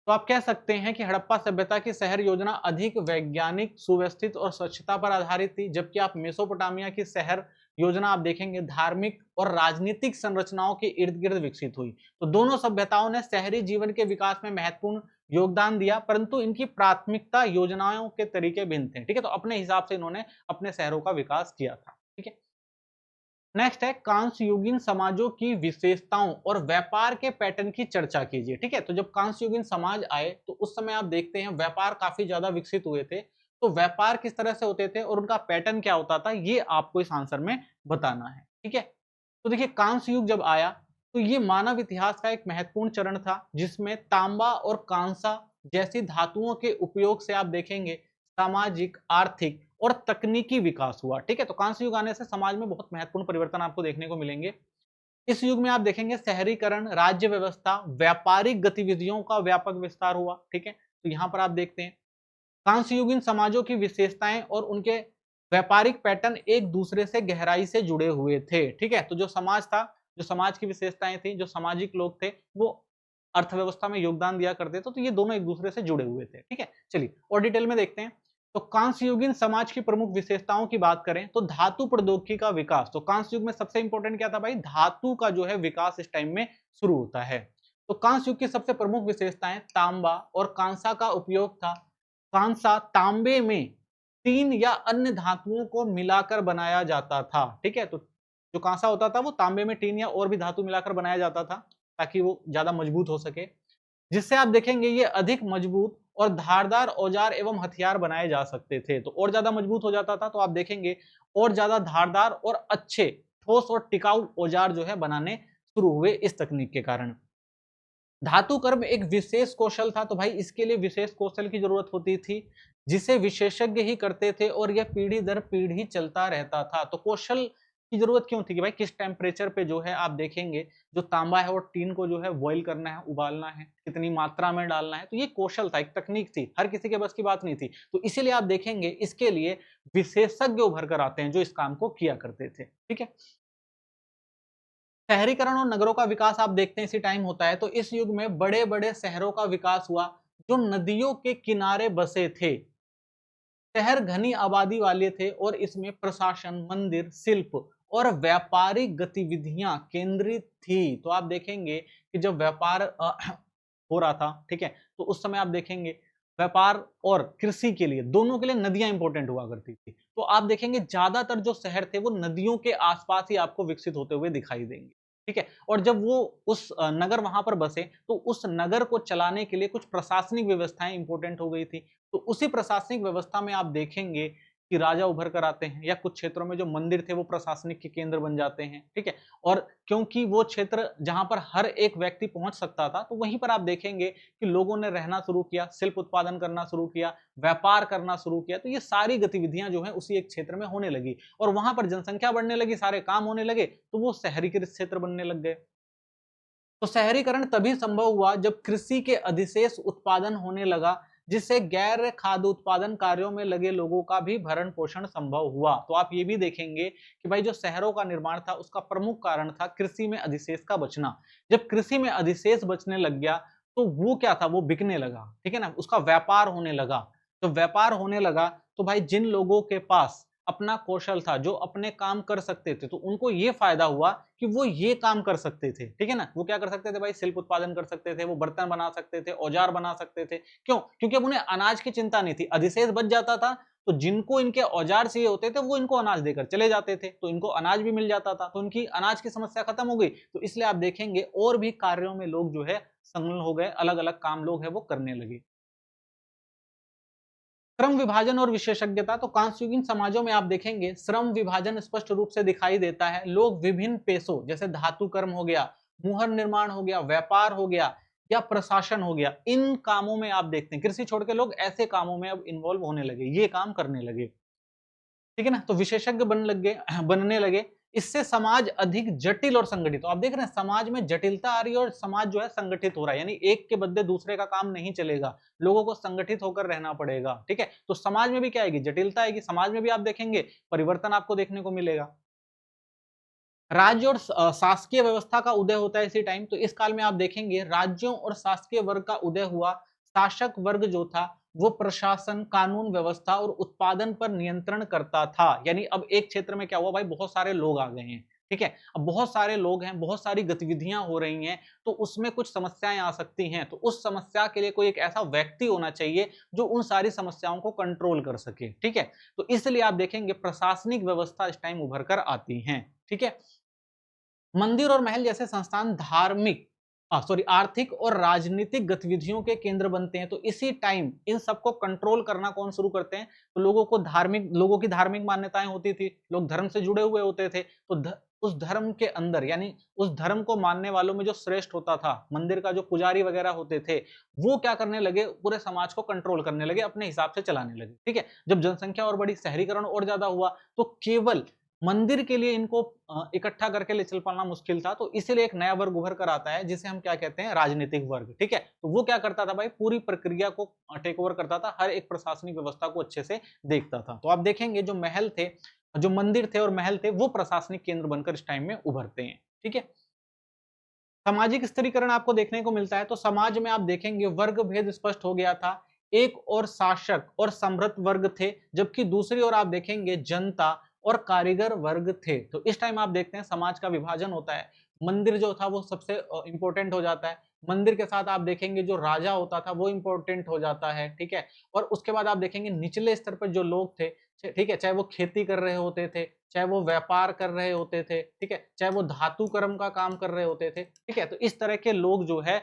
तो आप कह सकते हैं कि हड़प्पा सभ्यता की शहर योजना अधिक वैज्ञानिक, सुव्यवस्थित और स्वच्छता पर आधारित थी, जबकि आप मेसोपोटामिया की शहर योजना आप देखेंगे धार्मिक और राजनीतिक संरचनाओं के इर्द गिर्द विकसित हुई। तो दोनों सभ्यताओं ने शहरी जीवन के विकास में महत्वपूर्ण योगदान दिया, परंतु इनकी प्राथमिकता योजनाओं के तरीके भिन्न थे। ठीक है, तो अपने हिसाब से इन्होंने अपने शहरों का विकास किया था। ठीक है, नेक्स्ट है कांस्ययुगीन समाजों की विशेषताओं और व्यापार के पैटर्न की चर्चा कीजिए। ठीक है, तो जब कांस्ययुगीन समाज आए तो उस समय आप देखते हैं व्यापार काफी ज्यादा विकसित हुए थे। तो व्यापार किस तरह से होते थे और उनका पैटर्न क्या होता था, ये आपको इस आंसर में बताना है। ठीक है, तो देखिए कांस्य युग जब आया तो ये मानव इतिहास का एक महत्वपूर्ण चरण था, जिसमें तांबा और कांसा जैसी धातुओं के उपयोग से आप देखेंगे सामाजिक, आर्थिक और तकनीकी विकास हुआ। ठीक है, तो कांस्य युग आने से समाज में बहुत महत्वपूर्ण परिवर्तन आपको देखने को मिलेंगे। इस युग में आप देखेंगे शहरीकरण, राज्य व्यवस्था, व्यापारिक गतिविधियों का व्यापक विस्तार हुआ। ठीक है, तो यहाँ पर आप देखते हैं कांस्ययुगीन समाजों की विशेषताएं और उनके व्यापारिक पैटर्न एक दूसरे से गहराई से जुड़े हुए थे। ठीक है, तो जो समाज था, जो समाज की विशेषताएं थी, जो सामाजिक लोग थे, वो अर्थव्यवस्था में योगदान दिया करते थे, तो ये दोनों एक दूसरे से जुड़े हुए थे। ठीक है, चलिए और डिटेल में देखते हैं। तो कांस्ययुगीन समाज की प्रमुख विशेषताओं की बात करें तो धातु प्रौद्योगिकी का विकास। तो कांस्य युग में सबसे इंपॉर्टेंट क्या था भाई, धातु का जो है विकास इस टाइम में शुरू होता है। तो कांस्य युग की सबसे प्रमुख विशेषताएं तांबा और कांसा का उपयोग था। कांसा तांबे में तीन या अन्य धातुओं को मिलाकर बनाया जाता था। ठीक है, तो जो कांसा होता था वो तांबे में टीन या और भी धातु मिलाकर बनाया जाता था ताकि वो ज्यादा मजबूत हो सके, जिससे आप देखेंगे ये अधिक मजबूत और धारदार औजार एवं हथियार बनाए जा सकते थे। तो और ज्यादा मजबूत हो जाता था तो आप देखेंगे और ज्यादा धारदार और अच्छे ठोस और टिकाऊ औजार जो है बनाने शुरू हुए इस तकनीक के कारण। धातु कर्म एक विशेष कौशल था, तो भाई इसके लिए विशेष कौशल की जरूरत होती थी, जिसे विशेषज्ञ ही करते थे और यह पीढ़ी दर पीढ़ी चलता रहता था। तो कौशल की जरूरत क्यों थी कि भाई किस टेम्परेचर पे जो है आप देखेंगे जो तांबा है और टीन को जो है बॉईल करना है, उबालना है, कितनी मात्रा में डालना है, तो ये कौशल था, एक तकनीक थी, हर किसी के बस की बात नहीं थी। तो इसीलिए आप देखेंगे इसके लिए विशेषज्ञ उभर कर आते हैं जो इस काम को किया करते थे। ठीक है, शहरीकरण और नगरों का विकास आप देखते हैं इसी टाइम होता है। तो इस युग में बड़े बड़े शहरों का विकास हुआ जो नदियों के किनारे बसे थे। शहर घनी आबादी वाले थे और इसमें प्रशासन, मंदिर, शिल्प और व्यापारिक गतिविधियां केंद्रित थी। तो आप देखेंगे कि जब व्यापार हो रहा था, ठीक है, तो उस समय आप देखेंगे व्यापार और कृषि के लिए, दोनों के लिए नदियां इंपॉर्टेंट हुआ करती थी। तो आप देखेंगे ज्यादातर जो शहर थे वो नदियों के आसपास ही आपको विकसित होते हुए दिखाई देंगे। ठीक है, और जब वो उस नगर वहां पर बसे तो उस नगर को चलाने के लिए कुछ प्रशासनिक व्यवस्थाएं इंपॉर्टेंट हो गई थी। तो उसी प्रशासनिक व्यवस्था में आप देखेंगे कि राजा उभर कर आते हैं या कुछ क्षेत्रों में जो मंदिर थे वो प्रशासनिक के केंद्र बन जाते हैं। ठीक है, और क्योंकि वो क्षेत्र जहां पर हर एक व्यक्ति पहुंच सकता था, तो वहीं पर आप देखेंगे कि लोगों ने रहना शुरू किया, शिल्प उत्पादन करना शुरू किया, व्यापार करना शुरू किया। तो ये सारी गतिविधियां जो है उसी एक क्षेत्र में होने लगी और वहां पर जनसंख्या बढ़ने लगी, सारे काम होने लगे, तो वो शहरीकृत क्षेत्र बनने लग गए। तो शहरीकरण तभी संभव हुआ जब कृषि के अधिशेष उत्पादन होने लगा, जिससे गैर खाद्य उत्पादन कार्यों में लगे लोगों का भी भरण पोषण संभव हुआ। तो आप ये भी देखेंगे कि भाई जो शहरों का निर्माण था उसका प्रमुख कारण था कृषि में अधिशेष का बचना। जब कृषि में अधिशेष बचने लग गया तो वो क्या था, वो बिकने लगा। ठीक है ना, उसका व्यापार होने लगा। तो व्यापार होने लगा तो भाई जिन लोगों के पास अपना कौशल था, जो अपने काम कर सकते थे, तो उनको ये फायदा हुआ कि वो ये काम कर सकते थे। ठीक है ना, वो क्या कर सकते थे भाई, शिल्प उत्पादन कर सकते थे, वो बर्तन बना सकते थे, औजार बना सकते थे। क्यों? क्योंकि अब उन्हें अनाज की चिंता नहीं थी, अधिशेष बच जाता था, तो जिनको इनके औजार चाहिए होते थे वो इनको अनाज देकर चले जाते थे, तो इनको अनाज भी मिल जाता था, तो उनकी अनाज की समस्या खत्म हो गई। तो इसलिए आप देखेंगे और भी कार्यों में लोग जो है संलग्न हो गए, अलग अलग काम लोग है वो करने लगे। श्रम विभाजन और विशेषज्ञता। तो कांस्ययुगीन समाजों में आप देखेंगे श्रम विभाजन स्पष्ट रूप से दिखाई देता है। लोग विभिन्न पेशों जैसे धातु कर्म हो गया, मुहर निर्माण हो गया, व्यापार हो गया या प्रशासन हो गया, इन कामों में आप देखते हैं कृषि छोड़ के लोग ऐसे कामों में अब इन्वॉल्व होने लगे, ये काम करने लगे। ठीक है ना, तो विशेषज्ञ बनने लगे। इससे समाज अधिक जटिल और संगठित, तो आप देख रहे हैं समाज में जटिलता आ रही है और समाज जो है संगठित हो रहा है, यानी एक के बदले दूसरे का काम नहीं चलेगा, लोगों को संगठित होकर रहना पड़ेगा। ठीक है, तो समाज में भी क्या आएगी, जटिलता आएगी, समाज में भी आप देखेंगे परिवर्तन आपको देखने को मिलेगा। राज्य और शासकीय व्यवस्था का उदय होता है इसी टाइम। तो इस काल में आप देखेंगे राज्यों और शासकीय वर्ग का उदय हुआ। शासक वर्ग जो था वो प्रशासन, कानून व्यवस्था और उत्पादन पर नियंत्रण करता था। यानी अब एक क्षेत्र में क्या हुआ भाई, बहुत सारे लोग आ गए हैं, ठीक है। अब बहुत सारे लोग हैं, बहुत सारी गतिविधियां हो रही हैं, तो उसमें कुछ समस्याएं आ सकती हैं, तो उस समस्या के लिए कोई एक ऐसा व्यक्ति होना चाहिए जो उन सारी समस्याओं को कंट्रोल कर सके। ठीक है, तो इसलिए आप देखेंगे प्रशासनिक व्यवस्था इस टाइम उभर कर आती हैं। ठीक है, मंदिर और महल जैसे संस्थान धार्मिक आर्थिक और राजनीतिक गतिविधियों के केंद्र बनते हैं, तो इसी टाइम इन सबको कंट्रोल करना कौन शुरू करते हैं? तो लोगों की धार्मिक मान्यताएं होती थी, लोग धर्म से जुड़े हुए होते थे, तो उस धर्म के अंदर यानी उस धर्म को मानने वालों में जो श्रेष्ठ होता था, मंदिर का जो पुजारी वगैरह होते थे, वो क्या करने लगे? पूरे समाज को कंट्रोल करने लगे, अपने हिसाब से चलाने लगे। ठीक है, जब जनसंख्या और बढ़ी, शहरीकरण और ज्यादा हुआ, तो केवल मंदिर के लिए इनको इकट्ठा करके ले चल पाना मुश्किल था, तो इसीलिए एक नया वर्ग उभर कर आता है जिसे हम क्या कहते हैं? राजनीतिक वर्ग। ठीक है, तो वो क्या करता था भाई? पूरी प्रक्रिया को टेक ओवर करता था, हर एक प्रशासनिक व्यवस्था को अच्छे से देखता था। तो आप देखेंगे जो महल थे, जो मंदिर थे और महल थे, वो प्रशासनिक केंद्र बनकर इस टाइम में उभरते हैं। ठीक है, सामाजिक स्तरीकरण आपको देखने को मिलता है, तो समाज में आप देखेंगे वर्ग भेद स्पष्ट हो गया था। एक और शासक और समृद्ध वर्ग थे, जबकि दूसरी ओर आप देखेंगे जनता और कारीगर वर्ग थे। तो इस टाइम आप देखते हैं समाज का विभाजन होता है। मंदिर जो था वो सबसे इंपॉर्टेंट हो जाता है। मंदिर के साथ आप देखेंगे जो राजा होता था वो इंपॉर्टेंट हो जाता है। ठीक है, और उसके बाद आप देखेंगे निचले स्तर पर जो लोग थे, ठीक है, चाहे वो खेती कर रहे होते थे, चाहे वो व्यापार कर रहे होते थे, ठीक है, चाहे वो धातु कर्म का काम कर रहे होते थे, ठीक है, तो इस तरह के लोग जो है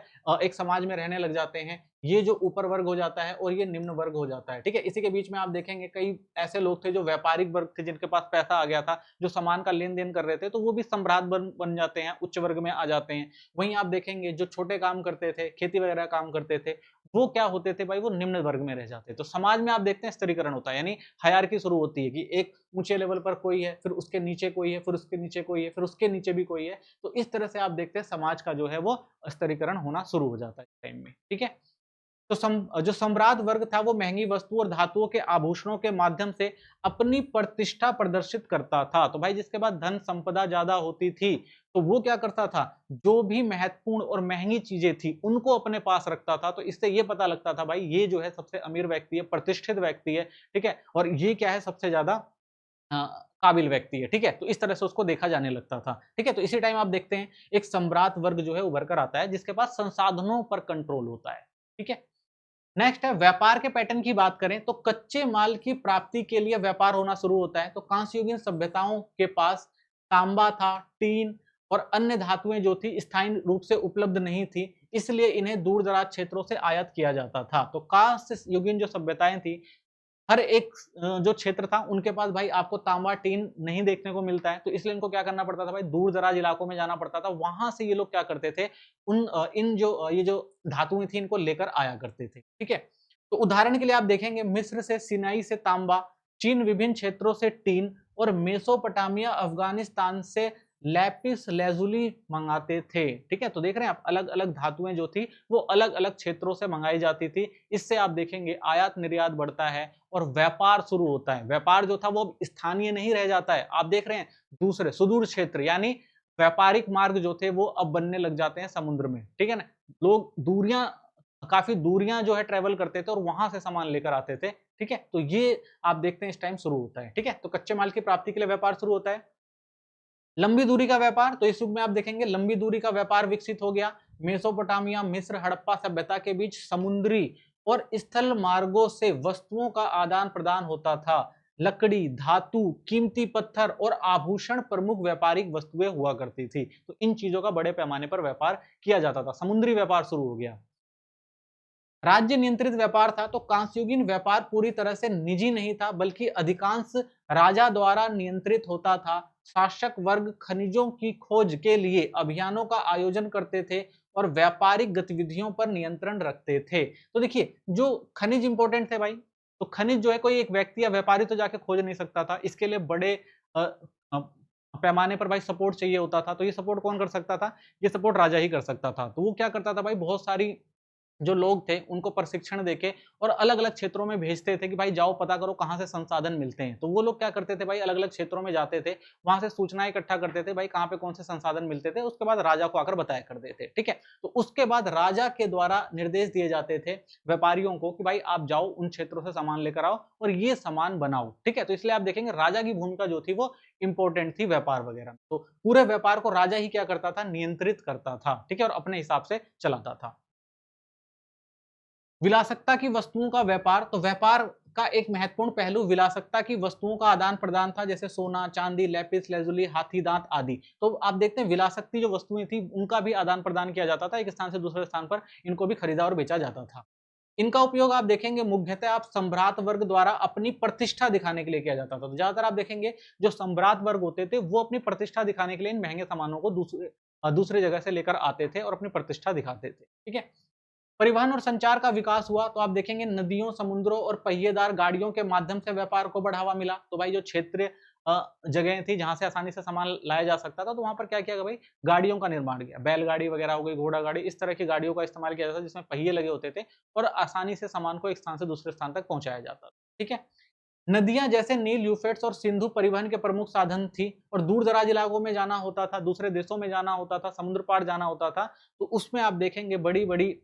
एक समाज में रहने लग जाते हैं। ये जो ऊपर वर्ग हो जाता है और ये निम्न वर्ग हो जाता है। ठीक है, इसी के बीच में आप देखेंगे कई ऐसे लोग थे जो व्यापारिक वर्ग थे, जिनके पास पैसा आ गया था, जो सामान का लेन देन कर रहे थे, तो वो भी सम्राट बन जाते हैं, उच्च वर्ग में आ जाते हैं। वहीं आप देखेंगे जो छोटे काम करते थे, खेती वगैरह काम करते थे, वो क्या होते थे भाई? वो निम्न वर्ग में रह जाते। तो समाज में आप देखते हैं स्तरीकरण होता है, यानी हायरार्की शुरू होती है कि एक ऊंचे लेवल पर कोई है, फिर उसके नीचे कोई है, फिर उसके नीचे कोई है, फिर उसके नीचे भी कोई है। तो इस तरह से आप देखते हैं समाज का जो है वो स्तरीकरण होना शुरू हो जाता है टाइम में। ठीक है, तो जो सम्राट वर्ग था वो महंगी वस्तु और धातुओं के आभूषणों के माध्यम से अपनी प्रतिष्ठा प्रदर्शित करता था। तो भाई जिसके पास धन संपदा ज्यादा होती थी, तो वो क्या करता था? जो भी महत्वपूर्ण और महंगी चीजें थी उनको अपने पास रखता था। तो इससे ये पता लगता था भाई ये जो है सबसे अमीर व्यक्ति है, प्रतिष्ठित व्यक्ति है। ठीक है, और ये क्या है? सबसे ज्यादा अ, काबिल व्यक्ति है। ठीक है, तो इस तरह से उसको देखा जाने लगता था। ठीक है, तो इसी टाइम आप देखते हैं एक सम्राट वर्ग जो है उभर कर आता है, जिसके पास संसाधनों पर कंट्रोल होता है। ठीक है, नेक्स्ट है व्यापार के पैटर्न की बात करें तो कच्चे माल की प्राप्ति के लिए व्यापार होना शुरू होता है। तो कांस्ययुगीन सभ्यताओं के पास तांबा था, टीन और अन्य धातुएं जो थी स्थायी रूप से उपलब्ध नहीं थी, इसलिए इन्हें दूर दराज क्षेत्रों से आयात किया जाता था। तो कांस्य युगीन जो सभ्यताएं थी, हर एक जो क्षेत्र था उनके पास भाई आपको तांबा, टीन नहीं देखने को मिलता है, तो इसलिए इनको क्या करना पड़ता था भाई? दूर-दराज इलाकों में जाना पड़ता था। वहां से ये लोग क्या करते थे? ये जो धातुएं थी इनको लेकर आया करते थे। ठीक है, तो उदाहरण के लिए आप देखेंगे मिस्र से, सिनाई से तांबा, चीन विभिन्न क्षेत्रों से टीन और मेसोपोटामिया, अफगानिस्तान से लैपिस लेजुली मंगाते थे। ठीक है, तो देख रहे हैं आप अलग-अलग धातुएं जो थी वो अलग-अलग क्षेत्रों से मंगाई जाती थी। इससे आप देखेंगे आयात निर्यात बढ़ता है और व्यापार शुरू होता है। व्यापार जो था वो अब स्थानीय नहीं रह जाता है। आप देख रहे हैं दूसरे सुदूर क्षेत्र यानी व्यापारिक मार्ग जो थे वो अब बनने लग जाते हैं समुद्र में। ठीक है ना? लोग काफ़ी दूरियां जो है ट्रैवल करते थे और वहां से सामान लेकर आते थे। ठीक है? तो ये आप देखते हैं इस टाइम शुरू होता है। ठीक है? तो कच्चे माल की प्राप्ति के लिए व्यापार शुरू होता है। लंबी दूरी का व्यापार, तो इस युग में आप देखेंगे लंबी दूरी का व्यापार विकसित हो गया। मेसोपोटामिया, मिस्र, हड़प्पा सभ्यता के बीच समुद्री और स्थल मार्गों से वस्तुओं का आदान प्रदान होता था। लकड़ी, धातु, कीमती पत्थर और आभूषण प्रमुख व्यापारिक वस्तुएं हुआ करती थी। तो इन चीजों का बड़े पैमाने पर व्यापार किया जाता था। समुद्री व्यापार शुरू हो गया। राज्य नियंत्रित व्यापार था, तो कांस्युगीन व्यापार पूरी तरह से निजी नहीं था, बल्कि अधिकांश राजा द्वारा नियंत्रित होता था। शासक वर्ग खनिजों की खोज के लिए अभियानों का आयोजन करते थे और व्यापारिक गतिविधियों पर नियंत्रण रखते थे। तो देखिए जो खनिज इंपॉर्टेंट थे भाई, तो खनिज जो है कोई एक व्यक्ति या व्यापारी तो जाके खोज नहीं सकता था। इसके लिए बड़े अ, अ, पैमाने पर भाई सपोर्ट चाहिए होता था। तो ये सपोर्ट कौन कर सकता था? ये सपोर्ट राजा ही कर सकता था। तो वो क्या करता था भाई? बहुत सारी जो लोग थे उनको प्रशिक्षण देके और अलग-अलग क्षेत्रों में भेजते थे कि भाई जाओ पता करो कहाँ से संसाधन मिलते हैं। तो वो लोग क्या करते थे भाई अलग-अलग क्षेत्रों में जाते थे, वहाँ से सूचनाएँ इकट्ठा करते थे भाई कहाँ पे कौन से संसाधन मिलते थे, उसके बाद राजा को आकर बताया करते थे, ठीक है? तो उसके बाद राजा के द्वारा निर्देश दिए जाते थे व्यापारियों को कि भाई आप जाओ उन क्षेत्रों से सामान लेकर आओ और ये सामान बनाओ, ठीक है? तो इसलिए आप देखेंगे राजा की भूमिका जो थी वो इम्पोर्टेंट थी व्यापार वगैरह में। तो पूरे व्यापार को राजा ही क्या करता था, नियंत्रित करता था, ठीक है? और अपने हिसाब से चलाता था। विलासिता की वस्तुओं का व्यापार, तो व्यापार का एक महत्वपूर्ण पहलू विलासिता की वस्तुओं का आदान-प्रदान था, जैसे सोना, चांदी, लेपिस लेजुली, हाथी दांत आदि। तो आप देखते हैं विलासिता जो वस्तुएं थी, उनका भी आदान-प्रदान किया जाता था, एक स्थान से दूसरे स्थान पर इनको भी खरीदा और बेचा जाता था। इनका उपयोग आप देखेंगे मुख्यतः आप सम्भ्रात वर्ग द्वारा अपनी प्रतिष्ठा दिखाने के लिए किया जाता था। तो ज्यादातर आप देखेंगे जो सम्भ्रात वर्ग होते थे, वो अपनी प्रतिष्ठा दिखाने के लिए इन महंगे सामानों को दूसरे जगह से लेकर आते थे और अपनी प्रतिष्ठा दिखाते थे, ठीक है? परिवहन और संचार का विकास हुआ तो आप देखेंगे नदियों, समुद्रों और पहिएदार गाड़ियों के माध्यम से व्यापार को बढ़ावा मिला। तो भाई जो क्षेत्रीय जगह थी जहां से आसानी से सामान लाया जा सकता था, तो वहां पर क्या किया गया भाई गाड़ियों का निर्माण किया। बैलगाड़ी वगैरह हो गई, घोड़ा गाड़ी, इस तरह की गाड़ियों का इस्तेमाल किया जाता था जिसमें पहिए लगे होते थे और आसानी से सामान को एक स्थान से दूसरे स्थान तक पहुंचाया जाता था, ठीक है? नदियां जैसे नील, यूफ्रेट्स और सिंधु परिवहन के प्रमुख साधन थी और दूर दराज इलाकों में जाना होता था, दूसरे देशों में जाना होता था, समुद्र पार जाना होता था, तो उसमें आप देखेंगे बड़ी बड़ी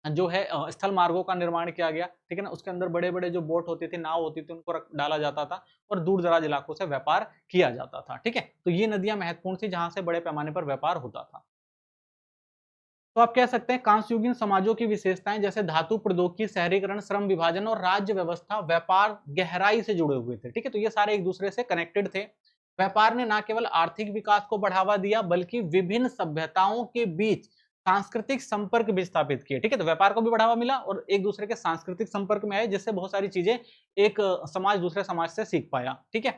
जो है स्थल मार्गों का निर्माण किया गया, ठीक है ना? उसके अंदर बड़े-बड़े जो बोट होती थी, नाव होती थी, उनको रख डाला जाता था और दूर-दराज इलाकों से व्यापार किया जाता था, ठीक है? तो ये नदियाँ महत्वपूर्ण थी, जहाँ से बड़े पैमाने पर व्यापार होता था। तो आप कह सकते हैं कांस्ययुगीन समाजों की विशेषताएं जैसे धातु प्रौद्योगिकी, शहरीकरण, श्रम विभाजन और राज्य व्यवस्था, व्यापार गहराई से जुड़े हुए थे, ठीक है? तो ये सारे एक दूसरे से कनेक्टेड थे। व्यापार ने न केवल आर्थिक विकास को बढ़ावा दिया, बल्कि विभिन्न सभ्यताओं के बीच सांस्कृतिक संपर्क भी स्थापित किए, ठीक है? तो व्यापार को भी बढ़ावा मिला और एक दूसरे के सांस्कृतिक संपर्क में आए, जिससे बहुत सारी चीजें एक समाज दूसरे समाज से सीख पाया, ठीक है?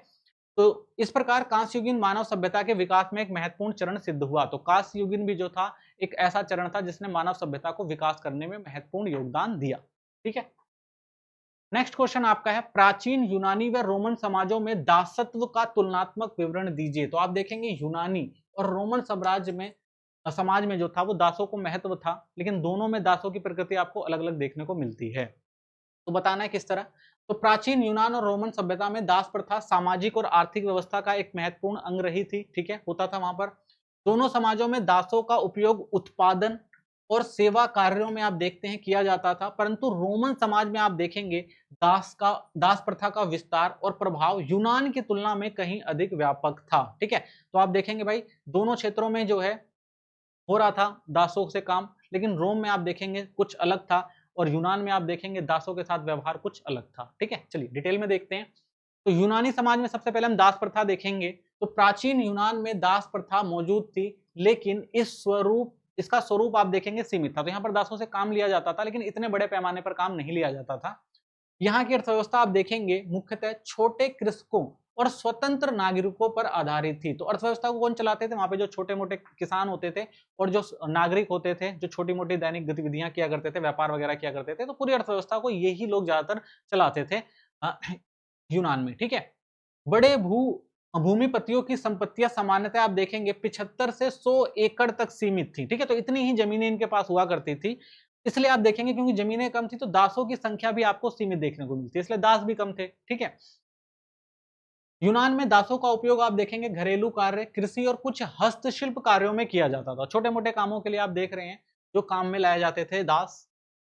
तो इस प्रकार कांस्ययुगीन मानव सभ्यता के विकास में एक महत्वपूर्ण चरण सिद्ध हुआ। तो कांस्ययुगीन भी जो था एक ऐसा चरण था जिसने मानव सभ्यता को विकास करने में महत्वपूर्ण योगदान दिया, ठीक है? नेक्स्ट क्वेश्चन आपका है प्राचीन यूनानी व रोमन समाजों में दासत्व का तुलनात्मक विवरण दीजिए। तो आप देखेंगे यूनानी और रोमन साम्राज्य में समाज में जो था वो दासों को महत्व था, लेकिन दोनों में दासों की प्रकृति आपको अलग-अलग देखने को मिलती है। तो बताना है किस तरह। तो प्राचीन यूनान और रोमन सभ्यता में दास प्रथा सामाजिक और आर्थिक व्यवस्था का एक महत्वपूर्ण अंग रही थी, ठीक है? होता था वहां पर। दोनों समाजों में दासों का उपयोग उत्पादन और सेवा कार्यों में आप देखते हैं किया जाता था, परंतु रोमन समाज में आप देखेंगे दास प्रथा का विस्तार और प्रभाव यूनान की तुलना में कहीं अधिक व्यापक था, ठीक है? तो आप देखेंगे भाई दोनों क्षेत्रों में जो है हो रहा था दासों से काम, लेकिन रोम में आप देखेंगे कुछ अलग था और यूनान में आप देखेंगे दासों के साथ व्यवहार कुछ अलग था, ठीक है? चलिए डिटेल में देखते हैं। तो यूनानी समाज में सबसे पहले हम दास प्रथा देखेंगे। तो प्राचीन यूनान में दास प्रथा मौजूद थी, लेकिन इसका स्वरूप आप देखेंगे सीमित था। तो यहाँ पर दासों से काम लिया जाता था, लेकिन इतने बड़े पैमाने पर काम नहीं लिया जाता था। यहाँ की अर्थव्यवस्था आप देखेंगे मुख्यतः छोटे कृषकों और स्वतंत्र नागरिकों पर आधारित थी। तो अर्थव्यवस्था को कौन चलाते थे? वहां पे जो छोटे-मोटे किसान होते थे और जो नागरिक होते थे, जो छोटी-मोटी दैनिक गतिविधियां किया करते थे, व्यापार वगैरह किया करते थे, तो पूरी अर्थव्यवस्था को यही लोग ज्यादातर चलाते थे यूनान में, ठीक है? बड़े भूमिपतियों की संपत्तियां सामान्यतः आप देखेंगे 75 से 100 एकड़ तक सीमित थी, ठीक है? तो इतनी ही जमीनें इनके पास हुआ करती थी। इसलिए आप देखेंगे क्योंकि जमीनें कम थी तो दासों की संख्या भी आपको सीमित देखने को मिलती है, इसलिए दास भी कम थे, ठीक है? यूनान में दासों का उपयोग आप देखेंगे घरेलू कार्य, कृषि और कुछ हस्तशिल्प कार्यों में किया जाता था। छोटे-मोटे कामों के लिए आप देख रहे हैं जो काम में लाए जाते थे दास।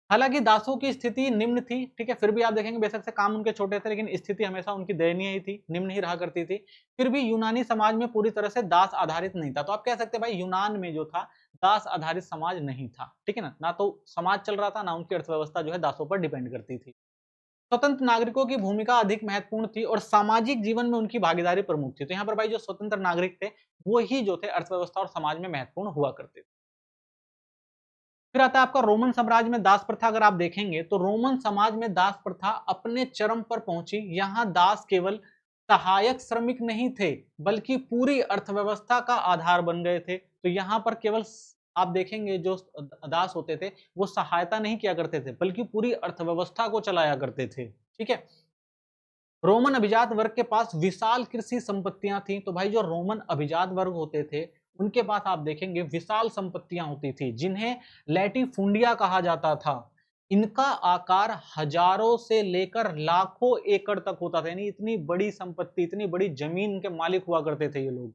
हालांकि दासों की स्थिति निम्न थी, ठीक है? फिर भी आप देखेंगे बेशक से काम उनके छोटे थे, लेकिन स्थिति हमेशा उनकी दयनीय ही थी, निम्न ही रहा करती थी। फिर भी यूनानी समाज में पूरी तरह से दास आधारित नहीं था। तो आप कह सकते हैं भाई यूनान में जो था दास आधारित समाज नहीं था, ठीक है ना? ना तो समाज चल रहा था, ना उनकी अर्थव्यवस्था जो है दासों पर डिपेंड करती थी। स्वतंत्र नागरिकों की भूमिका अधिक महत्वपूर्ण थी और सामाजिक जीवन में उनकी भागीदारी प्रमुख थी। तो यहाँ पर भाई जो स्वतंत्र नागरिक थे, वो ही जो थे अर्थव्यवस्था और समाज में महत्वपूर्ण हुआ करते थे। फिर आता है आपका रोमन साम्राज्य में दास प्रथा। अगर आप देखेंगे तो रोमन समाज में दास प्रथा अपने चरम पर पहुंची। यहाँ दास केवल सहायक श्रमिक नहीं थे, बल्कि पूरी अर्थव्यवस्था का आधार बन गए थे। तो यहाँ पर केवल आप देखेंगे जो दास होते थे वो सहायता नहीं किया करते थे, बल्कि पूरी अर्थव्यवस्था को चलाया करते थे, ठीक है? रोमन अभिजात वर्ग के पास विशाल कृषि संपत्तियां थी। तो भाई जो रोमन अभिजात वर्ग होते थे उनके पास आप देखेंगे विशाल संपत्तियां होती थी जिन्हें लैटिफुंडिया कहा जाता था। इनका आकार हजारों से लेकर लाखों एकड़ तक होता था, यानी इतनी बड़ी संपत्ति, इतनी बड़ी जमीन के मालिक हुआ करते थे ये लोग,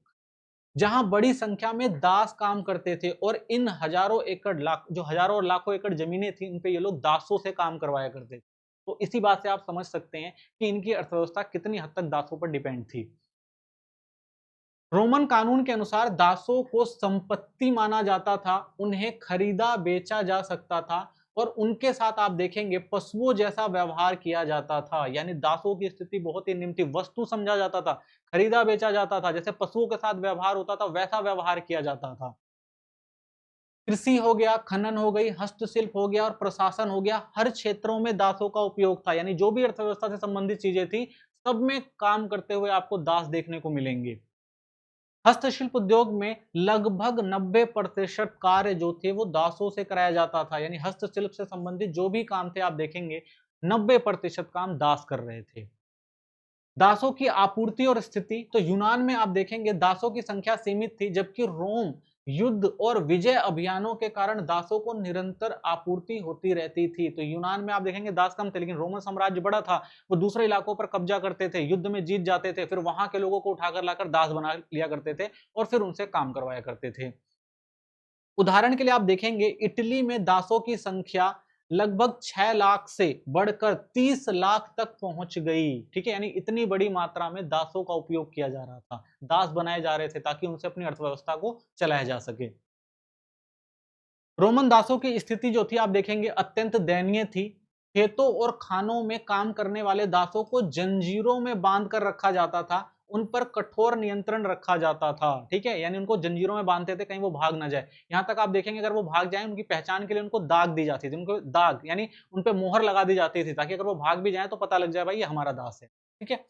जहां बड़ी संख्या में दास काम करते थे। और इन हजारों एकड़ जो हजारों और लाखों एकड़ जमीनें थी, इन पे ये लोग दासों से काम करवाया करते थे। तो इसी बात से आप समझ सकते हैं कि इनकी अर्थव्यवस्था कितनी हद तक दासों पर डिपेंड थी। रोमन कानून के अनुसार दासों को संपत्ति माना जाता था, उन्हें खरीदा बेचा जा सकता था और उनके साथ आप देखेंगे पशुओं जैसा व्यवहार किया जाता था। यानी दासों की स्थिति बहुत ही निम्न थी, वस्तु समझा जाता था, खरीदा बेचा जाता था, जैसे पशुओं के साथ व्यवहार होता था वैसा व्यवहार किया जाता था। कृषि हो गया, खनन हो गई, हस्तशिल्प हो गया और प्रशासन हो गया, हर क्षेत्रों में दासों का उपयोग था। यानी जो भी अर्थव्यवस्था से संबंधित चीजें थी, सब में काम करते हुए आपको दास देखने को मिलेंगे। हस्तशिल्प उद्योग में लगभग 90% कार्य जो थे वो दासों से कराया जाता था। यानी हस्तशिल्प से संबंधित जो भी काम थे आप देखेंगे 90% काम दास कर रहे थे। दासों की आपूर्ति और स्थिति, तो यूनान में आप देखेंगे दासों की संख्या सीमित थी, जबकि रोम युद्ध और विजय अभियानों के कारण दासों को निरंतर आपूर्ति होती रहती थी। तो यूनान में आप देखेंगे दास कम थे, लेकिन रोमन साम्राज्य बड़ा था, वो दूसरे इलाकों पर कब्जा करते थे, युद्ध में जीत जाते थे, फिर वहां के लोगों को उठाकर लाकर दास बना लिया करते थे और फिर उनसे काम करवाया करते थे। उदाहरण के लिए आप देखेंगे इटली में दासों की संख्या लगभग 6 लाख से बढ़कर 30 लाख तक पहुंच गई। ठीक है, यानी इतनी बड़ी मात्रा में दासों का उपयोग किया जा रहा था, दास बनाए जा रहे थे ताकि उनसे अपनी अर्थव्यवस्था को चलाया जा सके। रोमन दासों की स्थिति जो थी आप देखेंगे अत्यंत दयनीय थी। खेतों और खानों में काम करने वाले दासों को जंजीरों में बांध कर रखा जाता था, उन पर कठोर नियंत्रण रखा जाता था। ठीक है, यानी उनको जंजीरों में बांधते थे, कहीं वो भाग ना जाए। यहाँ तक आप देखेंगे अगर वो भाग जाए, उनकी पहचान के लिए उनको दाग दी जाती थी, उनको दाग यानी उन पे मोहर लगा दी जाती थी, ताकि अगर वो भाग भी जाए तो पता लग जाए भाई ये हमारा दास है। ठीक है,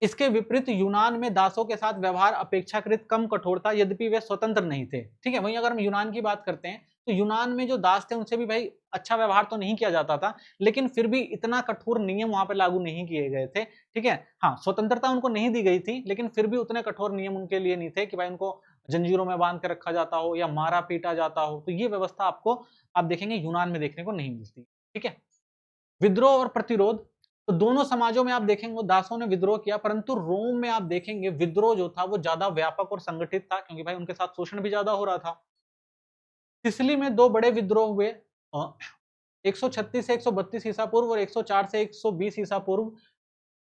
इसके विपरीत यूनान में दासों के साथ व्यवहार अपेक्षाकृत कम कठोर था, यद्यपि वे स्वतंत्र नहीं थे। ठीक है, वहीं अगर हम यूनान की बात करते हैं तो यूनान में जो दास थे उनसे भी भाई अच्छा व्यवहार तो नहीं किया जाता था, लेकिन फिर भी इतना कठोर नियम वहां पे लागू नहीं किए गए थे। ठीक है, हाँ स्वतंत्रता उनको नहीं दी गई थी, लेकिन फिर भी उतने कठोर नियम उनके लिए नहीं थे कि भाई उनको जंजीरों में बांध कर रखा जाता हो या मारा पीटा जाता हो। तो ये व्यवस्था आपको आप देखेंगे यूनान में देखने को नहीं मिलती। ठीक है, विद्रोह और प्रतिरोध, तो दोनों समाजों में आप देखेंगे दासों ने विद्रोह किया, परंतु रोम में आप देखेंगे विद्रोह जो था वो ज्यादा व्यापक और संगठित था, क्योंकि भाई उनके साथ शोषण भी ज्यादा हो रहा था। सिसिली में दो बड़े विद्रोह हुए, 136 से 132 ईसा पूर्व और 104 से 120 ईसा पूर्व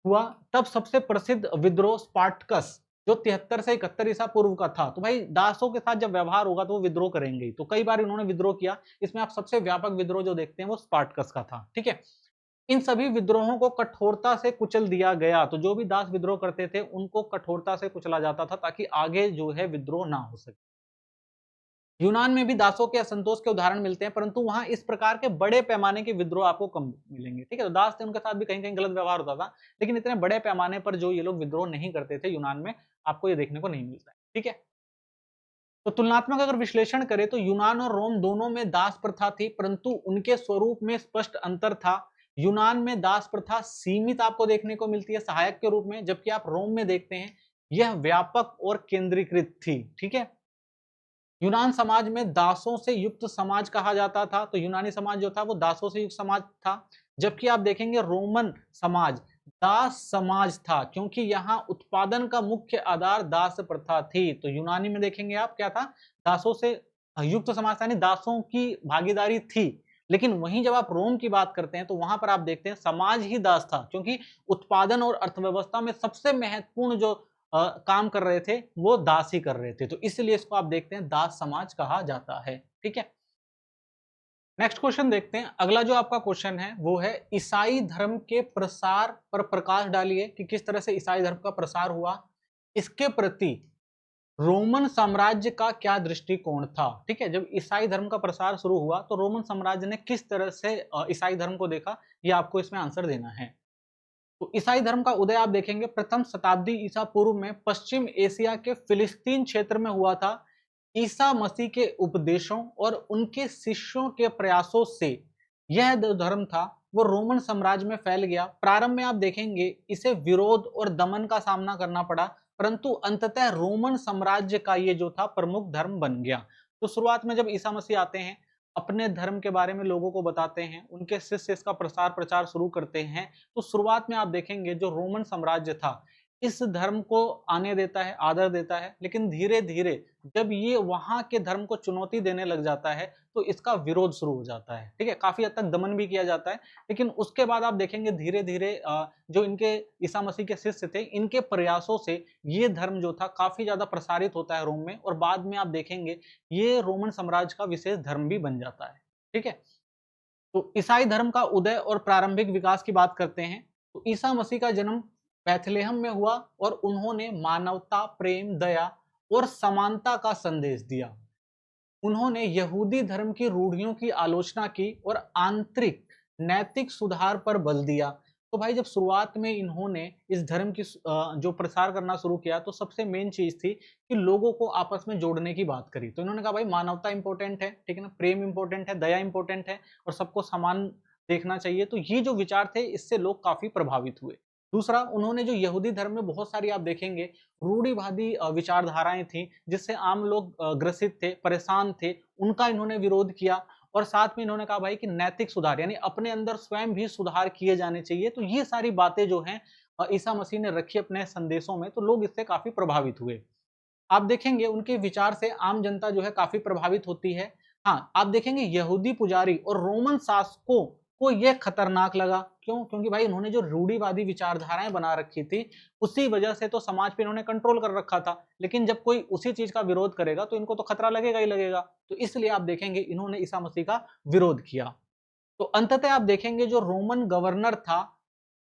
हुआ। तब सबसे प्रसिद्ध विद्रोह स्पार्टकस जो 73 से 71 ईसा पूर्व का था। तो भाई दासों के साथ जब व्यवहार होगा तो वो विद्रोह करेंगे, तो कई बार इन्होंने विद्रोह किया। इसमें आप सबसे व्यापक विद्रोह जो देखते हैं वो स्पार्टकस का था। ठीक है, इन सभी विद्रोहों को कठोरता से कुचल दिया गया। तो जो भी दास विद्रोह करते थे उनको कठोरता से कुचला जाता था, ताकि आगे जो है विद्रोह ना हो सके। यूनान में भी दासों के असंतोष के उदाहरण मिलते हैं, परंतु वहां इस प्रकार के बड़े पैमाने के विद्रोह आपको कम मिलेंगे। ठीक है, तो दास थे उनके साथ भी कहीं कहीं गलत व्यवहार होता था, लेकिन इतने बड़े पैमाने पर जो ये लोग विद्रोह नहीं करते थे यूनान में, आपको ये देखने को नहीं मिलता है। ठीक है, तो तुलनात्मक अगर विश्लेषण करें तो यूनान और रोम दोनों में दास प्रथा थी, परंतु उनके स्वरूप में स्पष्ट अंतर था। यूनान में दास प्रथा सीमित आपको देखने को मिलती है सहायक के रूप में, जबकि आप रोम में देखते हैं यह व्यापक और केंद्रीकृत थी। ठीक है, यूनान समाज में दासों से युक्त समाज कहा जाता था, तो यूनानी समाज जो था वो दासों से युक्त समाज था। जबकि आप देखेंगे रोमन समाज दास समाज था, क्योंकि यहाँ उत्पादन का मुख्य आधार दास प्रथा थी। तो यूनानी में देखेंगे आप क्या था, दासों से युक्त समाज था, यानी दासों की भागीदारी थी। लेकिन वहीं जब आप रोम की बात करते हैं तो वहां पर आप देखते हैं समाज ही दास था, क्योंकि उत्पादन और अर्थव्यवस्था में सबसे महत्वपूर्ण जो काम कर रहे थे वो दास ही कर रहे थे। तो इसलिए इसको आप देखते हैं दास समाज कहा जाता है। ठीक है, नेक्स्ट क्वेश्चन देखते हैं। अगला जो आपका क्वेश्चन है वो है ईसाई धर्म के प्रसार पर प्रकाश डालिए कि किस तरह से ईसाई धर्म का प्रसार हुआ, इसके प्रति रोमन साम्राज्य का क्या दृष्टिकोण था। ठीक है, जब ईसाई धर्म का प्रसार शुरू हुआ तो रोमन साम्राज्य ने किस तरह से ईसाई धर्म को देखा, ये आपको इसमें आंसर देना है। तो ईसाई धर्म का उदय आप देखेंगे प्रथम शताब्दी ईसा पूर्व में पश्चिम एशिया के फिलिस्तीन क्षेत्र में हुआ था। ईसा मसीह के उपदेशों और उनके शिष्यों के प्रयासों से यह जो धर्म था वो रोमन साम्राज्य में फैल गया। प्रारंभ में आप देखेंगे इसे विरोध और दमन का सामना करना पड़ा, परंतु अंततः रोमन साम्राज्य का ये जो था प्रमुख धर्म बन गया। तो शुरुआत में जब ईसा मसीह आते हैं, अपने धर्म के बारे में लोगों को बताते हैं, उनके शिष्य इसका प्रसार प्रचार शुरू करते हैं, तो शुरुआत में आप देखेंगे जो रोमन साम्राज्य था इस धर्म को आने देता है, आदर देता है, लेकिन धीरे धीरे जब ये वहां के धर्म को चुनौती देने लग जाता है तो इसका विरोध शुरू हो जाता है। ठीक है, काफी हद तक दमन भी किया जाता है, लेकिन उसके बाद आप देखेंगे धीरे धीरे जो इनके ईसा मसीह के शिष्य थे, इनके प्रयासों से ये धर्म जो था काफी ज्यादा प्रसारित होता है रोम में, और बाद में आप देखेंगे ये रोमन साम्राज्य का विशेष धर्म भी बन जाता है। ठीक है, तो ईसाई धर्म का उदय और प्रारंभिक विकास की बात करते हैं। तो ईसा मसीह का जन्म बैथलेहम में हुआ और उन्होंने मानवता, प्रेम, दया और समानता का संदेश दिया। उन्होंने यहूदी धर्म की रूढ़ियों की आलोचना की और आंतरिक नैतिक सुधार पर बल दिया। तो भाई जब शुरुआत में इन्होंने इस धर्म की जो प्रसार करना शुरू किया, तो सबसे मेन चीज थी कि लोगों को आपस में जोड़ने की बात करी। तो इन्होंने कहा भाई मानवता इंपॉर्टेंट है, ठीक है ना, प्रेम इंपॉर्टेंट है, दया इंपॉर्टेंट है और सबको समान देखना चाहिए। तो ये जो विचार थे इससे लोग काफी प्रभावित हुए। दूसरा, उन्होंने जो यहूदी धर्म में बहुत सारी आप देखेंगे रूढ़िवादी विचारधाराएं थी जिससे आम लोग ग्रसित थे, परेशान थे, उनका इन्होंने विरोध किया। और साथ में इन्होंने कहा भाई कि नैतिक सुधार यानी अपने अंदर स्वयं भी सुधार किए जाने चाहिए। तो ये सारी बातें जो हैं ईसा मसीह ने रखी अपने संदेशों में, तो लोग इससे काफी प्रभावित हुए। आप देखेंगे उनके विचार से आम जनता जो है काफी प्रभावित होती है। हाँ, आप देखेंगे यहूदी पुजारी और रोमन शासकों को यह खतरनाक लगा। क्यों? क्योंकि भाई उन्होंने जो रूढ़िवादी विचारधाराएं बना रखी थी, उसी वजह से तो समाज पे इन्होंने कंट्रोल कर रखा था। लेकिन जब कोई उसी चीज का विरोध करेगा तो इनको तो खतरा लगेगा ही लगेगा। तो इसलिए आप देखेंगे इन्होंने ईसा मसीह का विरोध किया। तो अंततः आप देखेंगे जो रोमन गवर्नर था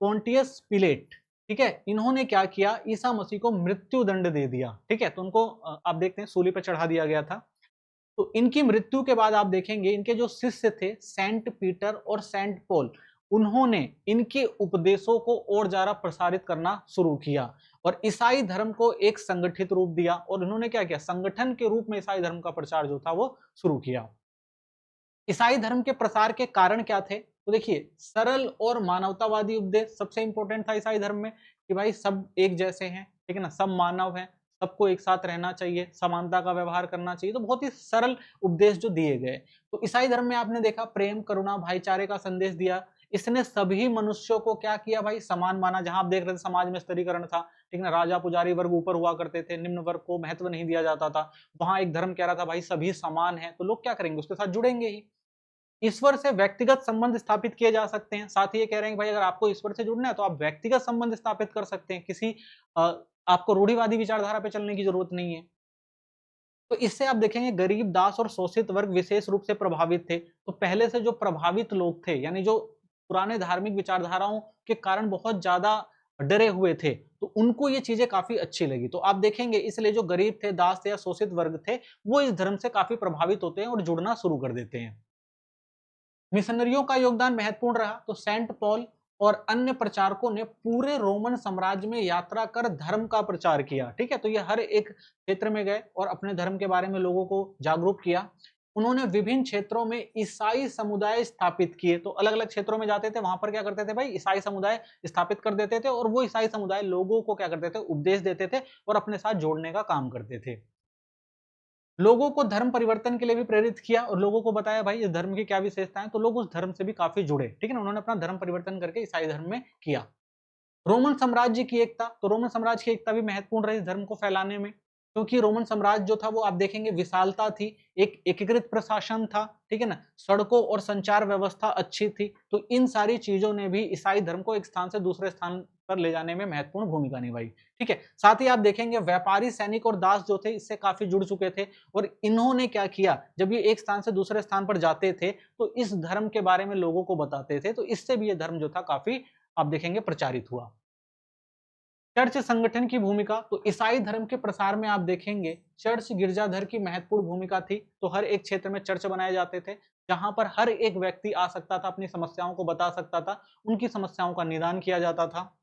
पोंटियस पिलेट, ठीक है, इन्होंने क्या किया, ईसा मसीह को मृत्यु दंड दे दिया। ठीक है, तो उनको आप देखते हैं सूली पर चढ़ा दिया गया था। तो इनकी मृत्यु के बाद आप देखेंगे इनके जो शिष्य थे सेंट पीटर और सेंट पॉल, उन्होंने इनके उपदेशों को और ज्यादा प्रसारित करना शुरू किया और ईसाई धर्म को एक संगठित रूप दिया। और इन्होंने क्या किया, संगठन के रूप में ईसाई धर्म का प्रचार जो था वो शुरू किया। ईसाई धर्म के प्रसार के कारण क्या थे? तो देखिए, सरल और मानवतावादी उपदेश सबसे इंपॉर्टेंट था ईसाई धर्म में, कि भाई सब एक जैसे हैं, ठीक है ना, सब मानव हैं, सबको एक साथ रहना चाहिए, समानता का व्यवहार करना चाहिए। तो बहुत ही सरल उपदेश जो दिए गए। तो ईसाई धर्म में आपने देखा प्रेम, करुणा, भाईचारे का संदेश दिया। इसने सभी मनुष्यों को क्या किया भाई, समान माना। जहां आप देख रहे थे समाज में स्तरीकरण था, ठीक ना, राजा पुजारी वर्ग ऊपर हुआ करते थे, निम्न वर्ग को महत्व नहीं दिया जाता था। वहां एक धर्म कह रहा था भाई सभी समान है, तो लोग क्या करेंगे, उसके साथ जुड़ेंगे ही। ईश्वर से व्यक्तिगत संबंध स्थापित किए जा सकते हैं। साथ ही ये कह रहे हैं कि भाई अगर आपको ईश्वर से जुड़ना है तो आप व्यक्तिगत संबंध स्थापित कर सकते हैं, किसी आपको रूढ़िवादी विचारधारा पे चलने की जरूरत नहीं है। तो इससे आप देखेंगे गरीब, दास और शोषित वर्ग विशेष रूप से प्रभावित थे। तो पहले से जो प्रभावित लोग थे, यानी जो पुराने धार्मिक विचारधाराओं के कारण बहुत ज्यादा डरे हुए थे, तो उनको ये चीजें काफी अच्छी लगी। तो आप देखेंगे इसलिए जो गरीब थे, दास थे या शोषित वर्ग थे, वो इस धर्म से काफी प्रभावित होते हैं और जुड़ना शुरू कर देते हैं। मिशनरियों का योगदान महत्वपूर्ण रहा। तो सेंट पॉल और अन्य प्रचारकों ने पूरे रोमन साम्राज्य में यात्रा कर धर्म का प्रचार किया। ठीक है, तो ये हर एक क्षेत्र में गए और अपने धर्म के बारे में लोगों को जागरूक किया। उन्होंने विभिन्न क्षेत्रों में ईसाई समुदाय स्थापित किए। तो अलग अलग क्षेत्रों में जाते थे, वहां पर क्या करते थे भाई, ईसाई समुदाय स्थापित कर देते थे और वो ईसाई समुदाय लोगों को क्या करते थे, उपदेश देते थे और अपने साथ जोड़ने का काम करते थे। लोगों को धर्म परिवर्तन के लिए भी प्रेरित किया और लोगों को बताया भाई इस धर्म की क्या विशेषता है, तो लोग उस धर्म से भी काफी जुड़े। ठीक है ना, उन्होंने अपना धर्म परिवर्तन करके ईसाई धर्म में किया। रोमन साम्राज्य की एकता, तो रोमन साम्राज्य की एकता भी महत्वपूर्ण रही धर्म को फैलाने में, क्योंकि रोमन साम्राज्य जो था वो आप देखेंगे विशालता थी, एक एकीकृत प्रशासन था, ठीक है ना, सड़कों और संचार व्यवस्था अच्छी थी। तो इन सारी चीजों ने भी ईसाई धर्म को एक स्थान से दूसरे स्थान पर ले जाने में महत्वपूर्ण भूमिका निभाई। ठीक है, साथ ही आप देखेंगे व्यापारी, सैनिक और दास जो थे इससे काफी जुड़ चुके थे और इन्होंने क्या किया, जब ये एक स्थान से दूसरे स्थान पर जाते थे तो इस धर्म के बारे में लोगों को बताते थे। तो इससे भी ये धर्म जो था काफी आप देखेंगे प्रचारित हुआ। चर्च संगठन की भूमिका, तो ईसाई धर्म के प्रसार में आप देखेंगे चर्च गिरजाघर की महत्वपूर्ण भूमिका थी। तो हर एक क्षेत्र में चर्च बनाए जाते थे जहां पर हर एक व्यक्ति आ सकता था, अपनी समस्याओं को बता सकता था, उनकी समस्याओं का निदान किया जाता था।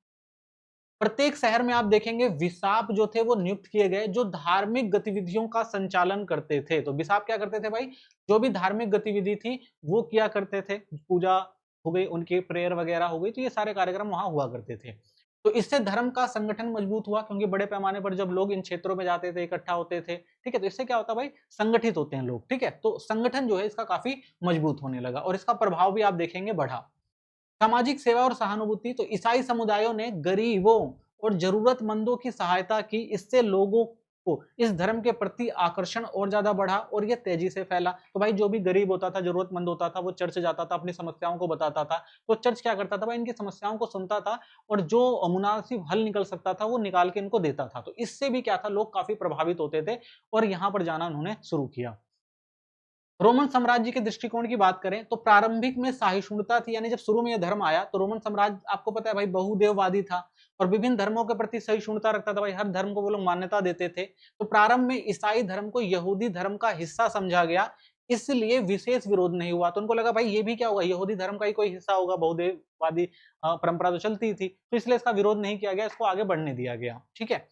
प्रत्येक शहर में आप देखेंगे बिशप जो थे वो नियुक्त किए गए जो धार्मिक गतिविधियों का संचालन करते थे। तो बिशप क्या करते थे भाई, जो भी धार्मिक गतिविधि थी वो किया करते थे, पूजा हो गई, उनकी प्रेयर वगैरह हो गई, तो ये सारे कार्यक्रम वहाँ हुआ करते थे। तो इससे धर्म का संगठन मजबूत हुआ, क्योंकि बड़े पैमाने पर जब लोग इन क्षेत्रों में जाते थे, इकट्ठा होते थे, ठीक है, तो इससे क्या होता है भाई, संगठित होते हैं लोग, ठीक है, तो संगठन जो है इसका काफी मजबूत होने लगा और इसका प्रभाव भी आप देखेंगे बढ़ा। सामाजिक सेवा और सहानुभूति, तो ईसाई समुदायों ने गरीबों और जरूरतमंदों की सहायता की, इससे लोगों को इस धर्म के प्रति आकर्षण और ज्यादा बढ़ा और यह तेजी से फैला। तो भाई जो भी गरीब होता था, जरूरतमंद होता था, वो चर्च जाता था, अपनी समस्याओं को बताता था। तो चर्च क्या करता था भाई, इनकी समस्याओं को सुनता था और जो मुनासिब हल निकल सकता था वो निकाल के इनको देता था। तो इससे भी क्या था, लोग काफी प्रभावित होते थे और यहाँ पर जाना उन्होंने शुरू किया। रोमन साम्राज्य के दृष्टिकोण की बात करें तो प्रारंभिक में सहिष्णुता थी, यानी जब शुरू में यह धर्म आया तो रोमन साम्राज्य आपको पता है भाई बहुदेववादी था और विभिन्न धर्मों के प्रति सहिष्णुता रखता था भाई, हर धर्म को वो लोग मान्यता देते थे। तो प्रारंभ में ईसाई धर्म को यहूदी धर्म का हिस्सा समझा गया, इसलिए विशेष विरोध नहीं हुआ। तो उनको लगा भाई ये भी क्या होगा, यहूदी धर्म का ही कोई हिस्सा होगा, बहुदेववादी परंपरा तो चलती थी, तो इसलिए इसका विरोध नहीं किया गया, इसको आगे बढ़ने दिया गया, ठीक है।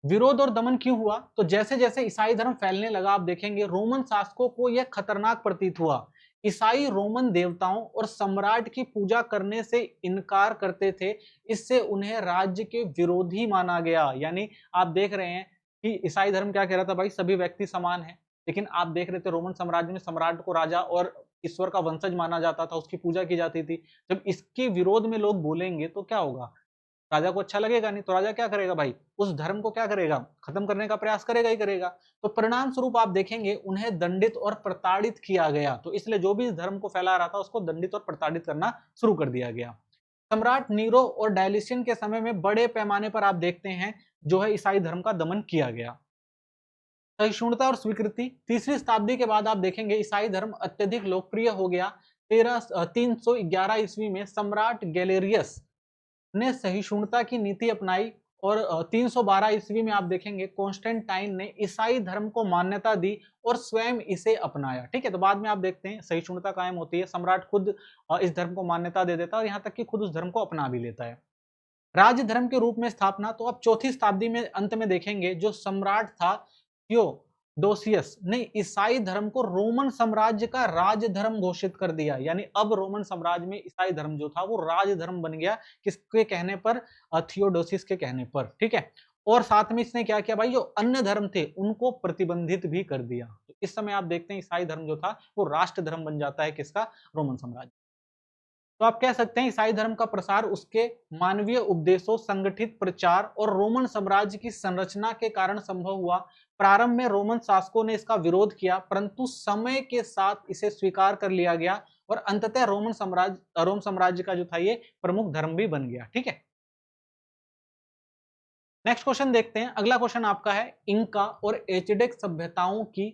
विरोध और दमन क्यों हुआ, तो जैसे जैसे ईसाई धर्म फैलने लगा आप देखेंगे रोमन शासकों को यह खतरनाक प्रतीत हुआ। ईसाई रोमन देवताओं और सम्राट की पूजा करने से इनकार करते थे, इससे उन्हें राज्य के विरोधी माना गया। यानी आप देख रहे हैं कि ईसाई धर्म क्या कह रहा था भाई, सभी व्यक्ति समान है, लेकिन आप देख रहे थे रोमन साम्राज्य में सम्राट को राजा और ईश्वर का वंशज माना जाता था, उसकी पूजा की जाती थी। जब इसके विरोध में लोग बोलेंगे तो क्या होगा, राजा को अच्छा लगेगा नहीं, तो राजा क्या करेगा भाई, उस धर्म को क्या करेगा, खत्म करने का प्रयास करेगा ही करेगा। तो परिणाम स्वरूप आप देखेंगे उन्हें दंडित और प्रताड़ित किया गया। तो इसलिए जो भी इस धर्म को फैला रहा था उसको दंडित और प्रताड़ित करना शुरू कर दिया गया। सम्राट नीरो और डायलिशियन के समय में बड़े पैमाने पर आप देखते हैं जो है ईसाई धर्म का दमन किया गया। सहिष्णुता और स्वीकृति, तीसरी शताब्दी के बाद आप देखेंगे ईसाई धर्म अत्यधिक लोकप्रिय हो गया। 311 ईस्वी में सम्राट गैलेरियस ने सहिष्णुता की नीति अपनाई और 312 ईस्वी में आप देखेंगे कॉन्स्टेंटाइन ने ईसाई धर्म को मान्यता दी और स्वयं इसे अपनाया, ठीक है। तो बाद में आप देखते हैं सहिष्णुता कायम होती है, सम्राट खुद इस धर्म को मान्यता दे देता है और यहाँ तक कि खुद उस धर्म को अपना भी लेता है। राज धर्म के रूप में स्थापना, तो आप चौथी शताब्दी में अंत में देखेंगे जो सम्राट था थियोडोसियस ने ईसाई धर्म को रोमन साम्राज्य का राज धर्म घोषित कर दिया। यानी अब रोमन साम्राज्य में ईसाई धर्म जो था वो राज धर्म बन गया, किसके कहने पर, थियोडोसिस के कहने पर, ठीक है। और साथ में इसने क्या किया भाई, जो अन्य धर्म थे उनको प्रतिबंधित भी कर दिया। तो इस समय आप देखते हैं ईसाई धर्म जो था वो राष्ट्र धर्म बन जाता है, किसका, रोमन साम्राज्य। तो आप कह सकते हैं ईसाई धर्म का प्रसार उसके मानवीय उपदेशों, संगठित प्रचार और रोमन साम्राज्य की संरचना के कारण संभव हुआ। प्रारंभ में रोमन शासकों ने इसका विरोध किया, परंतु समय के साथ इसे स्वीकार कर लिया गया और अंततः रोम साम्राज्य का जो था ये प्रमुख धर्म भी बन गया, ठीक है। नेक्स्ट क्वेश्चन देखते हैं। अगला क्वेश्चन आपका है इंका और एचडेक सभ्यताओं की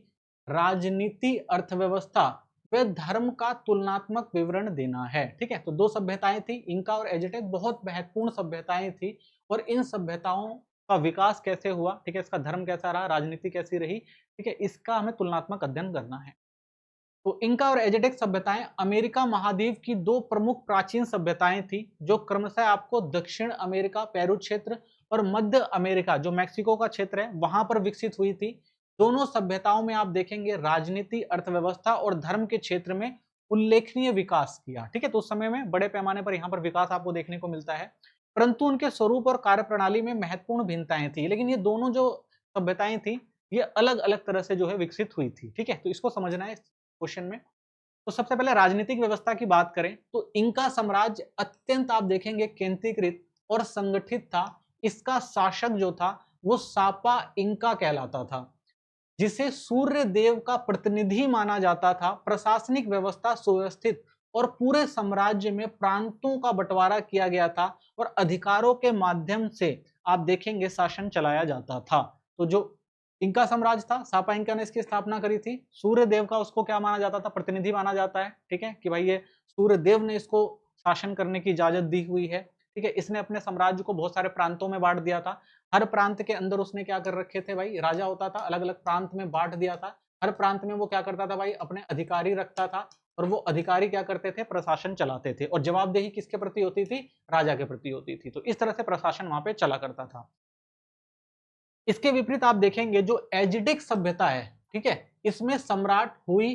राजनीति, अर्थव्यवस्था व धर्म का तुलनात्मक विवरण देना है, ठीक है। तो दो सभ्यताएं थी, इंका और एचडेक, बहुत महत्वपूर्ण सभ्यताएं थी और इन सभ्यताओं का विकास कैसे हुआ, ठीक है, इसका धर्म कैसा रहा, राजनीति कैसी रही, ठीक है, इसका हमें तुलनात्मक अध्ययन करना है। तो इंका और एजेटेक सभ्यताएं अमेरिका महाद्वीप की दो प्रमुख प्राचीन सभ्यताएं थी, जो क्रमशः आपको दक्षिण अमेरिका पेरू क्षेत्र और मध्य अमेरिका जो मैक्सिको का क्षेत्र है वहां पर विकसित हुई थी। दोनों सभ्यताओं में आप देखेंगे राजनीति, अर्थव्यवस्था और धर्म के क्षेत्र में उल्लेखनीय विकास किया, ठीक है। तो उस समय में बड़े पैमाने पर यहाँ पर विकास आपको देखने को मिलता है, परंतु उनके स्वरूप और कार्यप्रणाली में महत्वपूर्ण भिन्नताएं थी। लेकिन ये दोनों जो सभ्यताएं थी ये अलग अलग तरह से जो है विकसित हुई थी, ठीक है। तो इसको समझना है क्वेश्चन में। तो सबसे पहले राजनीतिक व्यवस्था की बात करें तो इंका साम्राज्य अत्यंत आप देखेंगे केंद्रीकृत और संगठित था। इसका शासक जो था वो सापा इंका कहलाता था, जिसे सूर्य देव का प्रतिनिधि माना जाता था। प्रशासनिक व्यवस्था सुव्यवस्थित और पूरे साम्राज्य में प्रांतों का बंटवारा किया गया था और अधिकारों के माध्यम से आप देखेंगे शासन चलाया जाता था। तो जो इंका साम्राज्य था, सापा इंका ने इसकी स्थापना करी थी। सूर्य देव का उसको क्या माना जाता था, प्रतिनिधि माना जाता है, ठीक है, कि भाई ये सूर्य देव ने इसको शासन करने की इजाजत दी हुई है, ठीक है। इसने अपने साम्राज्य को बहुत सारे प्रांतों में बांट दिया था। हर प्रांत के अंदर उसने क्या कर रखे थे भाई, राजा होता था, अलग अलग प्रांत में बांट दिया था। हर प्रांत में वो क्या करता था भाई, अपने अधिकारी रखता था और वो अधिकारी क्या करते थे, प्रशासन चलाते थे और जवाबदेही किसके प्रति होती थी, राजा के प्रति होती थी। तो इस तरह से प्रशासन वहां पे चला करता था। इसके विपरीत आप देखेंगे जो एजिडिक सभ्यता है, ठीक है, इसमें सम्राट हुई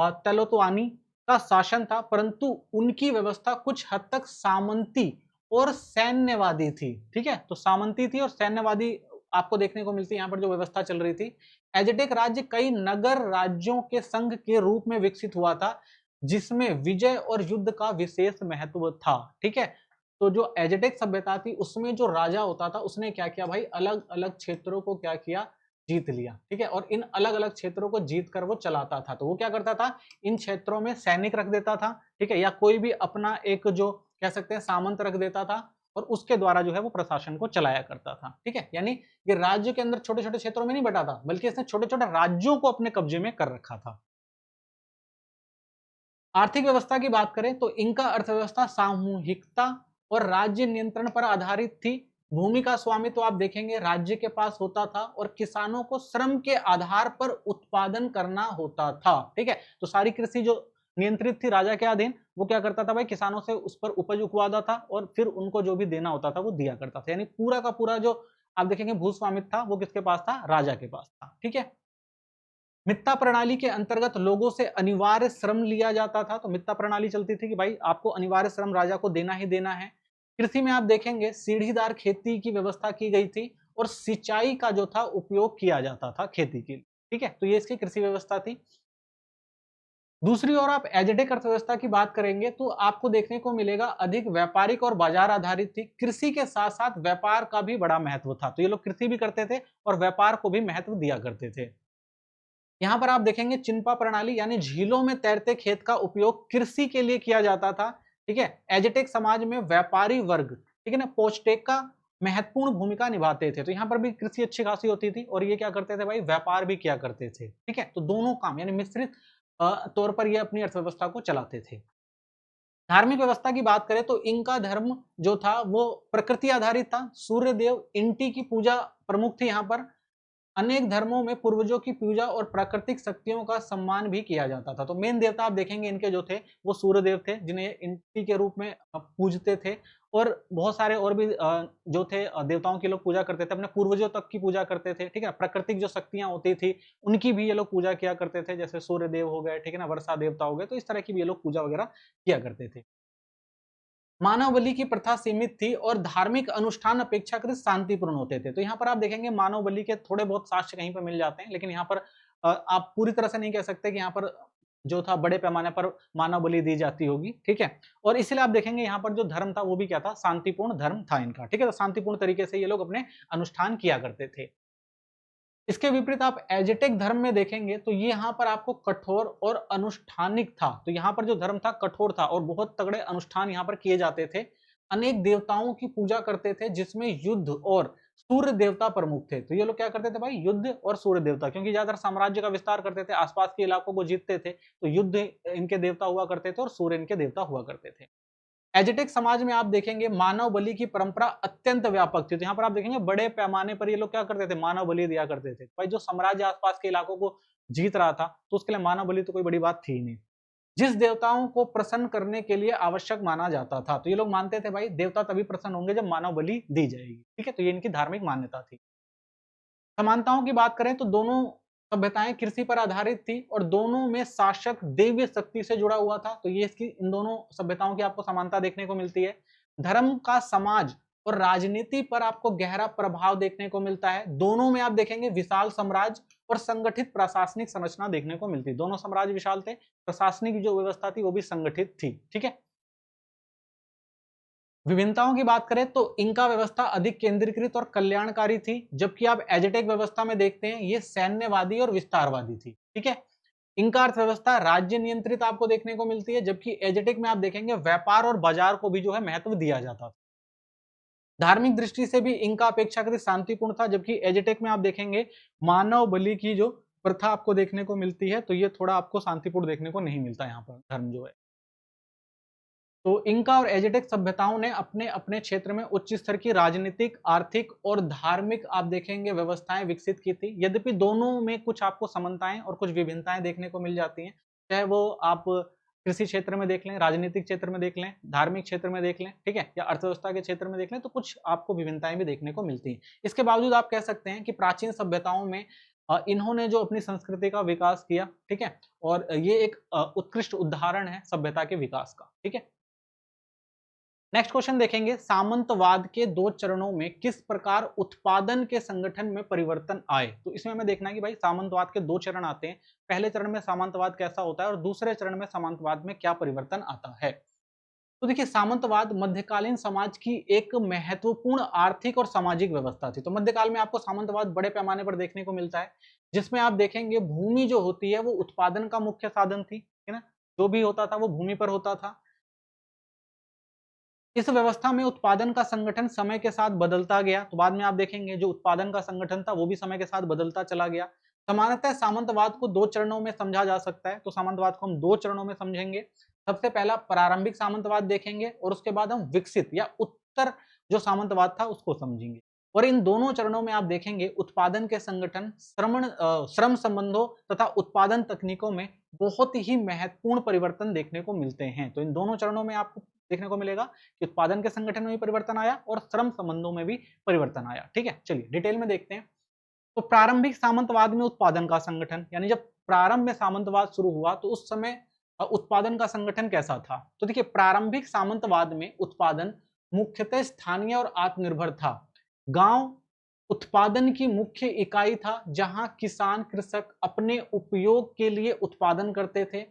तेलोतुआनी का शासन था, परंतु उनकी व्यवस्था कुछ हद तक सामंती और सैन्यवादी थी। ठीक है, तो सामंती थी और सैन्यवादी आपको देखने को मिलती है यहाँ पर जो व्यवस्था चल रही थी। एजेटेक राज्य कई नगर राज्यों के संघ के रूप में विकसित हुआ था, जिसमें विजय और युद्ध का विशेष महत्व था। ठीक है, तो जो एजेटेक सभ्यता थी उसमें जो राजा होता था उसने क्या किया भाई, अलग अलग क्षेत्रों को क्या किया, जीत लिया। ठीक है, और इन अलग अलग क्षेत्रों को जीत कर वो चलाता था। तो वो क्या करता था, इन क्षेत्रों में सैनिक रख देता था। ठीक है, या कोई भी अपना एक जो कह सकते हैं सामंत रख देता था और उसके द्वारा जो है वो प्रशासन को चलाया करता था। ठीक है, यानी ये राज्य के अंदर छोटे छोटे क्षेत्रों में नहीं बटा था, बल्कि इसने छोटे छोटे राज्यों को अपने कब्जे में कर रखा था। आर्थिक व्यवस्था की बात करें तो इनका अर्थव्यवस्था सामूहिकता और राज्य नियंत्रण पर आधारित थी। भूमि का स्वामित्व तो आप देखेंगे राज्य के पास होता था और किसानों को श्रम के आधार पर उत्पादन करना होता था। ठीक है, तो सारी कृषि जो नियंत्रित थी राजा के अधीन, वो क्या करता था भाई, किसानों से उस पर उपज उगवाता था और फिर उनको जो भी देना होता था वो दिया करता था। यानी पूरा का पूरा जो आप देखेंगे भूस्वामित्व था वो किसके पास था, राजा के पास था। ठीक है, मित्ता प्रणाली के अंतर्गत लोगों से अनिवार्य श्रम लिया जाता था। तो मित्ता प्रणाली चलती थी कि भाई आपको अनिवार्य श्रम राजा को देना ही देना है। कृषि में आप देखेंगे सीढ़ीदार खेती की व्यवस्था की गई थी और सिंचाई का जो था उपयोग किया जाता था खेती के लिए। ठीक है, तो ये इसकी कृषि व्यवस्था थी। दूसरी ओर आप एजेटेक अर्थव्यवस्था की बात करेंगे तो आपको देखने को मिलेगा अधिक व्यापारिक और बाजार आधारित थी। कृषि के साथ साथ व्यापार का भी बड़ा महत्व था। तो ये लोग कृषि भी करते थे और व्यापार को भी महत्व दिया करते थे। यहाँ पर आप देखेंगे चिंपा प्रणाली यानी झीलों में तैरते खेत का उपयोग कृषि के लिए किया जाता था। ठीक है, एजेटेक समाज में व्यापारी वर्ग, ठीक है ना, पोस्टेक का महत्वपूर्ण भूमिका निभाते थे। तो यहाँ पर भी कृषि अच्छी खासी होती थी और ये क्या करते थे भाई, व्यापार भी किया करते थे। ठीक है, तो दोनों काम यानी मिश्रित तौर पर ये अपनी अर्थव्यवस्था को चलाते थे। धार्मिक व्यवस्था की बात करें तो इनका धर्म जो था वो प्रकृति आधारित था। सूर्य देव इंटी की पूजा प्रमुख थी यहाँ पर। अनेक धर्मों में पूर्वजों की पूजा और प्राकृतिक शक्तियों का सम्मान भी किया जाता था। तो मेन देवता आप देखेंगे इनके जो थे वो सूर्य देव थे, जिन्हें इंटी के रूप में पूजते थे। और बहुत सारे और भी जो थे देवताओं की लोग पूजा करते थे, अपने पूर्वजों तक की पूजा करते थे। ठीक है, प्राकृतिक जो शक्तियां होती थी उनकी भी ये लोग पूजा किया करते थे, जैसे सूर्य देव हो गए, ठीक है ना, वर्षा देवता हो गए। तो इस तरह की भी ये लोग पूजा वगैरह किया करते थे। मानव बलि की प्रथा सीमित थी और धार्मिक अनुष्ठान अपेक्षाकृत शांतिपूर्ण होते थे। तो यहाँ पर आप देखेंगे मानव बलि के थोड़े बहुत साक्ष्य कहीं पर मिल जाते हैं, लेकिन यहाँ पर आप पूरी तरह से नहीं कह सकते कि यहाँ पर जो था बड़े पैमाने पर मानव बलि दी जाती होगी। ठीक है, और इसलिए आप देखेंगे यहाँ पर जो धर्म था वो भी क्या था, शांतिपूर्ण धर्म था इनका। ठीक है, तो शांतिपूर्ण तरीके से ये लोग अपने अनुष्ठान किया करते थे। इसके विपरीत आप एजेटेक धर्म में देखेंगे तो ये यहाँ पर आपको कठोर और अनुष्ठानिक था। तो यहाँ पर जो धर्म था कठोर था और बहुत तगड़े अनुष्ठान यहाँ पर किए जाते थे। अनेक देवताओं की पूजा करते थे जिसमें युद्ध और सूर्य देवता प्रमुख थे। तो ये लोग क्या करते थे भाई, युद्ध और सूर्य देवता, क्योंकि ज्यादातर साम्राज्य का विस्तार करते थे, आसपास के इलाकों को जीतते थे, तो युद्ध इनके देवता हुआ करते थे और सूर्य इनके देवता हुआ करते थे। एजेटेक समाज में आप देखेंगे मानव बलि की परंपरा अत्यंत व्यापक थी। तो यहाँ पर आप देखेंगे बड़े पैमाने पर ये लोग क्या करते थे, मानव बलि दिया करते थे। भाई जो साम्राज्य आसपास के इलाकों को जीत रहा था तो उसके लिए मानव बलि तो कोई बड़ी बात थी ही नहीं। जिस देवताओं को प्रसन्न करने के लिए आवश्यक माना जाता था, तो ये लोग मानते थे भाई देवता तभी प्रसन्न होंगे जब मानव बलि दी जाएगी। ठीक है, तो ये इनकी धार्मिक मान्यता थी। समानताओं की बात करें तो दोनों सभ्यताएं कृषि पर आधारित थी और दोनों में शासक देव्य शक्ति से जुड़ा हुआ था। तो ये इसकी इन दोनों सभ्यताओं की आपको समानता देखने को मिलती है। धर्म का समाज और राजनीति पर आपको गहरा प्रभाव देखने को मिलता है। दोनों में आप देखेंगे विशाल साम्राज्य और संगठित प्रशासनिक संरचना देखने को मिलती है। दोनों साम्राज्य विशाल थे, प्रशासनिक जो व्यवस्था थी वो भी संगठित थी। ठीक है, विभिन्नताओं की बात करें तो इनका व्यवस्था अधिक केंद्रीकृत और कल्याणकारी थी, जबकि आप एजेटेक व्यवस्था में देखते हैं ये सैन्यवादी और विस्तारवादी थी। ठीक है, इनका अर्थव्यवस्था राज्य नियंत्रित आपको देखने को मिलती है, जबकि एजेटेक में आप देखेंगे व्यापार और बाजार को भी जो है महत्व दिया जाता था। धार्मिक दृष्टि से भी इनका अपेक्षाकृत शांतिपूर्ण था, जबकि एजेटेक में आप देखेंगे मानव बलि की जो प्रथा आपको देखने को मिलती है, तो ये थोड़ा आपको शांतिपूर्ण देखने को नहीं मिलता यहाँ पर धर्म जो है। तो इंका और एजेटेक सभ्यताओं ने अपने अपने क्षेत्र में उच्च स्तर की राजनीतिक, आर्थिक और धार्मिक आप देखेंगे व्यवस्थाएं विकसित की थी। यद्यपि दोनों में कुछ आपको समानताएं और कुछ विभिन्नताएं देखने को मिल जाती हैं, चाहे वो आप कृषि क्षेत्र में देख लें, राजनीतिक क्षेत्र में देख लें, धार्मिक क्षेत्र में देख लें, ठीक है, या अर्थव्यवस्था के क्षेत्र में देख लें, तो कुछ आपको विभिन्नताएं भी देखने को मिलती हैं। इसके बावजूद आप कह सकते हैं कि प्राचीन सभ्यताओं में इन्होंने जो अपनी संस्कृति का विकास किया, ठीक है, और ये एक उत्कृष्ट उदाहरण है सभ्यता के विकास का, ठीक है। नेक्स्ट क्वेश्चन देखेंगे, सामंतवाद के दो चरणों में किस प्रकार उत्पादन के संगठन में परिवर्तन आए। तो इसमें हमें देखना है कि भाई सामंतवाद के दो चरण आते हैं, पहले चरण में सामंतवाद कैसा होता है और दूसरे चरण में सामंतवाद में क्या परिवर्तन आता है। तो देखिए, सामंतवाद मध्यकालीन समाज की एक महत्वपूर्ण आर्थिक और सामाजिक व्यवस्था थी। तो मध्यकाल में आपको सामंतवाद बड़े पैमाने पर देखने को मिलता है, जिसमें आप देखेंगे भूमि जो होती है वो उत्पादन का मुख्य साधन थी, है ना, जो भी होता था वो भूमि पर होता था। इस व्यवस्था में उत्पादन का संगठन समय के साथ बदलता गया, तो बाद में आप देखेंगे जो उत्पादन का संगठन था वो भी समय के साथ बदलता चला गया। सामान्यतः सामंतवाद को दो चरणों में समझा जा सकता है, तो सामंतवाद को हम दो चरणों में समझेंगे। सबसे पहला प्रारंभिक सामंतवाद देखेंगे और उसके बाद हम विकसित या उत्तर जो सामंतवाद था उसको समझेंगे। और इन दोनों चरणों में आप देखेंगे उत्पादन के संगठन, श्रम संबंधों तथा उत्पादन तकनीकों में बहुत ही महत्वपूर्ण परिवर्तन देखने को मिलते हैं। तो इन दोनों चरणों में आपको देखने को मिलेगा कि उत्पादन के संगठन में भी परिवर्तन आया और श्रम संबंधों में भी परिवर्तन आया, ठीक है। चलिए डिटेल में देखते हैं। तो प्रारंभिक सामंतवाद में उत्पादन का संगठन, यानी जब प्रारंभ में सामंतवाद शुरू हुआ तो उस समय उत्पादन का संगठन कैसा था। तो देखिए, प्रारंभिक सामंतवाद में उत्पादन मुख्यतः स्थानीय और आत्मनिर्भर था। गांव उत्पादन की मुख्य इकाई था, जहां किसान कृषक अपने उपयोग के लिए उत्पादन करते थे।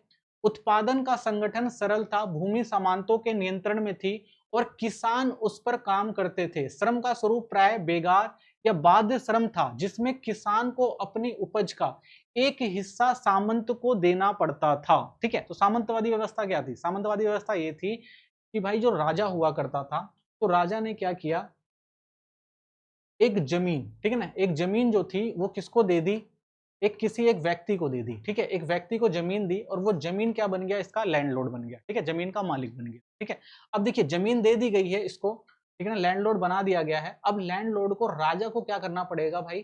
उत्पादन का संगठन सरल था, भूमि सामंतों के नियंत्रण में थी और किसान उस पर काम करते थे। श्रम का स्वरूप प्राय बेगार या बाध्य श्रम था, जिसमें किसान को अपनी उपज का एक हिस्सा सामंत को देना पड़ता था, ठीक है। तो सामंतवादी व्यवस्था क्या थी? सामंतवादी व्यवस्था ये थी कि भाई जो राजा हुआ करता था, तो राजा ने क्या किया, एक जमीन, ठीक है ना, एक जमीन जो थी वो किसको दे दी, एक व्यक्ति को दे दी, ठीक है। एक व्यक्ति को जमीन दी और वो जमीन क्या बन गया, इसका लैंडलॉर्ड बन गया, ठीक है, जमीन का मालिक बन गया, ठीक है। अब देखिए, जमीन दे दी गई है इसको, ठीक है ना, लैंडलॉर्ड बना दिया गया है। अब लैंडलॉर्ड को राजा को क्या करना पड़ेगा भाई,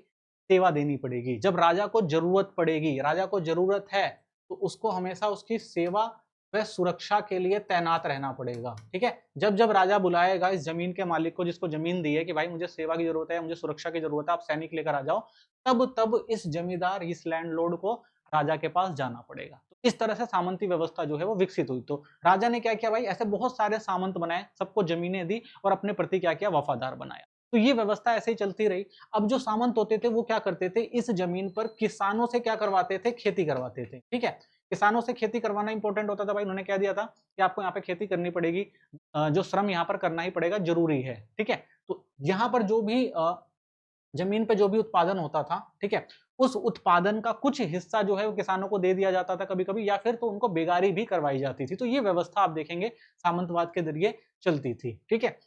सेवा देनी पड़ेगी। जब राजा को जरूरत पड़ेगी, राजा को जरूरत है, तो उसको हमेशा उसकी सेवा व सुरक्षा के लिए तैनात रहना पड़ेगा, ठीक है। जब जब राजा बुलाएगा इस जमीन के मालिक को, जिसको जमीन दी है, कि भाई मुझे सेवा की जरूरत है, मुझे सुरक्षा की जरूरत है, आप सैनिक लेकर आ जाओ, तब तब इस जमींदार, इस लैंडलॉर्ड को राजा के पास जाना पड़ेगा। तो इस तरह से सामंती व्यवस्था जो है वो विकसित हुई। तो राजा ने क्या किया भाई, ऐसे बहुत सारे सामंत बनाए, सबको जमीनें दी और अपने प्रति क्या किया, वफादार बनाया। तो ये व्यवस्था ऐसे ही चलती रही। अब जो सामंत होते थे वो क्या करते थे, इस जमीन पर किसानों से क्या करवाते थे, खेती करवाते थे, ठीक है। किसानों से खेती करवाना इंपॉर्टेंट होता था भाई, उन्होंने क्या दिया था कि आपको यहाँ पे खेती करनी पड़ेगी, जो श्रम यहाँ पर करना ही पड़ेगा, जरूरी है, ठीक है। तो यहाँ पर जो भी जमीन पे जो भी उत्पादन होता था, ठीक है, उस उत्पादन का कुछ हिस्सा जो है वो किसानों को दे दिया जाता था कभी-कभी, या फिर तो उनको बेगारी भी करवाई जाती थी। तो ये व्यवस्था आप देखेंगे सामंतवाद के जरिए चलती थी, ठीक है।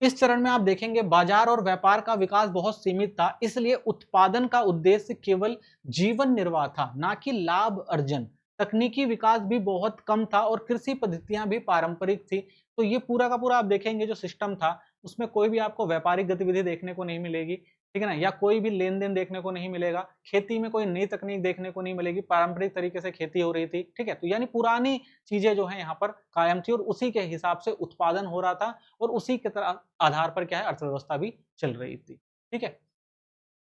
इस चरण में आप देखेंगे बाजार और व्यापार का विकास बहुत सीमित था, इसलिए उत्पादन का उद्देश्य केवल जीवन निर्वाह था, ना कि लाभ अर्जन। तकनीकी विकास भी बहुत कम था और कृषि पद्धतियां भी पारंपरिक थी। तो ये पूरा का पूरा आप देखेंगे जो सिस्टम था, उसमें कोई भी आपको व्यापारिक गतिविधि देखने को नहीं मिलेगी, ठीक है ना, या कोई भी लेन देन देखने को नहीं मिलेगा। खेती में कोई नई तकनीक देखने को नहीं मिलेगी, पारंपरिक तरीके से खेती हो रही थी, ठीक है। तो यानी पुरानी चीजें जो है यहाँ पर कायम थी और उसी के हिसाब से उत्पादन हो रहा था और उसी के तरह आधार पर क्या है, अर्थव्यवस्था भी चल रही थी, ठीक है।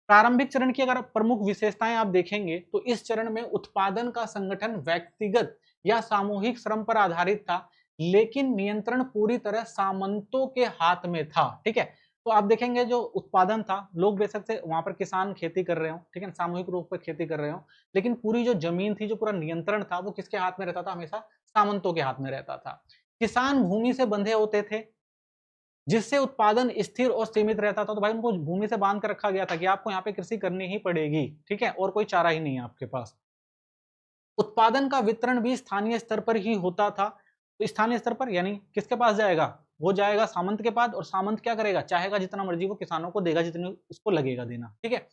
प्रारंभिक चरण की अगर प्रमुख विशेषताएं आप देखेंगे तो इस चरण में उत्पादन का संगठन व्यक्तिगत या सामूहिक श्रम पर आधारित था, लेकिन नियंत्रण पूरी तरह सामंतों के हाथ में था, ठीक है। तो आप देखेंगे जो उत्पादन था, लोग बेशक से वहां पर किसान खेती कर रहे हो, ठीक है, सामूहिक रूप से खेती कर रहे हो, लेकिन पूरी जो जमीन थी, जो पूरा नियंत्रण था, वो किसके हाथ में रहता था, हमेशा सामंतों के हाथ में रहता था। किसान भूमि से बंधे होते थे, जिससे उत्पादन स्थिर और सीमित रहता था। तो भाई उनको भूमि से बांध कर रखा गया था कि आपको यहाँ पे कृषि करनी ही पड़ेगी, ठीक है, और कोई चारा ही नहीं है आपके पास। उत्पादन का वितरण भी स्थानीय स्तर पर ही होता था। तो स्थानीय स्तर पर यानी किसके पास जाएगा, वो जाएगा सामंत के पास, और सामंत क्या करेगा, चाहेगा जितना मर्जी वो किसानों को देगा, जितनी उसको लगेगा देना, ठीक है।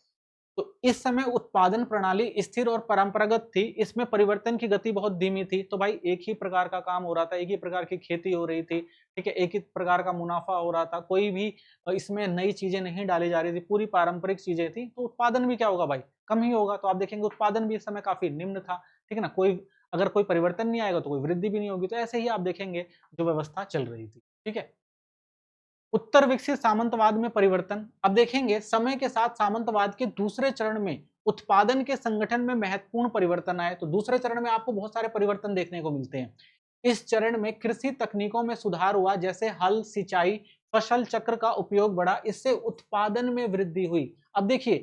तो इस समय उत्पादन प्रणाली स्थिर और परंपरागत थी, इसमें परिवर्तन की गति बहुत धीमी थी। तो भाई एक ही प्रकार का काम हो रहा था, एक ही प्रकार की खेती हो रही थी, ठीक है, एक ही प्रकार का मुनाफा हो रहा था, कोई भी इसमें नई चीजें नहीं डाली जा रही थी, पूरी पारंपरिक चीजें थी। तो उत्पादन भी क्या होगा भाई, कम ही होगा। तो आप देखेंगे उत्पादन भी इस समय काफी निम्न था, ठीक है ना, कोई अगर कोई परिवर्तन नहीं आएगा तो कोई वृद्धि भी नहीं होगी। तो ऐसे ही आप देखेंगे जो व्यवस्था चल रही थी, ठीक है। उत्तर विकसित सामंतवाद में परिवर्तन। अब देखेंगे समय के साथ सामंतवाद के दूसरे चरण में उत्पादन के संगठन में महत्वपूर्ण परिवर्तन आए। तो दूसरे चरण में आपको बहुत सारे परिवर्तन देखने को मिलते हैं। इस चरण में कृषि तकनीकों में सुधार हुआ, जैसे हल, सिंचाई, फसल चक्र का उपयोग बढ़ा, इससे उत्पादन में वृद्धि हुई। अब देखिए,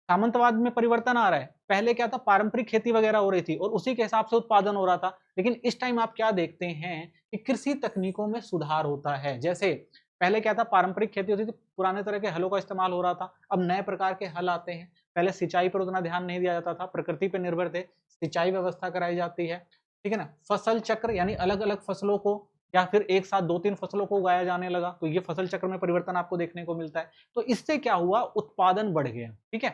सामंतवाद में परिवर्तन आ रहा है। पहले क्या था, पारंपरिक खेती वगैरह हो रही थी और उसी के हिसाब से उत्पादन हो रहा था। लेकिन इस टाइम आप क्या देखते हैं कि कृषि तकनीकों में सुधार होता है। जैसे पहले क्या था, पारंपरिक खेती होती थी, पुराने तरह के हलों का इस्तेमाल हो रहा था। अब नए प्रकार के हल आते हैं। पहले सिंचाई पर उतना ध्यान नहीं दिया जाता था, प्रकृति पर निर्भर थे, सिंचाई व्यवस्था कराई जाती है, ठीक है ना। फसल चक्र यानी अलग अलग फसलों को या फिर एक साथ 2-3 फसलों को उगाया जाने लगा, तो ये फसल चक्र में परिवर्तन आपको देखने को मिलता है। तो इससे क्या हुआ, उत्पादन बढ़ गया, ठीक है।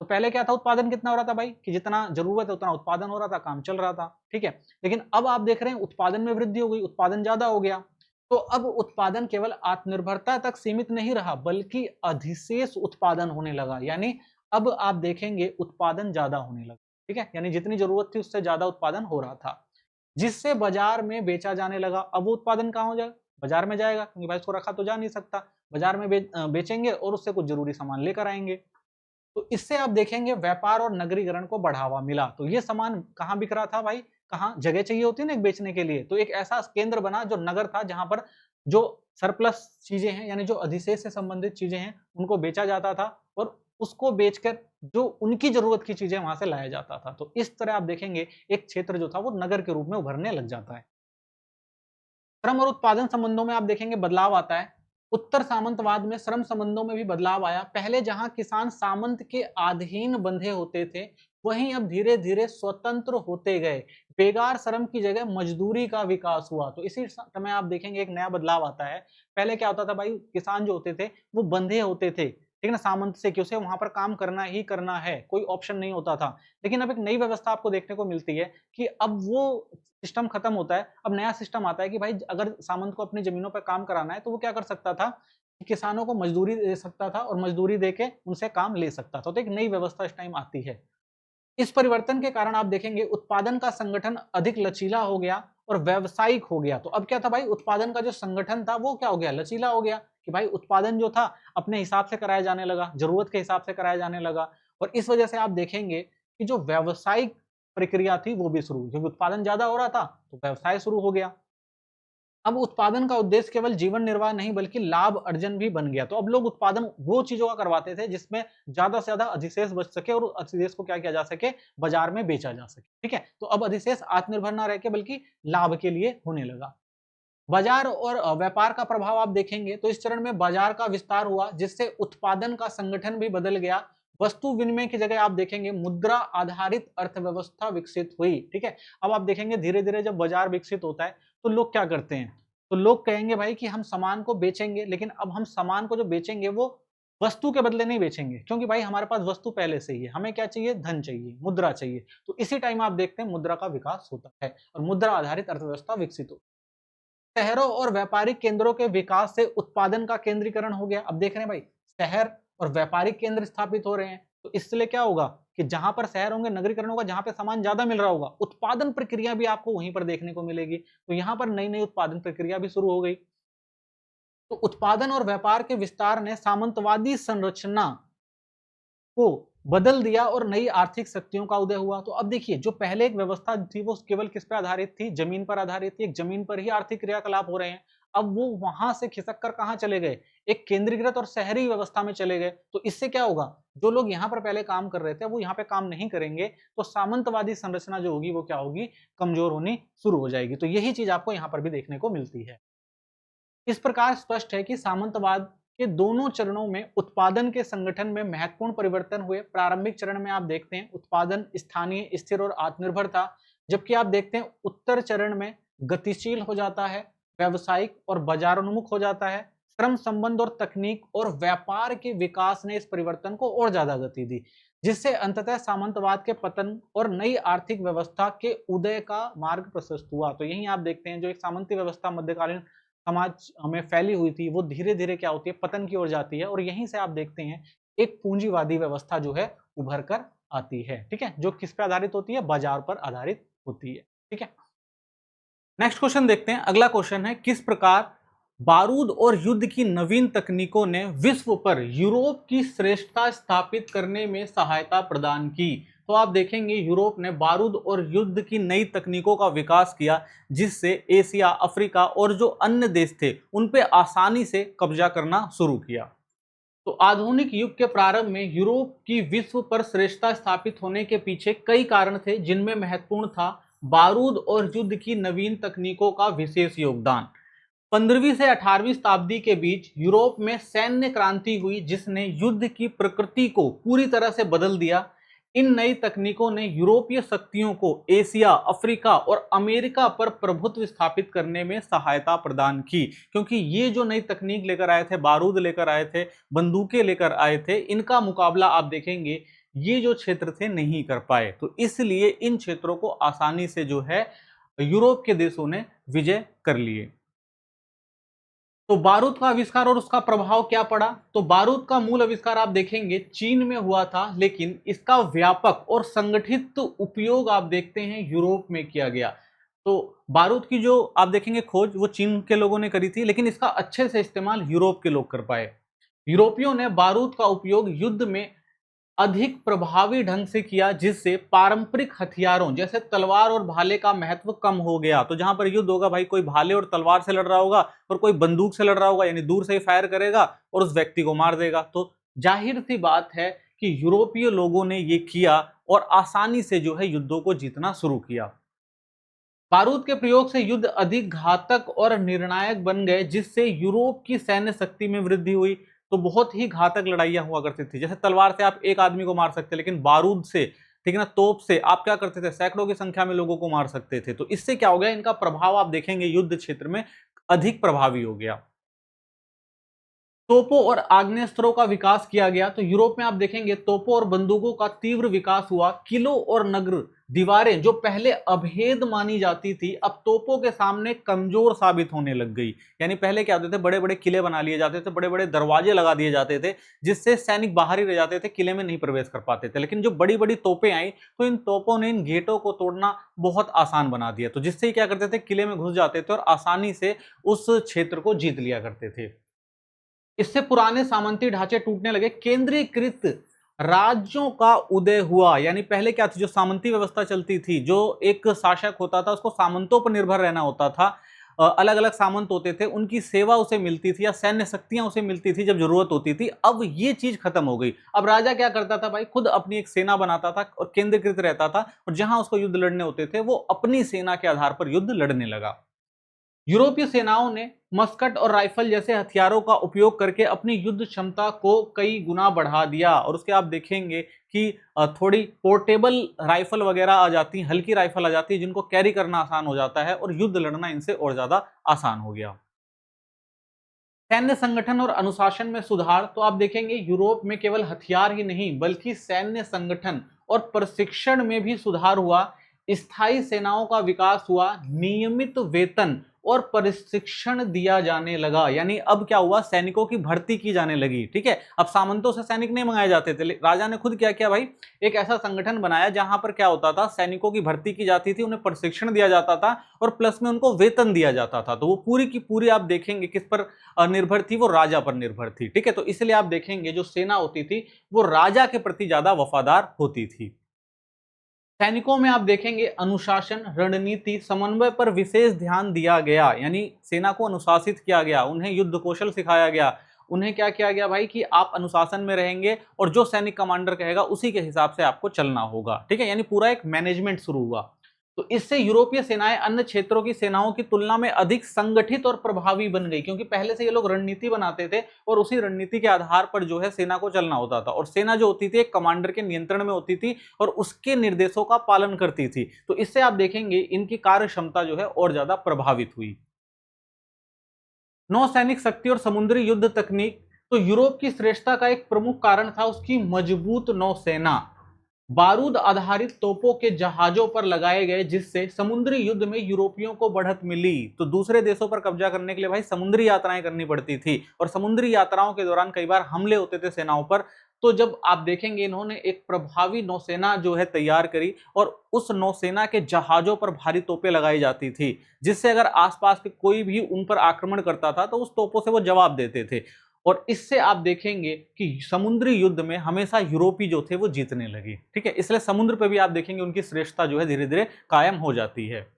तो पहले क्या था, उत्पादन कितना हो रहा था भाई, कि जितना जरूरत है उतना उत्पादन हो रहा था, काम चल रहा था, ठीक है। लेकिन अब आप देख रहे हैं उत्पादन में वृद्धि हो गई, उत्पादन ज्यादा हो गया। तो अब उत्पादन केवल आत्मनिर्भरता तक सीमित नहीं रहा, बल्कि अधिशेष उत्पादन होने लगा। यानी अब आप देखेंगे उत्पादन ज्यादा होने लगा, ठीक है। यानी जितनी जरूरत थी उससे ज्यादा उत्पादन हो रहा था, जिससे बाजार में बेचा जाने लगा। अब वो उत्पादन कहाँ हो जाएगा, बाजार में जाएगा, क्योंकि भाई इसको रखा तो जा नहीं सकता। बाजार में बेचेंगे और उससे कुछ जरूरी सामान लेकर आएंगे। तो इससे आप देखेंगे व्यापार और नगरीकरण को बढ़ावा मिला। तो ये सामान कहाँ बिक रहा था भाई, कहाँ जगह चाहिए होती है ना एक बेचने के लिए, तो एक ऐसा केंद्र बना जो नगर था, जहां पर जो सरप्लस चीजें हैं यानी जो अधिशेष से संबंधित चीजें हैं उनको बेचा जाता था और उसको बेचकर जो उनकी जरूरत की चीजें वहां से लाया जाता था। तो इस तरह आप देखेंगे एक क्षेत्र जो था वो नगर के रूप में उभरने लग जाता है। श्रम और उत्पादन संबंधों में आप देखेंगे बदलाव आता है। उत्तर सामंतवाद में श्रम संबंधों में भी बदलाव आया। पहले जहां किसान सामंत के अधीन बंधे होते थे, वहीं अब धीरे धीरे स्वतंत्र होते गए। बेगार श्रम की जगह मजदूरी का विकास हुआ। तो इसी समय आप देखेंगे एक नया बदलाव आता है। पहले क्या होता था भाई, किसान जो होते थे वो बंधे होते थे, ठीक है ना, सामंत से, कि उसे वहां पर काम करना ही करना है, कोई ऑप्शन नहीं होता था। लेकिन अब एक नई व्यवस्था आपको देखने को मिलती है कि अब वो सिस्टम खत्म होता है। अब नया सिस्टम आता है कि भाई अगर सामंत को अपनी जमीनों पर काम कराना है तो वो क्या कर सकता था, कि किसानों को मजदूरी दे सकता था और मजदूरी देके उनसे काम ले सकता था। तो एक नई व्यवस्था इस टाइम आती है। इस परिवर्तन के कारण आप देखेंगे उत्पादन का संगठन अधिक लचीला हो गया और व्यावसायिक हो गया। तो अब क्या था भाई, उत्पादन का जो संगठन था वो क्या हो गया, लचीला हो गया, कि भाई उत्पादन जो था अपने हिसाब से कराया जाने लगा, जरूरत के हिसाब से कराया जाने लगा। और इस वजह से आप देखेंगे कि जो व्यावसायिक प्रक्रिया थी वो भी शुरू हुई, क्योंकि उत्पादन ज्यादा हो रहा था तो व्यवसाय शुरू हो गया। अब उत्पादन का उद्देश्य केवल जीवन निर्वाह नहीं बल्कि लाभ अर्जन भी बन गया। तो अब लोग उत्पादन वो चीजों का करवाते थे जिसमें ज्यादा से ज्यादा अधिशेष बच सके और अधिशेष को क्या किया जा सके, बाजार में बेचा जा सके, ठीक है। तो अब अधिशेष आत्मनिर्भर ना रह के बल्कि लाभ के लिए होने लगा। बाजार और व्यापार का प्रभाव आप देखेंगे तो इस चरण में बाजार का विस्तार हुआ, जिससे उत्पादन का संगठन भी बदल गया। वस्तु विनिमय की जगह आप देखेंगे मुद्रा आधारित अर्थव्यवस्था विकसित हुई, ठीक है। अब आप देखेंगे धीरे धीरे जब बाजार विकसित होता है तो लोग क्या करते हैं, तो लोग कहेंगे भाई कि हम सामान को बेचेंगे, लेकिन अब हम सामान को जो बेचेंगे वो वस्तु के बदले नहीं बेचेंगे, क्योंकि भाई हमारे पास वस्तु पहले से ही है, हमें क्या चाहिए, धन चाहिए, मुद्रा चाहिए। तो इसी टाइम आप देखते हैं मुद्रा का विकास होता है और मुद्रा आधारित अर्थव्यवस्था विकसित होती है। शहरों और व्यापारिक केंद्रों के विकास से उत्पादन का केंद्रीकरण हो गया। अब देख रहे हैं भाई, शहर और व्यापारिक केंद्र स्थापित हो रहे हैं, तो इसलिए क्या होगा कि जहां पर शहर होंगे, नगरीकरण होगा, जहां पे सामान ज्यादा मिल रहा होगा, उत्पादन प्रक्रिया भी आपको वहीं पर देखने को मिलेगी। तो यहां पर नई नई उत्पादन प्रक्रिया भी शुरू हो गई। तो उत्पादन और व्यापार के विस्तार ने सामंतवादी संरचना को बदल दिया और नई आर्थिक शक्तियों का उदय हुआ। तो अब देखिए, जो पहले एक व्यवस्था थी वो केवल किस पे आधारित थी, जमीन पर आधारित थी, एक जमीन पर ही आर्थिक क्रियाकलाप हो रहे हैं। अब वो वहां से खिसक कर कहां चले गए, एक केंद्रीकृत और शहरी व्यवस्था में चले गए। तो इससे क्या होगा, जो लोग यहाँ पर पहले काम कर रहे थे वो यहाँ पे काम नहीं करेंगे, तो सामंतवादी संरचना जो होगी वो क्या होगी, कमजोर होनी शुरू हो जाएगी। तो यही चीज आपको यहाँ पर भी देखने को मिलती है। इस प्रकार स्पष्ट है कि सामंतवाद के दोनों चरणों में उत्पादन के संगठन में महत्वपूर्ण परिवर्तन हुए। प्रारंभिक चरण में आप देखते हैं उत्पादन स्थानीय, स्थिर और आत्मनिर्भर था, जबकि आप देखते हैं उत्तर चरण में गतिशील हो जाता है, व्यावसायिक और बाजारोन्मुख हो जाता है। श्रम संबंध और तकनीक और व्यापार के विकास ने इस परिवर्तन को और ज्यादा गति दी, जिससे अंततः सामंतवाद के पतन और नई आर्थिक व्यवस्था के उदय का मार्ग प्रशस्त हुआ। तो यही आप देखते हैं, जो एक सामंती व्यवस्था मध्यकालीन समाज में फैली हुई थी वो धीरे धीरे क्या होती है, पतन की ओर जाती है। और यहीं से आप देखते हैं एक पूंजीवादी व्यवस्था जो है उभर कर आती है, ठीक है, जो किस पे आधारित होती है, बाजार पर आधारित होती है, ठीक है। नेक्स्ट क्वेश्चन देखते हैं। अगला क्वेश्चन है, किस प्रकार बारूद और युद्ध की नवीन तकनीकों ने विश्व पर यूरोप की श्रेष्ठता स्थापित करने में सहायता प्रदान की। तो आप देखेंगे यूरोप ने बारूद और युद्ध की नई तकनीकों का विकास किया, जिससे एशिया, अफ्रीका और जो अन्य देश थे उन पे आसानी से कब्जा करना शुरू किया। तो आधुनिक युग के प्रारंभ में यूरोप की विश्व पर श्रेष्ठता स्थापित होने के पीछे कई कारण थे, जिनमें महत्वपूर्ण था बारूद और युद्ध की नवीन तकनीकों का विशेष योगदान। 15वीं से 18वीं शताब्दी के बीच यूरोप में सैन्य क्रांति हुई, जिसने युद्ध की प्रकृति को पूरी तरह से बदल दिया। इन नई तकनीकों ने यूरोपीय शक्तियों को एशिया, अफ्रीका और अमेरिका पर प्रभुत्व स्थापित करने में सहायता प्रदान की, क्योंकि ये जो नई तकनीक लेकर आए थे, बारूद लेकर आए थे, बंदूकें लेकर आए थे, इनका मुकाबला आप देखेंगे ये जो क्षेत्र थे नहीं कर पाए। तो इसलिए इन क्षेत्रों को आसानी से जो है यूरोप के देशों ने विजय कर लिए। तो बारूद का आविष्कार और उसका प्रभाव क्या पड़ा? तो बारूद का मूल आविष्कार आप देखेंगे चीन में हुआ था, लेकिन इसका व्यापक और संगठित उपयोग आप देखते हैं यूरोप में किया गया। तो बारूद की जो आप देखेंगे खोज वो चीन के लोगों ने करी थी, लेकिन इसका अच्छे से इस्तेमाल यूरोप के लोग कर पाए। यूरोपियों ने बारूद का उपयोग युद्ध में अधिक प्रभावी ढंग से किया, जिससे पारंपरिक हथियारों जैसे तलवार और भाले का महत्व कम हो गया। तो जहां पर युद्ध होगा भाई, कोई भाले और तलवार से लड़ रहा होगा और कोई बंदूक से लड़ रहा होगा, यानी दूर से ही फायर करेगा और उस व्यक्ति को मार देगा। तो जाहिर सी बात है कि यूरोपीय लोगों ने ये किया और आसानी से जो है युद्धों को जीतना शुरू किया। बारूद के प्रयोग से युद्ध अधिक घातक और निर्णायक बन गए, जिससे यूरोप की सैन्य शक्ति में वृद्धि हुई। तो बहुत ही घातक लड़ाइयां हुआ करती थी। जैसे तलवार से आप एक आदमी को मार सकते, लेकिन बारूद से, ठीक है ना, तोप से आप क्या करते थे, सैकड़ों की संख्या में लोगों को मार सकते थे। तो इससे क्या हो गया, इनका प्रभाव आप देखेंगे युद्ध क्षेत्र में अधिक प्रभावी हो गया। तोपों और आग्नेयास्त्रों का विकास किया गया। तो यूरोप में आप देखेंगे तोपों और बंदूकों का तीव्र विकास हुआ। किलों और नगर दीवारें जो पहले अभेद मानी जाती थी, अब तोपों के सामने कमजोर साबित होने लग गई। यानी पहले क्या होते थे, बड़े बड़े किले बना लिए जाते थे, बड़े बड़े दरवाजे लगा दिए जाते थे, जिससे सैनिक बाहर ही रह जाते थे, किले में नहीं प्रवेश कर पाते थे। लेकिन जो बड़ी बड़ी तोपें आई, तो इन तोपों ने इन गेटों को तोड़ना बहुत आसान बना दिया। तो जिससे क्या करते थे, किले में घुस जाते थे और आसानी से उस क्षेत्र को जीत लिया करते थे। इससे पुराने सामंती ढांचे टूटने लगे, केंद्रीकृत राज्यों का उदय हुआ। यानी पहले क्या थी, जो सामंती व्यवस्था चलती थी, जो एक शासक होता था उसको सामंतों पर निर्भर रहना होता था। अलग अलग सामंत होते थे, उनकी सेवा उसे मिलती थी या सैन्य शक्तियां उसे मिलती थी जब जरूरत होती थी। अब ये चीज खत्म हो गई। अब राजा क्या करता था भाई, खुद अपनी एक सेना बनाता था और केंद्रीकृत रहता था, और जहां उसको युद्ध लड़ने होते थे वो अपनी सेना के आधार पर युद्ध लड़ने लगा। यूरोपीय सेनाओं ने मस्कट और राइफल जैसे हथियारों का उपयोग करके अपनी युद्ध क्षमता को कई गुना बढ़ा दिया। और उसके आप देखेंगे कि थोड़ी पोर्टेबल राइफल वगैरह आ जाती हैं, हल्की राइफल आ जाती है, जिनको कैरी करना आसान हो जाता है और युद्ध लड़ना इनसे और ज्यादा आसान हो गया। सैन्य संगठन और अनुशासन में सुधार। तो आप देखेंगे यूरोप में केवल हथियार ही नहीं, बल्कि सैन्य संगठन और प्रशिक्षण में भी सुधार हुआ। स्थायी सेनाओं का विकास हुआ, नियमित वेतन और प्रशिक्षण दिया जाने लगा। यानी अब क्या हुआ, सैनिकों की भर्ती की जाने लगी। ठीक है, अब सामंतों से सैनिक नहीं मंगाए जाते थे, राजा ने खुद क्या किया भाई, एक ऐसा संगठन बनाया जहां पर क्या होता था, सैनिकों की भर्ती की जाती थी, उन्हें प्रशिक्षण दिया जाता था और प्लस में उनको वेतन दिया जाता था। तो वो पूरी की पूरी आप देखेंगे किस पर निर्भर थी, वो राजा पर निर्भर थी। ठीक है, तो इसलिए आप देखेंगे जो सेना होती थी वो राजा के प्रति ज्यादा वफादार होती थी। सैनिकों में आप देखेंगे अनुशासन, रणनीति, समन्वय पर विशेष ध्यान दिया गया। यानी सेना को अनुशासित किया गया, उन्हें युद्ध कौशल सिखाया गया। उन्हें क्या किया गया भाई कि आप अनुशासन में रहेंगे और जो सैनिक कमांडर कहेगा उसी के हिसाब से आपको चलना होगा। ठीक है, यानी पूरा एक मैनेजमेंट शुरू हुआ। तो इससे यूरोपीय सेनाएं अन्य क्षेत्रों की सेनाओं की तुलना में अधिक संगठित और प्रभावी बन गई, क्योंकि पहले से ये लोग रणनीति बनाते थे और उसी रणनीति के आधार पर जो है सेना को चलना होता था। और सेना जो होती थी एक कमांडर के नियंत्रण में होती थी और उसके निर्देशों का पालन करती थी। तो इससे आप देखेंगे इनकी कार्य क्षमता जो है और ज्यादा प्रभावित हुई। नौसैनिक शक्ति और समुद्री युद्ध तकनीक। तो यूरोप की श्रेष्ठता का एक प्रमुख कारण था उसकी मजबूत नौसेना। बारूद आधारित तोपों के जहाजों पर लगाए गए, जिससे समुद्री युद्ध में यूरोपियों को बढ़त मिली। तो दूसरे देशों पर कब्जा करने के लिए भाई समुद्री यात्राएं करनी पड़ती थी और समुद्री यात्राओं के दौरान कई बार हमले होते थे सेनाओं पर। तो जब आप देखेंगे इन्होंने एक प्रभावी नौसेना जो है तैयार करी और उस नौसेना के जहाजों पर भारी तोपें लगाई जाती थी, जिससे अगर आसपास के कोई भी उन पर आक्रमण करता था तो उस तोपों से वो जवाब देते थे। और इससे आप देखेंगे कि समुद्री युद्ध में हमेशा यूरोपी जो थे वो जीतने लगे। ठीक है, इसलिए समुद्र पे भी आप देखेंगे उनकी श्रेष्ठता जो है धीरे धीरे कायम हो जाती है।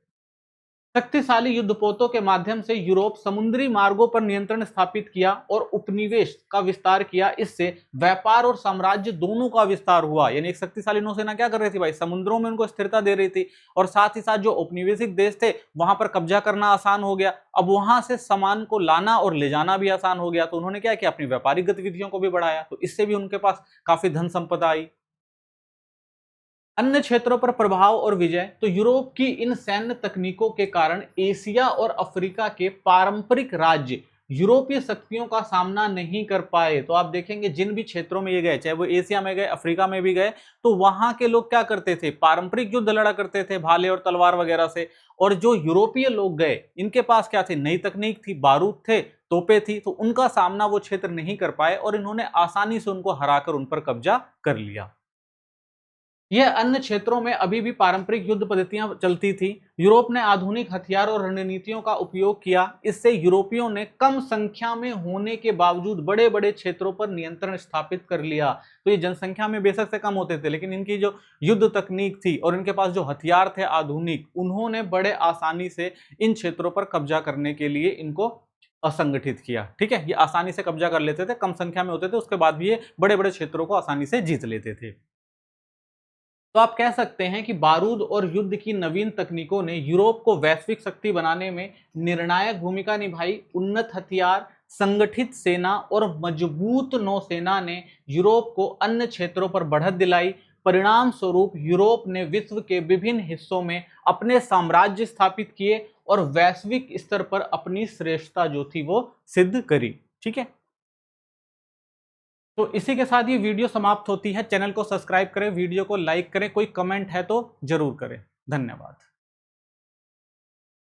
शक्तिशाली युद्धपोतों के माध्यम से यूरोप समुद्री मार्गों पर नियंत्रण स्थापित किया और उपनिवेश का विस्तार किया। इससे व्यापार और साम्राज्य दोनों का विस्तार हुआ। यानी एक शक्तिशाली नौसेना क्या कर रही थी भाई, समुद्रों में उनको स्थिरता दे रही थी और साथ ही साथ जो उपनिवेशिक देश थे वहां पर कब्जा करना आसान हो गया। अब वहां से सामान को लाना और ले जाना भी आसान हो गया। तो उन्होंने क्या किया, अपनी व्यापारिक गतिविधियों को भी बढ़ाया, तो इससे भी उनके पास काफी धन संपदा आई। अन्य क्षेत्रों पर प्रभाव और विजय, तो यूरोप की इन सैन्य तकनीकों के कारण एशिया और अफ्रीका के पारंपरिक राज्य यूरोपीय शक्तियों का सामना नहीं कर पाए। तो आप देखेंगे जिन भी क्षेत्रों में ये गए, चाहे वो एशिया में गए, अफ्रीका में भी गए, तो वहां के लोग क्या करते थे, पारंपरिक युद्ध लड़ा करते थे भाले और तलवार वगैरह से। और जो यूरोपीय लोग गए इनके पास क्या थे, नई तकनीक थी, बारूद थे, तोपे थी, तो उनका सामना वो क्षेत्र नहीं कर पाए और इन्होंने आसानी से उनको हराकर उन पर कब्जा कर लिया। यह अन्य क्षेत्रों में अभी भी पारंपरिक युद्ध पद्धतियां चलती थी। यूरोप ने आधुनिक हथियार और रणनीतियों का उपयोग किया। इससे यूरोपियों ने कम संख्या में होने के बावजूद बड़े बड़े क्षेत्रों पर नियंत्रण स्थापित कर लिया। तो ये जनसंख्या में बेशक से कम होते थे, लेकिन इनकी जो युद्ध तकनीक थी और इनके पास जो हथियार थे आधुनिक, उन्होंने बड़े आसानी से इन क्षेत्रों पर कब्जा करने के लिए इनको असंगठित किया। ठीक है, ये आसानी से कब्जा कर लेते थे, कम संख्या में होते थे, उसके बाद भी ये बड़े बड़े क्षेत्रों को आसानी से जीत लेते थे। तो आप कह सकते हैं कि बारूद और युद्ध की नवीन तकनीकों ने यूरोप को वैश्विक शक्ति बनाने में निर्णायक भूमिका निभाई। उन्नत हथियार, संगठित सेना और मजबूत नौसेना ने यूरोप को अन्य क्षेत्रों पर बढ़त दिलाई। परिणाम स्वरूप यूरोप ने विश्व के विभिन्न हिस्सों में अपने साम्राज्य स्थापित किए और वैश्विक स्तर पर अपनी श्रेष्ठता जो थी वो सिद्ध करी। ठीक है, तो इसी के साथ ये वीडियो समाप्त होती है। चैनल को सब्सक्राइब करें, वीडियो को लाइक करें, कोई कमेंट है तो जरूर करें। धन्यवाद।